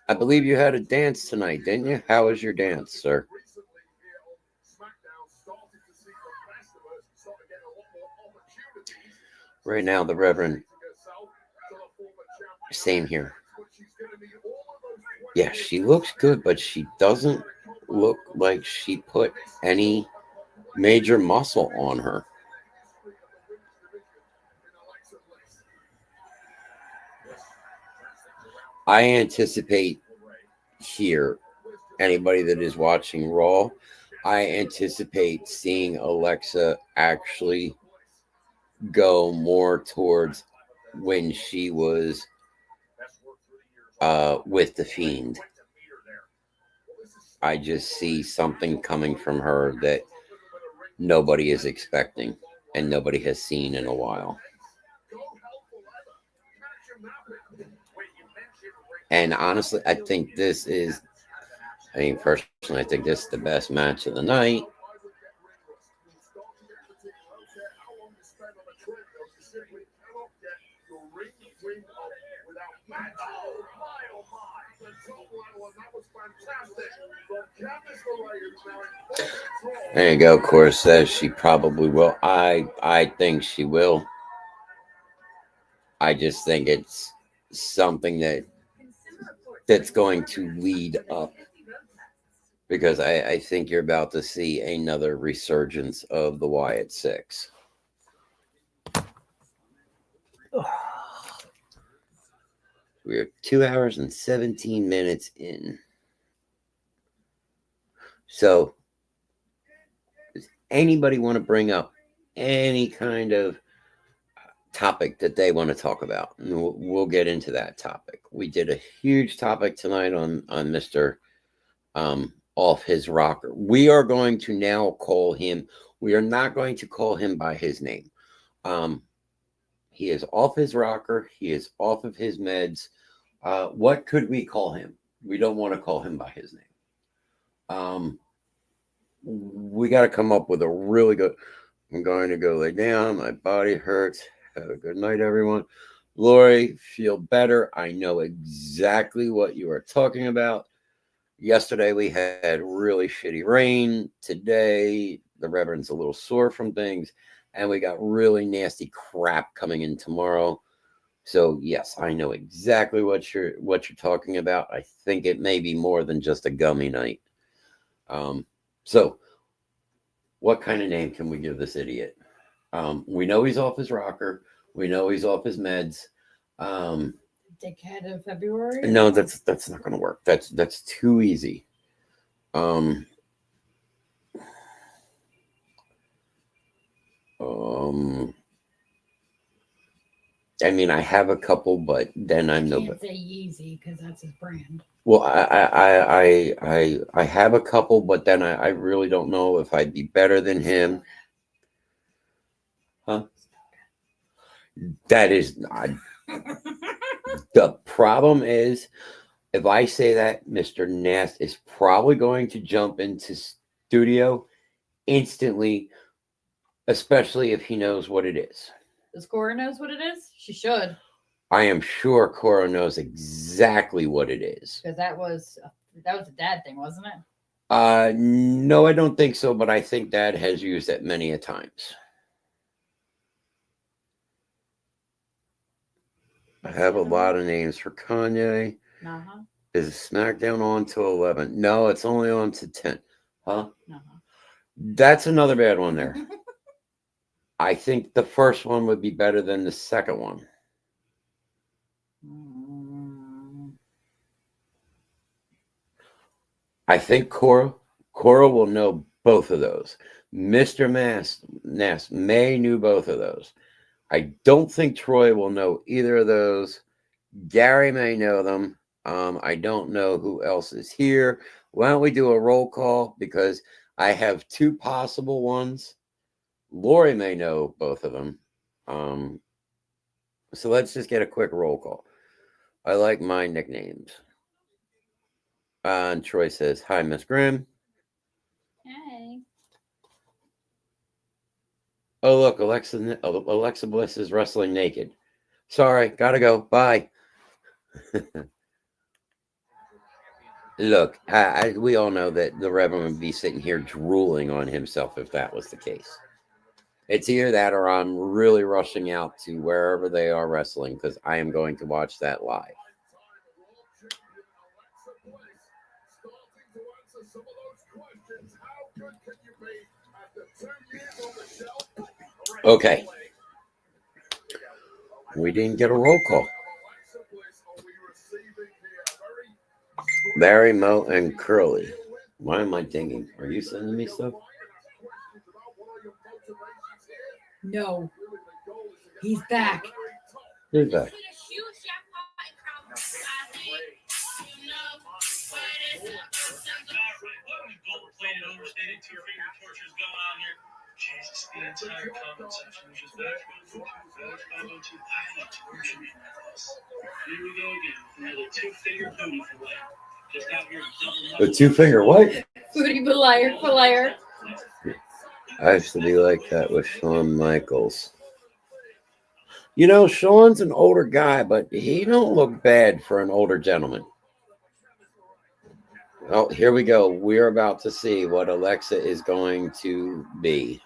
I believe you had a dance tonight, didn't you? How was your dance, sir? Right now, the Reverend, same here. Yeah, she looks good, but she doesn't look like she put any major muscle on her. I anticipate here, anybody that is watching Raw, I anticipate seeing Alexa actually go more towards when she was with the Fiend. I just see something coming from her that nobody is expecting and nobody has seen in a while. And honestly, I think this is, personally, I think this is the best match of the night. There you go. Cora says she probably will. I think she will. I just think it's something that's going to lead up, because I think you're about to see another resurgence of the Wyatt Six. We're 2 hours and 17 minutes in. So, does anybody want to bring up any kind of topic that they want to talk about? And we'll get into that topic. We did a huge topic tonight on Mr. Off his rocker. We are going to now call him. We are not going to call him by his name. He is off his rocker. He is off of his meds. What could we call him? We don't want to call him by his name. We got to come up with a really good. I'm going to go lay down. My body hurts. Have a good night, everyone. Lori, feel better. I know exactly what you are talking about. Yesterday we had really shitty rain. Today the Reverend's a little sore from things, and we got really nasty crap coming in tomorrow. So yes, I know exactly what you're talking about. I think it may be more than just a gummy night. So what kind of name can we give this idiot? We know he's off his rocker. We know he's off his meds. Dickhead of February? No, that's not going to work. That's too easy. I mean, I have a couple, but then I'm no. Can't say Yeezy because that's his brand. Well, I have a couple, but then I really don't know if I'd be better than him. Huh? That is not. The problem is, if I say that, Mr. Nast is probably going to jump into studio instantly, especially if he knows what it is. Does Cora knows what it is? She should. I am sure Cora knows exactly what it is. Because that was a dad thing, wasn't it? No, I don't think so, but I think Dad has used it many a times. I have a lot of names for Kanye. Uh-huh. Is SmackDown on to 11? No, it's only on to 10. Huh? Uh-huh. That's another bad one there. I think the first one would be better than the second one. I think Cora will know both of those. Mr. Nast may knew both of those. I don't think Troy will know either of those. Gary may know them. I don't know who else is here. Why don't we do a roll call? Because I have two possible ones. Lori may know both of them. So let's just get a quick roll call. I like my nicknames. And Troy says, hi, Miss Grimm. Hey. Oh, look, Alexa Bliss is wrestling naked. Sorry, gotta go. Bye. Look, we all know that the Reverend would be sitting here drooling on himself if that was the case. It's either that or I'm really rushing out to wherever they are wrestling because I am going to watch that live. Okay. We didn't get a roll call. Barry, Mo, and Curly. Why am I thinking? Are you sending me stuff? No. He's back. Who's that? Jesus, the entire comment section was just back from 502. I like torture me in that house. Here we go again. Another two-finger booty fillet. Just out here double The two-finger what? Booty fillet. I used to be like that with Shawn Michaels. You know, Shawn's an older guy, but he don't look bad for an older gentleman. Oh, here we go. We're about to see what Alexa is going to be.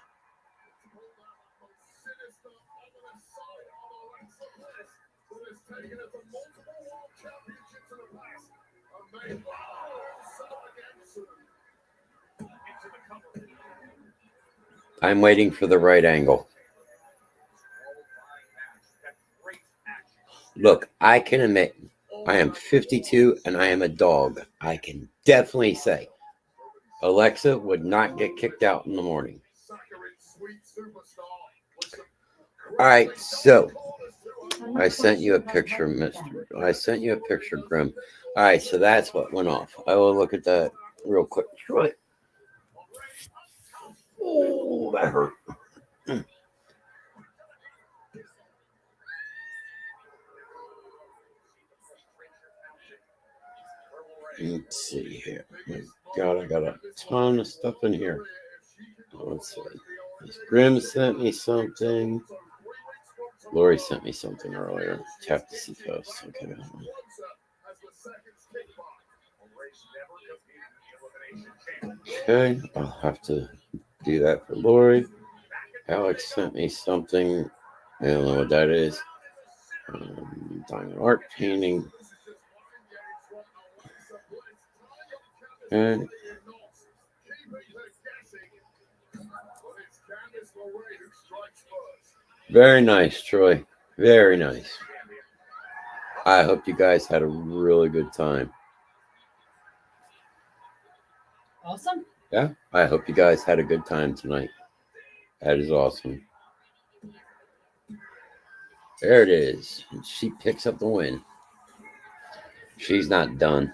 I'm waiting for the right angle. Look, I can admit I am 52 and I am a dog. I can definitely say Alexa would not get kicked out in the morning. All right, so I sent you a picture, Mister. I sent you a picture, Grimm. All right, so that's what went off. I will look at that real quick. Right. Oh, that hurt. Let's see here. God, I got a ton of stuff in here. Let's see. Grimm sent me something. Lori sent me something earlier. Tap to see post. Okay. Okay, I'll have to do that for Lori. Alex sent me something. I don't know what that is. Diamond art painting. Okay. Very nice, Troy. Very nice. I hope you guys had a really good time. Awesome. Yeah, I hope you guys had a good time tonight. That is awesome. There it is. She picks up the win. She's not done.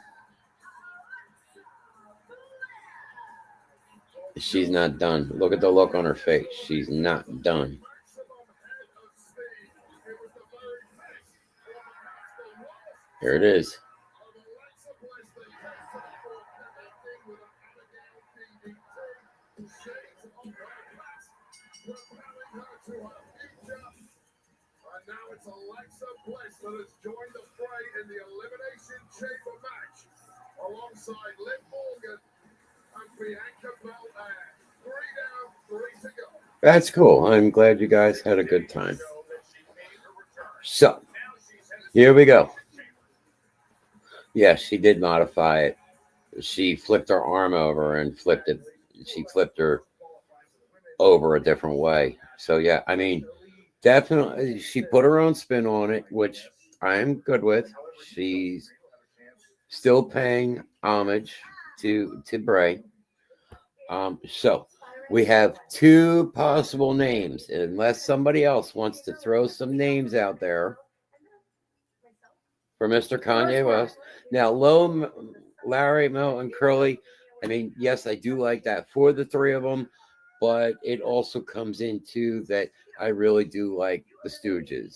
She's not done. Look at the look on her face. She's not done. Here it is. Now it's Alexa Bliss that has joined the fray in the Elimination Chamber match alongside Liv Morgan and Bianca Belair. 3 down, 3 to go. That's cool. I'm glad you guys had a good time. So, here we go. Yes, she did modify it. She flipped her arm over and flipped it. She flipped her over a different way. So, yeah, I mean, definitely, she put her own spin on it, which I'm good with. She's still paying homage to Bray. So we have 2 possible names, unless somebody else wants to throw some names out there for Mr. Kanye West. Now, Larry, Mo, and Curly. I mean, yes, I do like that for the 3 of them, but it also comes into that I really do like the Stooges.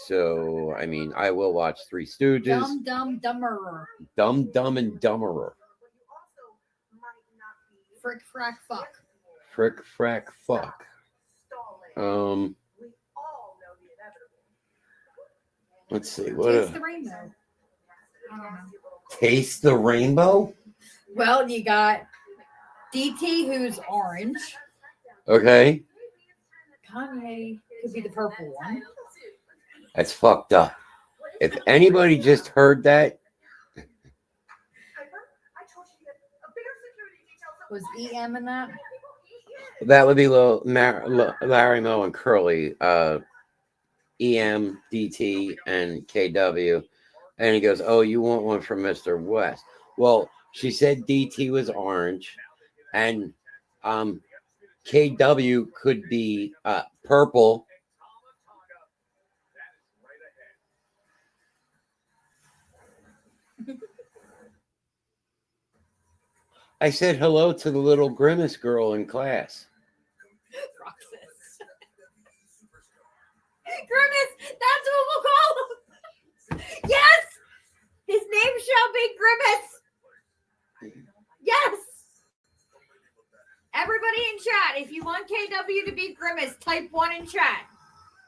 So, I mean, I will watch 3 Stooges. Dumberer. Dumb and Dumberer. Frick, frack, fuck. Frick, frack, fuck. Let's see. What Taste the rainbow. I don't know. Taste the rainbow? Well, you got DT, who's orange. Okay. Kanye could be the purple one. That's fucked up. If anybody just heard that, Was EM in that? that would be Larry Moe and Curly, EM, DT, and KW. And he goes, "Oh, you want one from Mr. West?" Well, she said DT was orange, and KW could be purple. I said hello to the little grimace girl in class. Grimace, that's what we'll call him. Yes, his name shall be Grimace. Yes. Everybody in chat, if you want KW to be Grimace, type 1 in chat.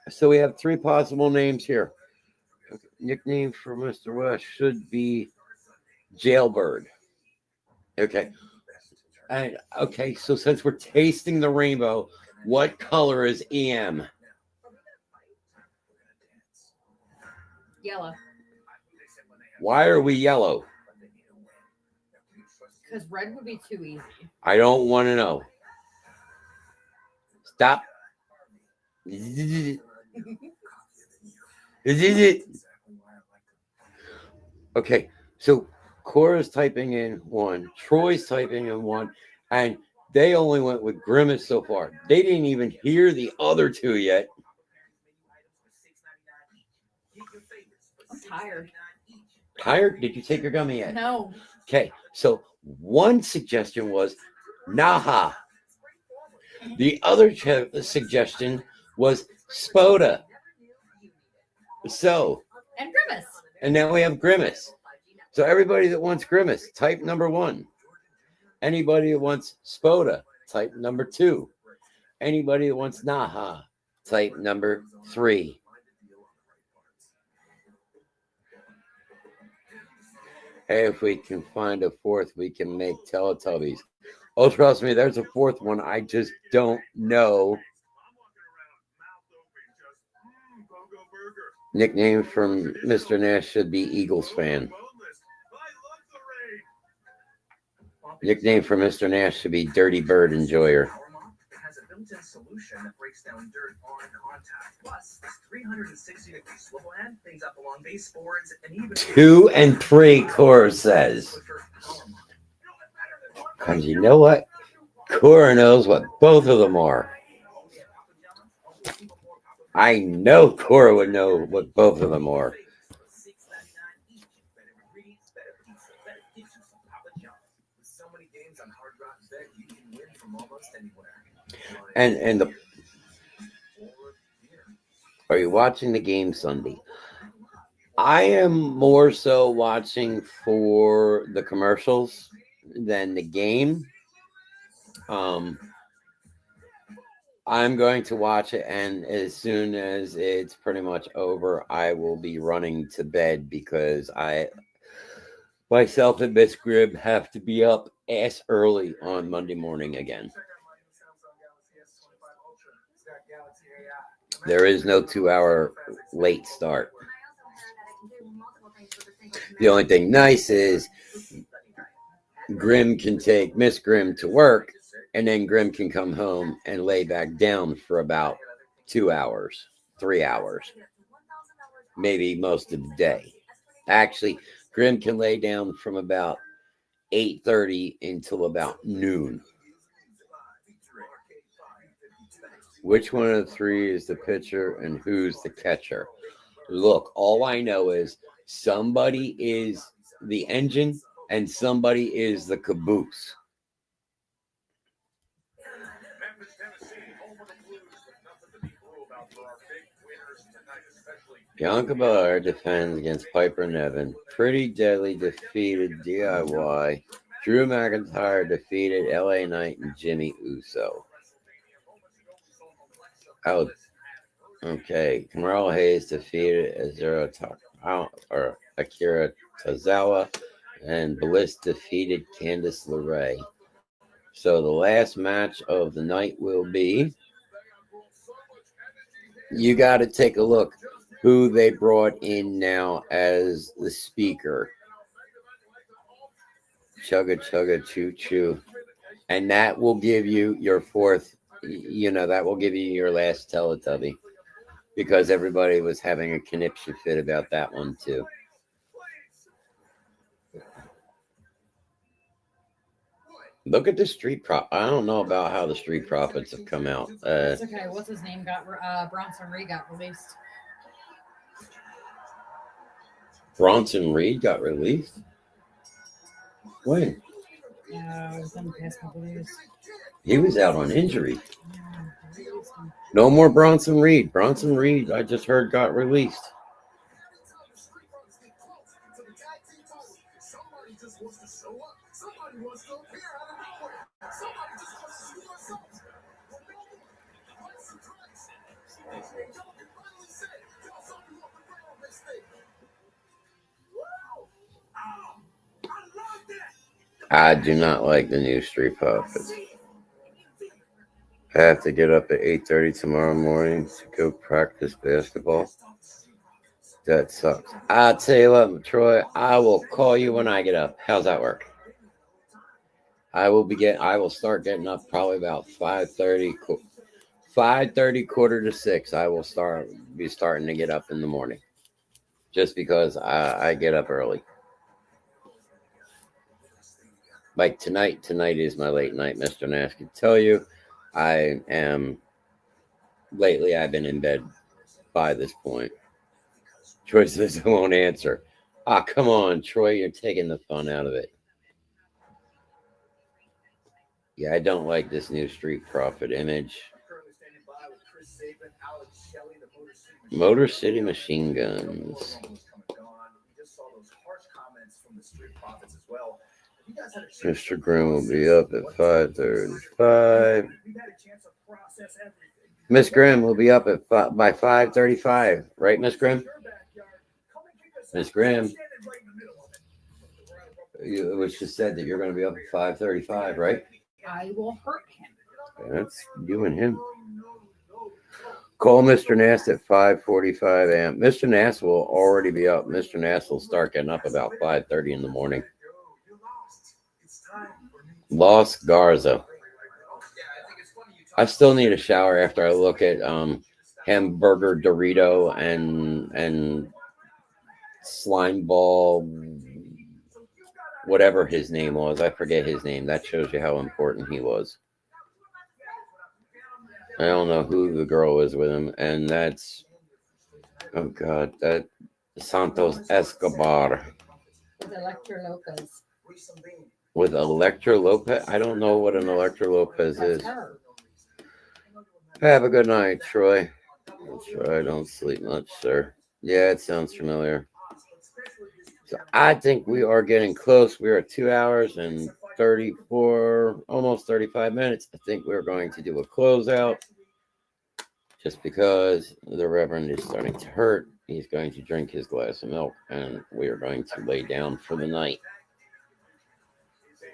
So we have 3 possible names here. Nickname for Mr. West should be Jailbird. Okay. And okay, so since we're tasting the rainbow, what color is EM? Yellow. Why are we yellow? Because red would be too easy. I don't want to know. Stop. Okay, so Cora's typing in 1, Troy's typing in 1, and they only went with Grimace so far. They didn't even hear the other 2 yet. I'm tired. Tired? Did you take your gummy yet? No. Okay, so one suggestion was Nighy. The other suggestion was Spoda. So, And Grimace. and now we have Grimace. So everybody that wants Grimace, type number 1. Anybody that wants Spoda, type number 2. Anybody that wants Nighy, type number 3. Hey, if we can find a 4th, we can make Teletubbies. Oh, trust me, there's a 4th one. I just don't know. Nickname from Mr. Nash should be Eagles fan. Nickname for Mr. Nash should be Dirty Bird Enjoyer. Has a built-in solution that breaks down dirt on contact. Plus, this 360-degree swivel head things up along baseboards and even 2 and 3, Cora says. Because you know what? Cora knows what both of them are. I know Cora would know what both of them are. And the are you watching the game Sunday? I am more so watching for the commercials than the game. I'm going to watch it, and as soon as it's pretty much over, I will be running to bed because myself and Miss Grimm have to be up ass early on Monday morning again. There is no 2-hour late start. The only thing nice is Grimm can take Miss Grimm to work, and then Grimm can come home and lay back down for about 2 hours, 3 hours, maybe most of the day. Actually, Grimm can lay down from about 8:30 until about noon. Which one of the 3 is the pitcher and who's the catcher? Look, all I know is somebody is the engine and somebody is the caboose. Bianca Belair defends against Piper Niven. Pretty Deadly defeated DIY. Drew McIntyre defeated LA Knight and Jimmy Uso. out. Okay, Kamaral Hayes defeated Azura or Akira Tozawa, and Bliss defeated Candice LeRae. So the last match of the night will be. You got to take a look who they brought in now as the speaker. Chugga chugga choo choo, and that will give you your fourth. That will give you your last Teletubby. Because everybody was having a conniption fit about that one too. Look at the Street Prop. I don't know about how the Street Profits have come out. It's okay. What's his name? Bronson Reed got released. Bronson Reed got released? When? It was in the past couple days. He was out on injury. No more Bronson Reed. Bronson Reed, I just heard, got released. I do not like the new Street Profits. I have to get up at 8:30 tomorrow morning to go practice basketball. That sucks. I'll tell you what, Troy, I will call you when I get up. How's that work? I will start getting up probably about 5:30, 5:30, 5:45. I will be starting to get up in the morning. Just because I get up early. Like tonight is my late night, Mr. Nash can tell you. Lately I've been in bed by this point. Troy says I won't answer. Come on, Troy, you're taking the fun out of it. Yeah, I don't like this new Street Profit image. Motor City Machine Guns. Mr. Grimm will be up at 5:35. Miss Grimm will be up by 5:35, right, Miss Grimm? Miss Grimm, it was just said that you're going to be up at 5:35, right? I will hurt him. That's you and him. Call Mr. Nass at 5:45 a.m. Mr. Nass will already be up. Mr. Nass will start getting up about 5:30 in the morning. Los Garza. I still need a shower after I look at Hamburger Dorito and Slime Ball, whatever his name was. I forget his name. That shows you how important he was. I don't know who the girl is with him, and that's, oh God, that Santos Escobar. With Electra Lopez. With Electra Lopez? I don't know what an Electra Lopez is. Her. Have a good night, Troy. Troy, don't sleep much, sir. Yeah, it sounds familiar. So I think we are getting close. We are 2 hours and 34, almost 35 minutes. I think we're going to do a closeout just because the Reverend is starting to hurt. He's going to drink his glass of milk, and we are going to lay down for the night.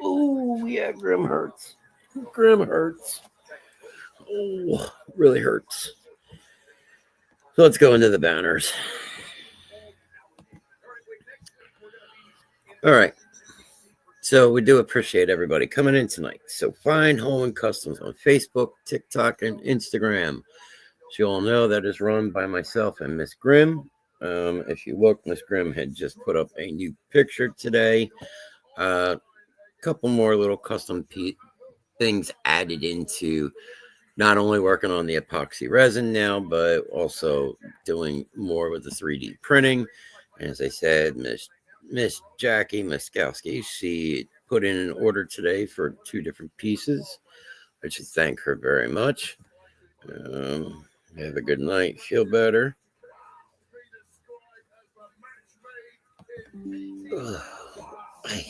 Oh, yeah, Grimm hurts. Grimm hurts. Oh, really hurts. So let's go into the banners. All right. So we do appreciate everybody coming in tonight. So Fine Home and Customs on Facebook, TikTok, and Instagram. So you all know that is run by myself and Miss Grimm. If you look, Miss Grimm had just put up a new picture today. Couple more little custom things added into not only working on the epoxy resin now, but also doing more with the 3D printing. And as I said, Miss Jackie Muskowski, she put in an order today for 2 different pieces. I should thank her very much. Have a good night. Feel better. I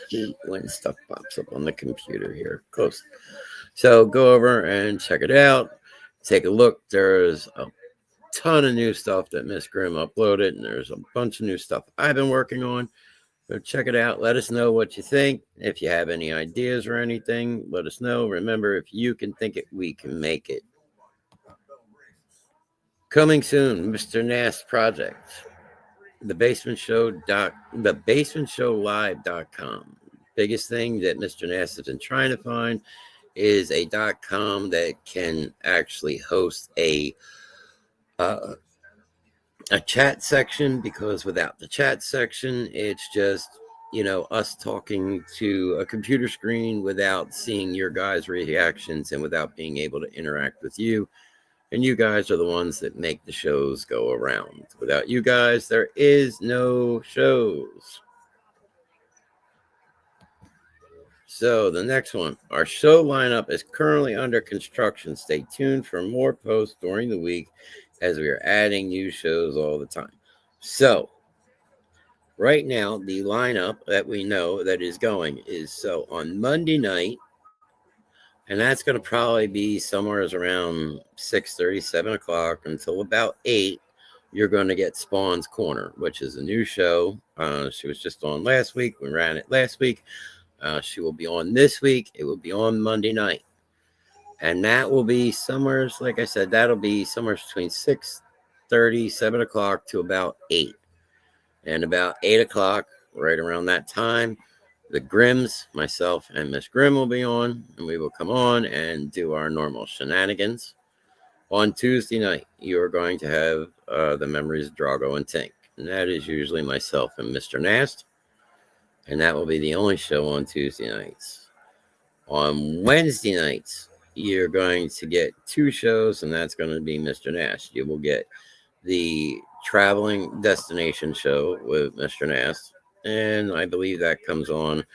hate when stuff pops up on the computer here. Close. So go over and check it out. take a look. There's a ton of new stuff that Miss Grimm uploaded, and there's a bunch of new stuff I've been working on. Go check it out. Let us know what you think. If you have any ideas or anything, let us know. Remember, if you can think it, we can make it. Coming soon, Mr. Nast Project. thebasementshowlive.com. Biggest thing that Mr. Nast has been trying to find is a .com that can actually host a chat section, because without the chat section, it's just, us talking to a computer screen without seeing your guys' reactions and without being able to interact with you. And you guys are the ones that make the shows go around. Without you guys, there is no shows. So the next one, our show lineup is currently under construction. Stay tuned for more posts during the week as we are adding new shows all the time. So right now, the lineup that we know that is going is, so on Monday night, and that's going to probably be somewhere around 6:30, 7 o'clock until about 8, you're going to get Spawn's Corner, which is a new show. She was just on last week. We ran it last week. She will be on this week. It will be on Monday night. And that will be somewhere, like I said, that'll be somewhere between 6:30, 7 o'clock to about 8. And about 8 o'clock, right around that time, the Grimms, myself and Miss Grimm will be on, and we will come on and do our normal shenanigans. On Tuesday night, you are going to have the Memories of Drago and Tink. And that is usually myself and Mr. Nast. And that will be the only show on Tuesday nights. On Wednesday nights, you're going to get 2 shows, and that's going to be Mr. Nast. You will get the Traveling Destination show with Mr. Nast, and I believe that comes on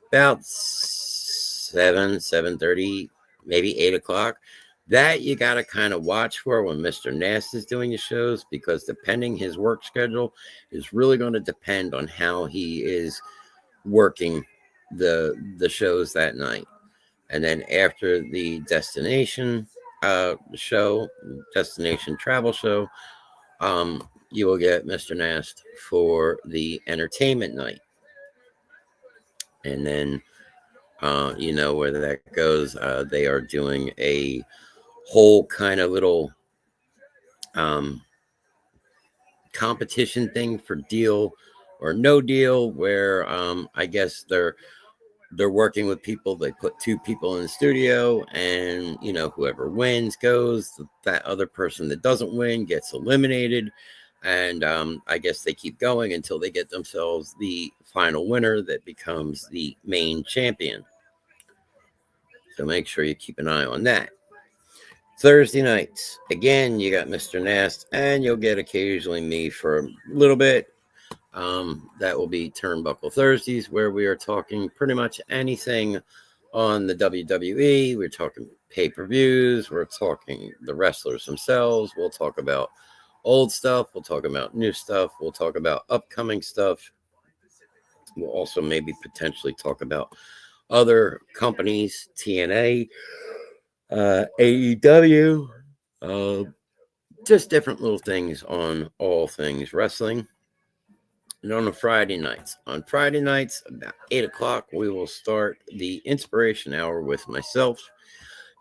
about 7:30, maybe 8 o'clock. That you got to kind of watch for when Mr. Nast is doing the shows, because depending his work schedule is really going to depend on how he is working the shows that night. And then after the destination show, destination travel show, you will get Mr. Nast for the entertainment night. And then, where that goes. They are doing a whole kind of little competition thing for Deal or No Deal, where I guess they're working with people. They put 2 people in the studio, and whoever wins goes. That other person that doesn't win gets eliminated. And I guess they keep going until they get themselves the final winner that becomes the main champion. So make sure you keep an eye on that. Thursday nights, again, you got Mr. Nast, and you'll get occasionally me for a little bit. That will be Turnbuckle Thursdays, where we are talking pretty much anything on the WWE. We're talking pay-per-views. We're talking the wrestlers themselves. We'll talk about old stuff. We'll talk about new stuff. We'll talk about upcoming stuff. We'll also maybe potentially talk about other companies, TNA, AEW, just different little things on all things wrestling. And on Friday nights, about 8 o'clock, we will start the Inspiration Hour with myself.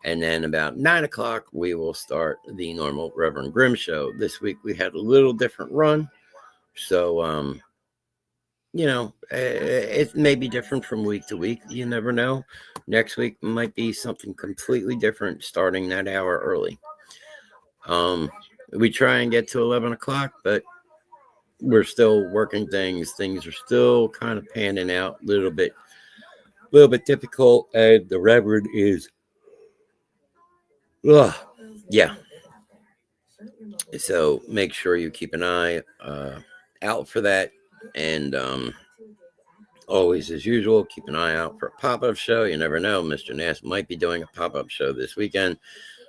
And then about 9 o'clock, we will start the normal Rev Grimm Show. This week, we had a little different run. So, it may be different from week to week. You never know. Next week might be something completely different, starting that hour early. We try and get to 11 o'clock, but we're still working things. Things are still kind of panning out a little bit difficult. And the Reverend is, yeah. So make sure you keep an eye out for that. And always, as usual, keep an eye out for a pop-up show. You never know. Mr. Nast might be doing a pop-up show this weekend,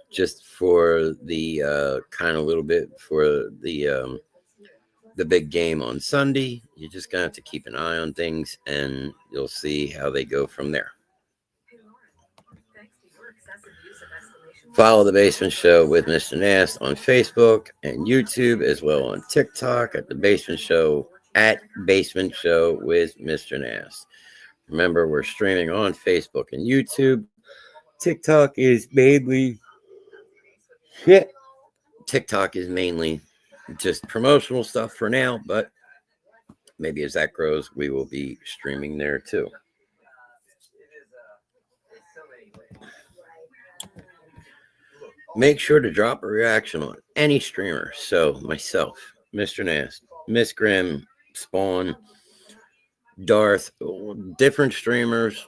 just for the kind of little bit for the big game on Sunday. You're just going to have to keep an eye on things, and you'll see how they go from there. Follow the Basement Show with Mr. Nast on Facebook and YouTube, as well on TikTok at the Basement Show at Basement Show with Mr. Nast. Remember, we're streaming on Facebook and YouTube. TikTok is mainly just promotional stuff for now, but maybe as that grows, we will be streaming there too. Make sure to drop a reaction on any streamer. So myself, Mr. Nast, Miss Grimm, Spawn, Darth, different streamers,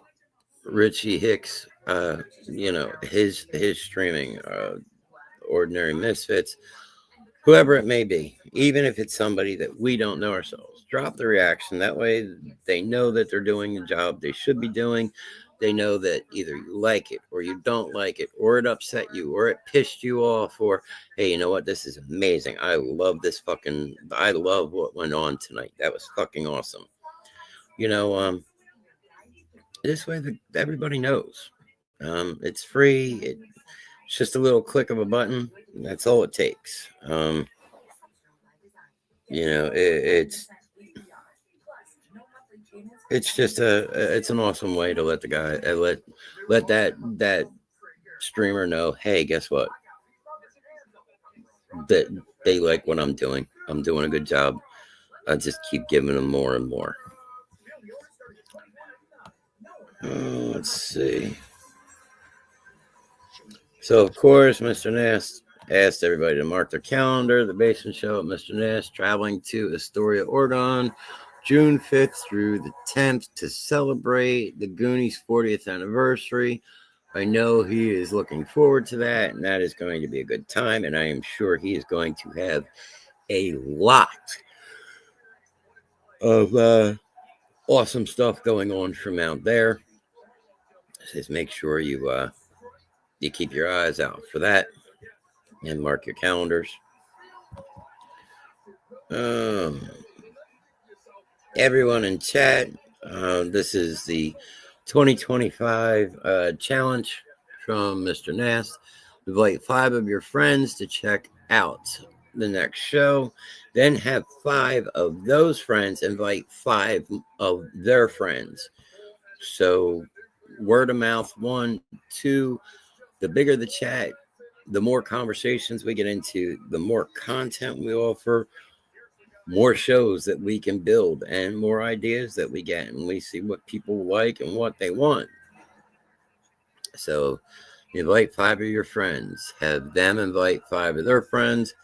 Richie Hicks, his streaming, Ordinary Misfits, whoever it may be, even if it's somebody that we don't know ourselves, drop the reaction. That way they know that they're doing the job they should be doing. They know that either you like it or you don't like it, or it upset you, or it pissed you off, or, hey, you know what? This is amazing. I love what went on tonight. That was fucking awesome. This way everybody knows. It's free. It's just a little click of a button. That's all it takes. It's just it's an awesome way to let the guy let that streamer know, hey, guess what? That they like what I'm doing. I'm doing a good job. I just keep giving them more and more. Let's see. So, of course, Mr. Nast asked everybody to mark their calendar. The Basement Show at Mr. Nast traveling to Astoria, Oregon, June 5th through the 10th to celebrate the Goonies' 40th anniversary. I know he is looking forward to that, and that is going to be a good time, and I am sure he is going to have a lot of awesome stuff going on from out there. Just make sure you keep your eyes out for that and mark your calendars. Everyone in chat, this is the 2025 challenge from Mr. Nast. Invite 5 of your friends to check out the next show. Then have 5 of those friends invite 5 of their friends. So word of mouth, 1, 2. The bigger the chat, the more conversations we get into, the more content we offer, more shows that we can build, and more ideas that we get, and we see what people like and what they want. So invite 5 of your friends, have them invite 5 of their friends,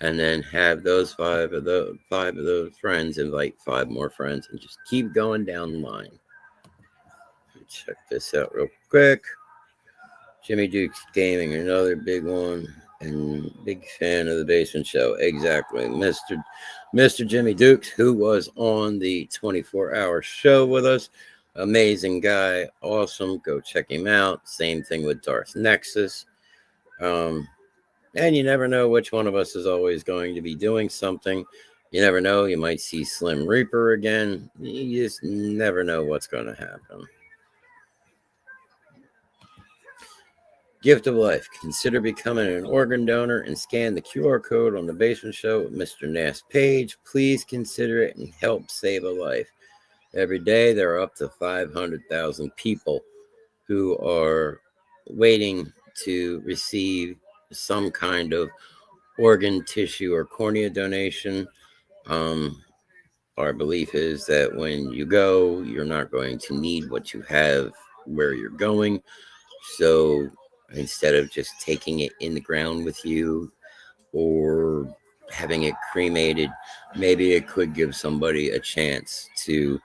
and then have those 5 of those friends invite 5 more friends, and just keep going down the line. Check this out real quick. Jimmy Dukes Gaming, another big one, and big fan of the Basement Show. Exactly. Mr. Jimmy Dukes, who was on the 24-hour show with us. Amazing guy. Awesome. Go check him out. Same thing with Darth Nexus. And you never know which one of us is always going to be doing something. You never know. You might see Slim Reaper again. You just never know what's going to happen. Gift of Life. Consider becoming an organ donor and scan the QR code on the Basement Show with Mr. Nast page. Please consider it and help save a life. Every day, there are up to 500,000 people who are waiting to receive some kind of organ, tissue, or cornea donation. Our belief is that when you go, you're not going to need what you have where you're going. So instead of just taking it in the ground with you or having it cremated, maybe it could give somebody a chance to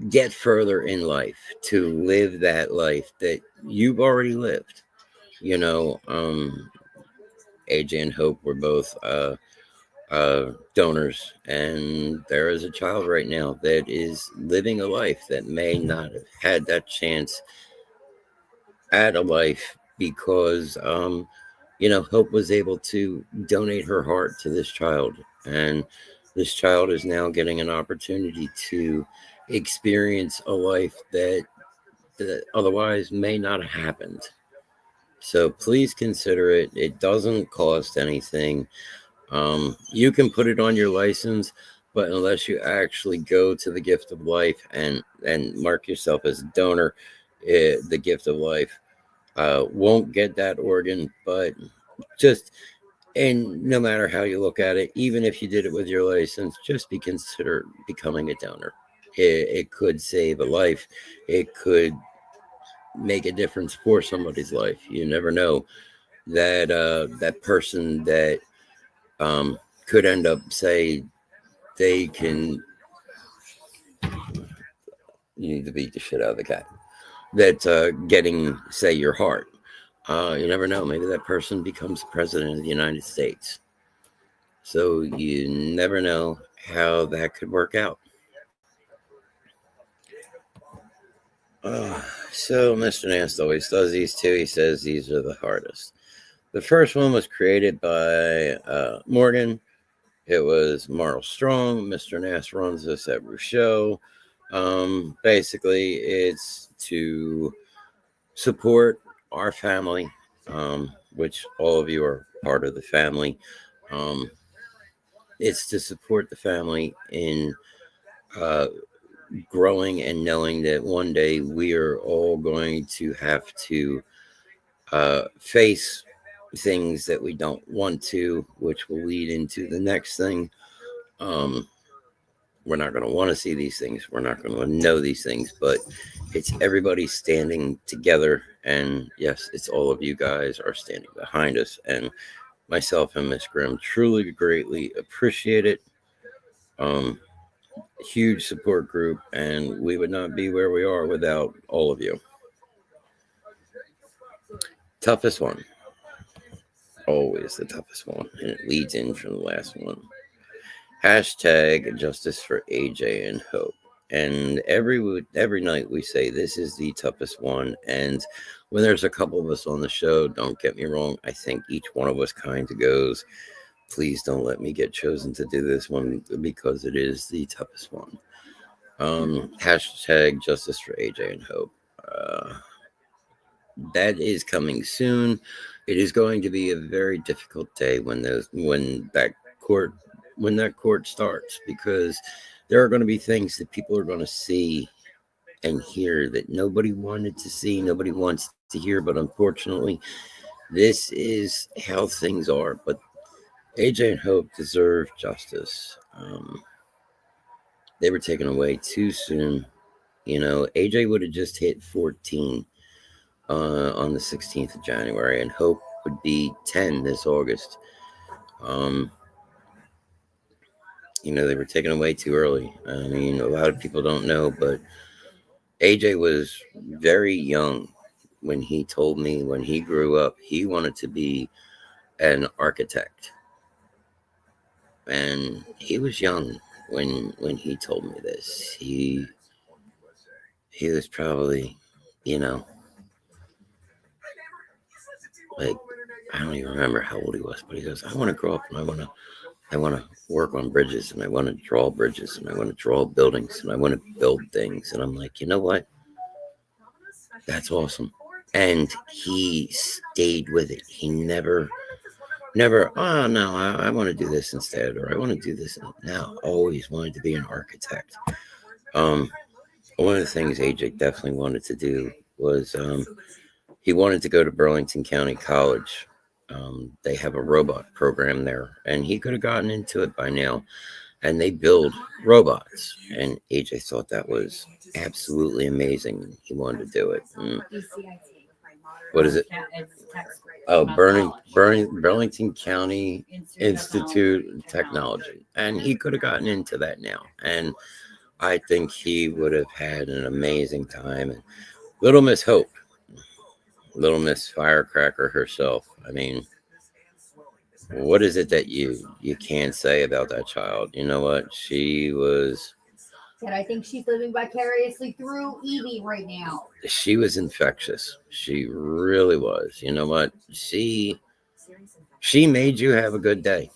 get further in life, to live that life that you've already lived. AJ and Hope were both donors, and there is a child right now that is living a life that may not have had that chance at a life because Hope was able to donate her heart to this child, and this child is now getting an opportunity to experience a life that otherwise may not have happened. So please consider it. It doesn't cost anything. You can put it on your license, but unless you actually go to the Gift of Life and mark yourself as a donor, the Gift of Life won't get that organ. But just, and no matter how you look at it, even if you did it with your license, just consider becoming a donor. It could save a life. It could make a difference for somebody's life. You never know that that person that could end up, say, they can. You need to beat the shit out of the cat. That getting, say, your heart. You never know. Maybe that person becomes president of the United States. So you never know how that could work out. So Mr. Nast always does these two. He says these are the hardest. The first one was created by Morgan. It was Marl Strong. Mr. Nast runs this every show. Basically, it's to support our family, which all of you are part of the family. It's to support the family in growing and knowing that one day we are all going to have to face things that we don't want to, which will lead into the next thing. We're not going to want to see these things. We're not going to know these things, but it's everybody standing together. And yes, it's all of you guys are standing behind us. And myself and Miss Grimm truly greatly appreciate it. Huge support group, and we would not be where we are without all of you. Toughest one. Always the toughest one. And it leads in from the last one. Hashtag justice for AJ and Hope. And every night we say this is the toughest one. And when there's a couple of us on the show, don't get me wrong, I think each one of us kind of goes, please don't let me get chosen to do this one, because it is the toughest one. Hashtag justice for AJ and Hope. That is coming soon. It is going to be a very difficult day when that court starts, because there are going to be things that people are going to see and hear that nobody wanted to see, nobody wants to hear, but unfortunately, this is how things are. But AJ and Hope deserve justice. They were taken away too soon. You know, AJ would have just hit 14 on the 16th of January, and Hope would be 10 this August. You know, they were taken away too early. I mean, a lot of people don't know, but AJ was very young when he told me when he grew up, he wanted to be an architect. And he was young when he told me this. He was probably, you know, like, I don't even remember how old he was, but he goes, I want to grow up and I want to work on bridges, and I want to draw bridges, and I want to draw buildings, and I want to build things. And I'm like, you know what? That's awesome. And he stayed with it. He never, oh no, I want to do this instead, or I want to do this. No, always wanted to be an architect. One of the things AJ definitely wanted to do was he wanted to go to Burlington County College. They have a robot program there, and he could have gotten into it by now. And they build robots, and AJ thought that was absolutely amazing. He wanted to do it. What is it? Oh, Burlington County Institute of Technology. And he could have gotten into that now. And I think he would have had an amazing time. And Little Miss Hope, Little Miss Firecracker herself. I mean, what is it that you can't say about that child? You know what? She was... And I think she's living vicariously through Evie right now. She was infectious. She really was. You know what? She made you have a good day.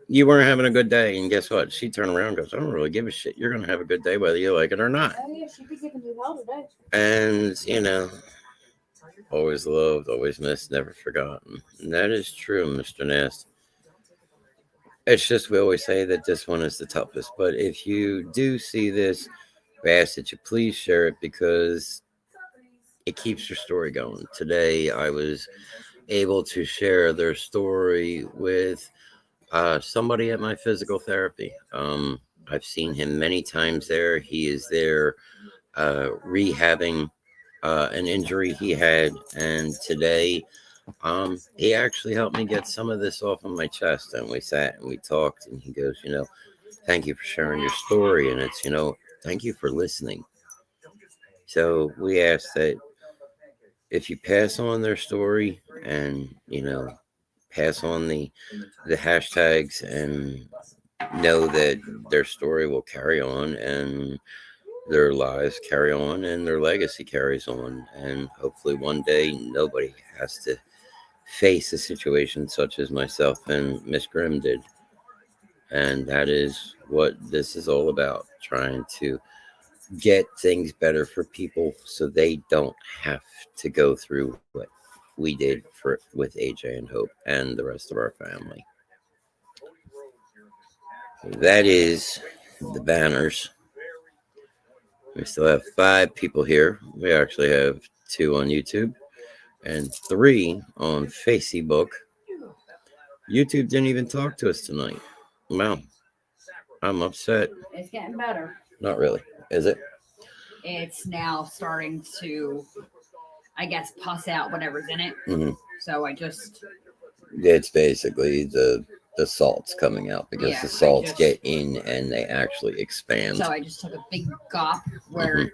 You weren't having a good day, and guess what? She turned around and goes, I don't really give a shit. You're going to have a good day whether you like it or not. Oh, yeah, she'd be giving you hell today. And, you know, always loved, always missed, never forgotten. And that is true, Mr. Nast. It's just we always say that this one is the toughest. But if you do see this, we ask that you please share it because it keeps your story going. Today, I was able to share their story with somebody at my physical therapy. I've seen him many times there. He is there rehabbing an injury he had, and today he actually helped me get some of this off of my chest. And we sat and we talked, and he goes, thank you for sharing your story, and it's, thank you for listening. So we ask that if you pass on their story and pass on the hashtags and know that their story will carry on and their lives carry on and their legacy carries on, and hopefully one day nobody has to face a situation such as myself and Miss Grimm did. And that is what this is all about, trying to get things better for people so they don't have to go through what we did with AJ and Hope and the rest of our family. That is the banners. We still have 5 people here. We actually have 2 on YouTube and 3 on Facebook. YouTube didn't even talk to us tonight. Wow. I'm upset. It's getting better. Not really. Is it? It's now starting to, I guess, pus out whatever's in it. Mm-hmm. So I just... It's basically the salts coming out because the salts get in and they actually expand. So I just took a big gulp where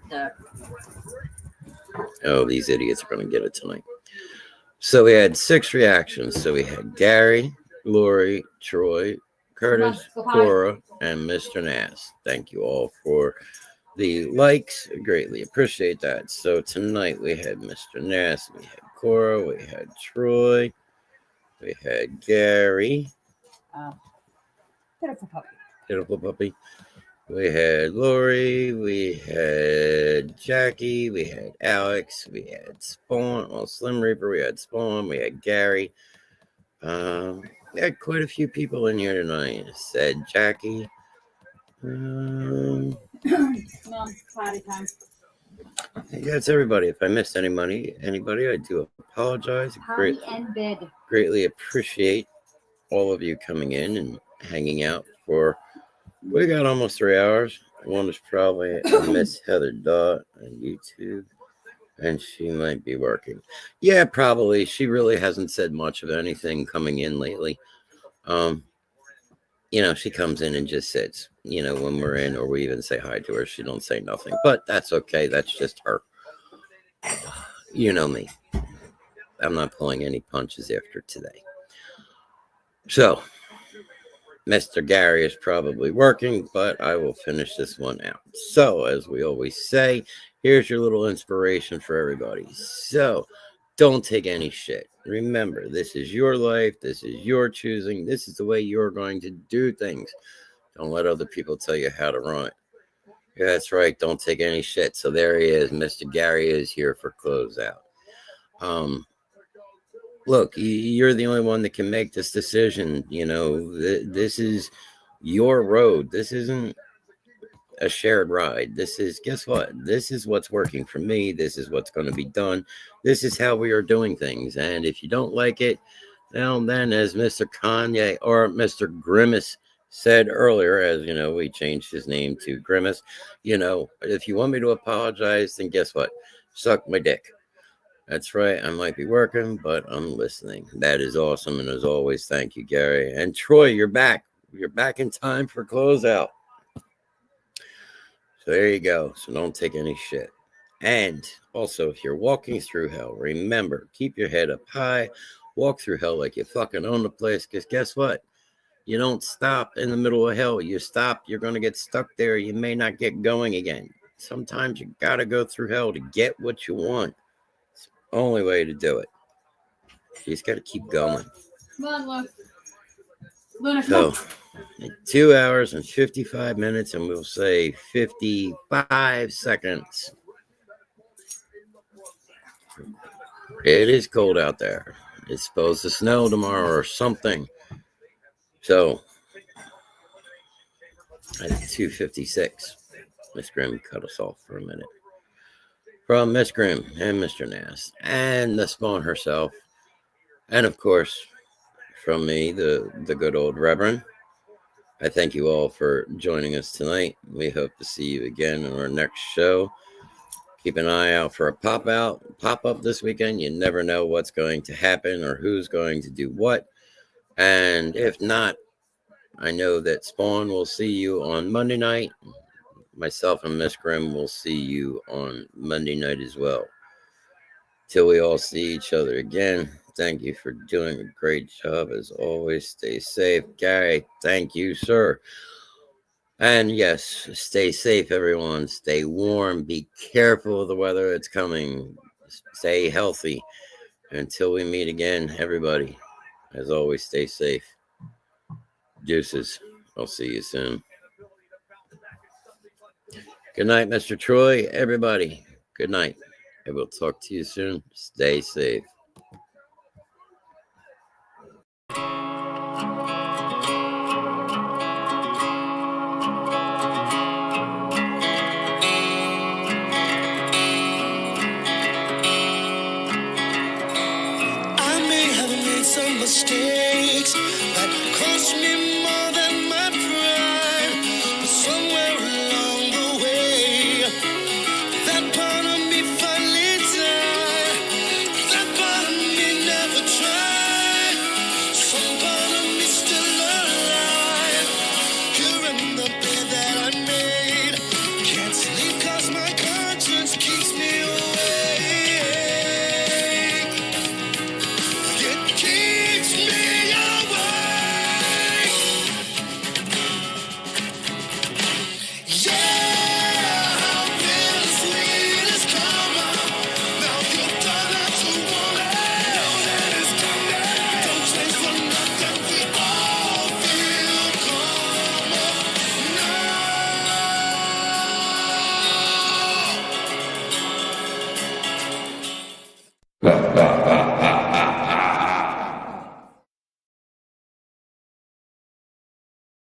Oh, these idiots are going to get it tonight. So we had 6 reactions. So we had Gary, Lori, Troy, Curtis, Cora, and Mr. Nass. Thank you all for the likes. Greatly appreciate that. So tonight we had Mr. Nass, we had Cora, we had Troy, we had Gary. Pitiful puppy. We had Lori, we had Jackie, we had Alex, we had Spawn, Slim Reaper, we had Spawn, we had Gary. We had quite a few people in here tonight. Said Jackie. Mom, party time. I think that's everybody. If I missed anybody, I do apologize. Greatly appreciate all of you coming in and hanging out for. We got almost 3 hours. One is probably Miss Heather Dot on YouTube, and she might be working. Yeah, probably. She really hasn't said much of anything coming in lately. She comes in and just sits. When we're in, or we even say hi to her, she don't say nothing. But that's okay. That's just her. You know me. I'm not pulling any punches after today. So, Mr. Gary is probably working, but I will finish this one out. So, as we always say, here's your little inspiration for everybody. So, don't take any shit. Remember, this is your life. This is your choosing. This is the way you're going to do things. Don't let other people tell you how to run it. Yeah, that's right. Don't take any shit. So there he is. Mr. Gary is here for closeout. Look, you're the only one that can make this decision. This is your road. This isn't a shared ride. This is, guess what? This is what's working for me. This is what's going to be done. This is how we are doing things. And if you don't like it, now then, as Mr. Kanye or Mr. Grimace said earlier, as we changed his name to Grimace, if you want me to apologize, then guess what? Suck my dick. That's right. I might be working, but I'm listening. That is awesome. And as always, thank you, Gary. And Troy, you're back. You're back in time for closeout. So there you go. So don't take any shit. And also, if you're walking through hell, remember, keep your head up high. Walk through hell like you fucking own the place. Because guess what? You don't stop in the middle of hell. You stop, you're going to get stuck there. You may not get going again. Sometimes you got to go through hell to get what you want. It's the only way to do it. You just got to keep going. Come on, Luna. So, 2 hours and 55 minutes, and we'll say 55 seconds. It is cold out there. It's supposed to snow tomorrow or something. So, at 2:56, Miss Grimm cut us off for a minute. From Miss Grimm and Mr. Nass and the Spawn herself, and of course, from me, the good old Reverend. I thank you all for joining us tonight. We hope to see you again in our next show. Keep an eye out for a pop up this weekend. You never know what's going to happen or who's going to do what. And if not, I know that Spawn will see you on Monday night. Myself and Miss Grimm will see you on Monday night as well. Till we all see each other again, thank you for doing a great job as always. Stay safe. Gary, thank you, sir. And yes, stay safe, everyone. Stay warm. Be careful of the weather that's coming. Stay healthy. Until we meet again, everybody, as always, stay safe. Deuces. I'll see you soon. Good night, Mr. Troy. Everybody, good night. I will talk to you soon. Stay safe. I may have made some mistakes.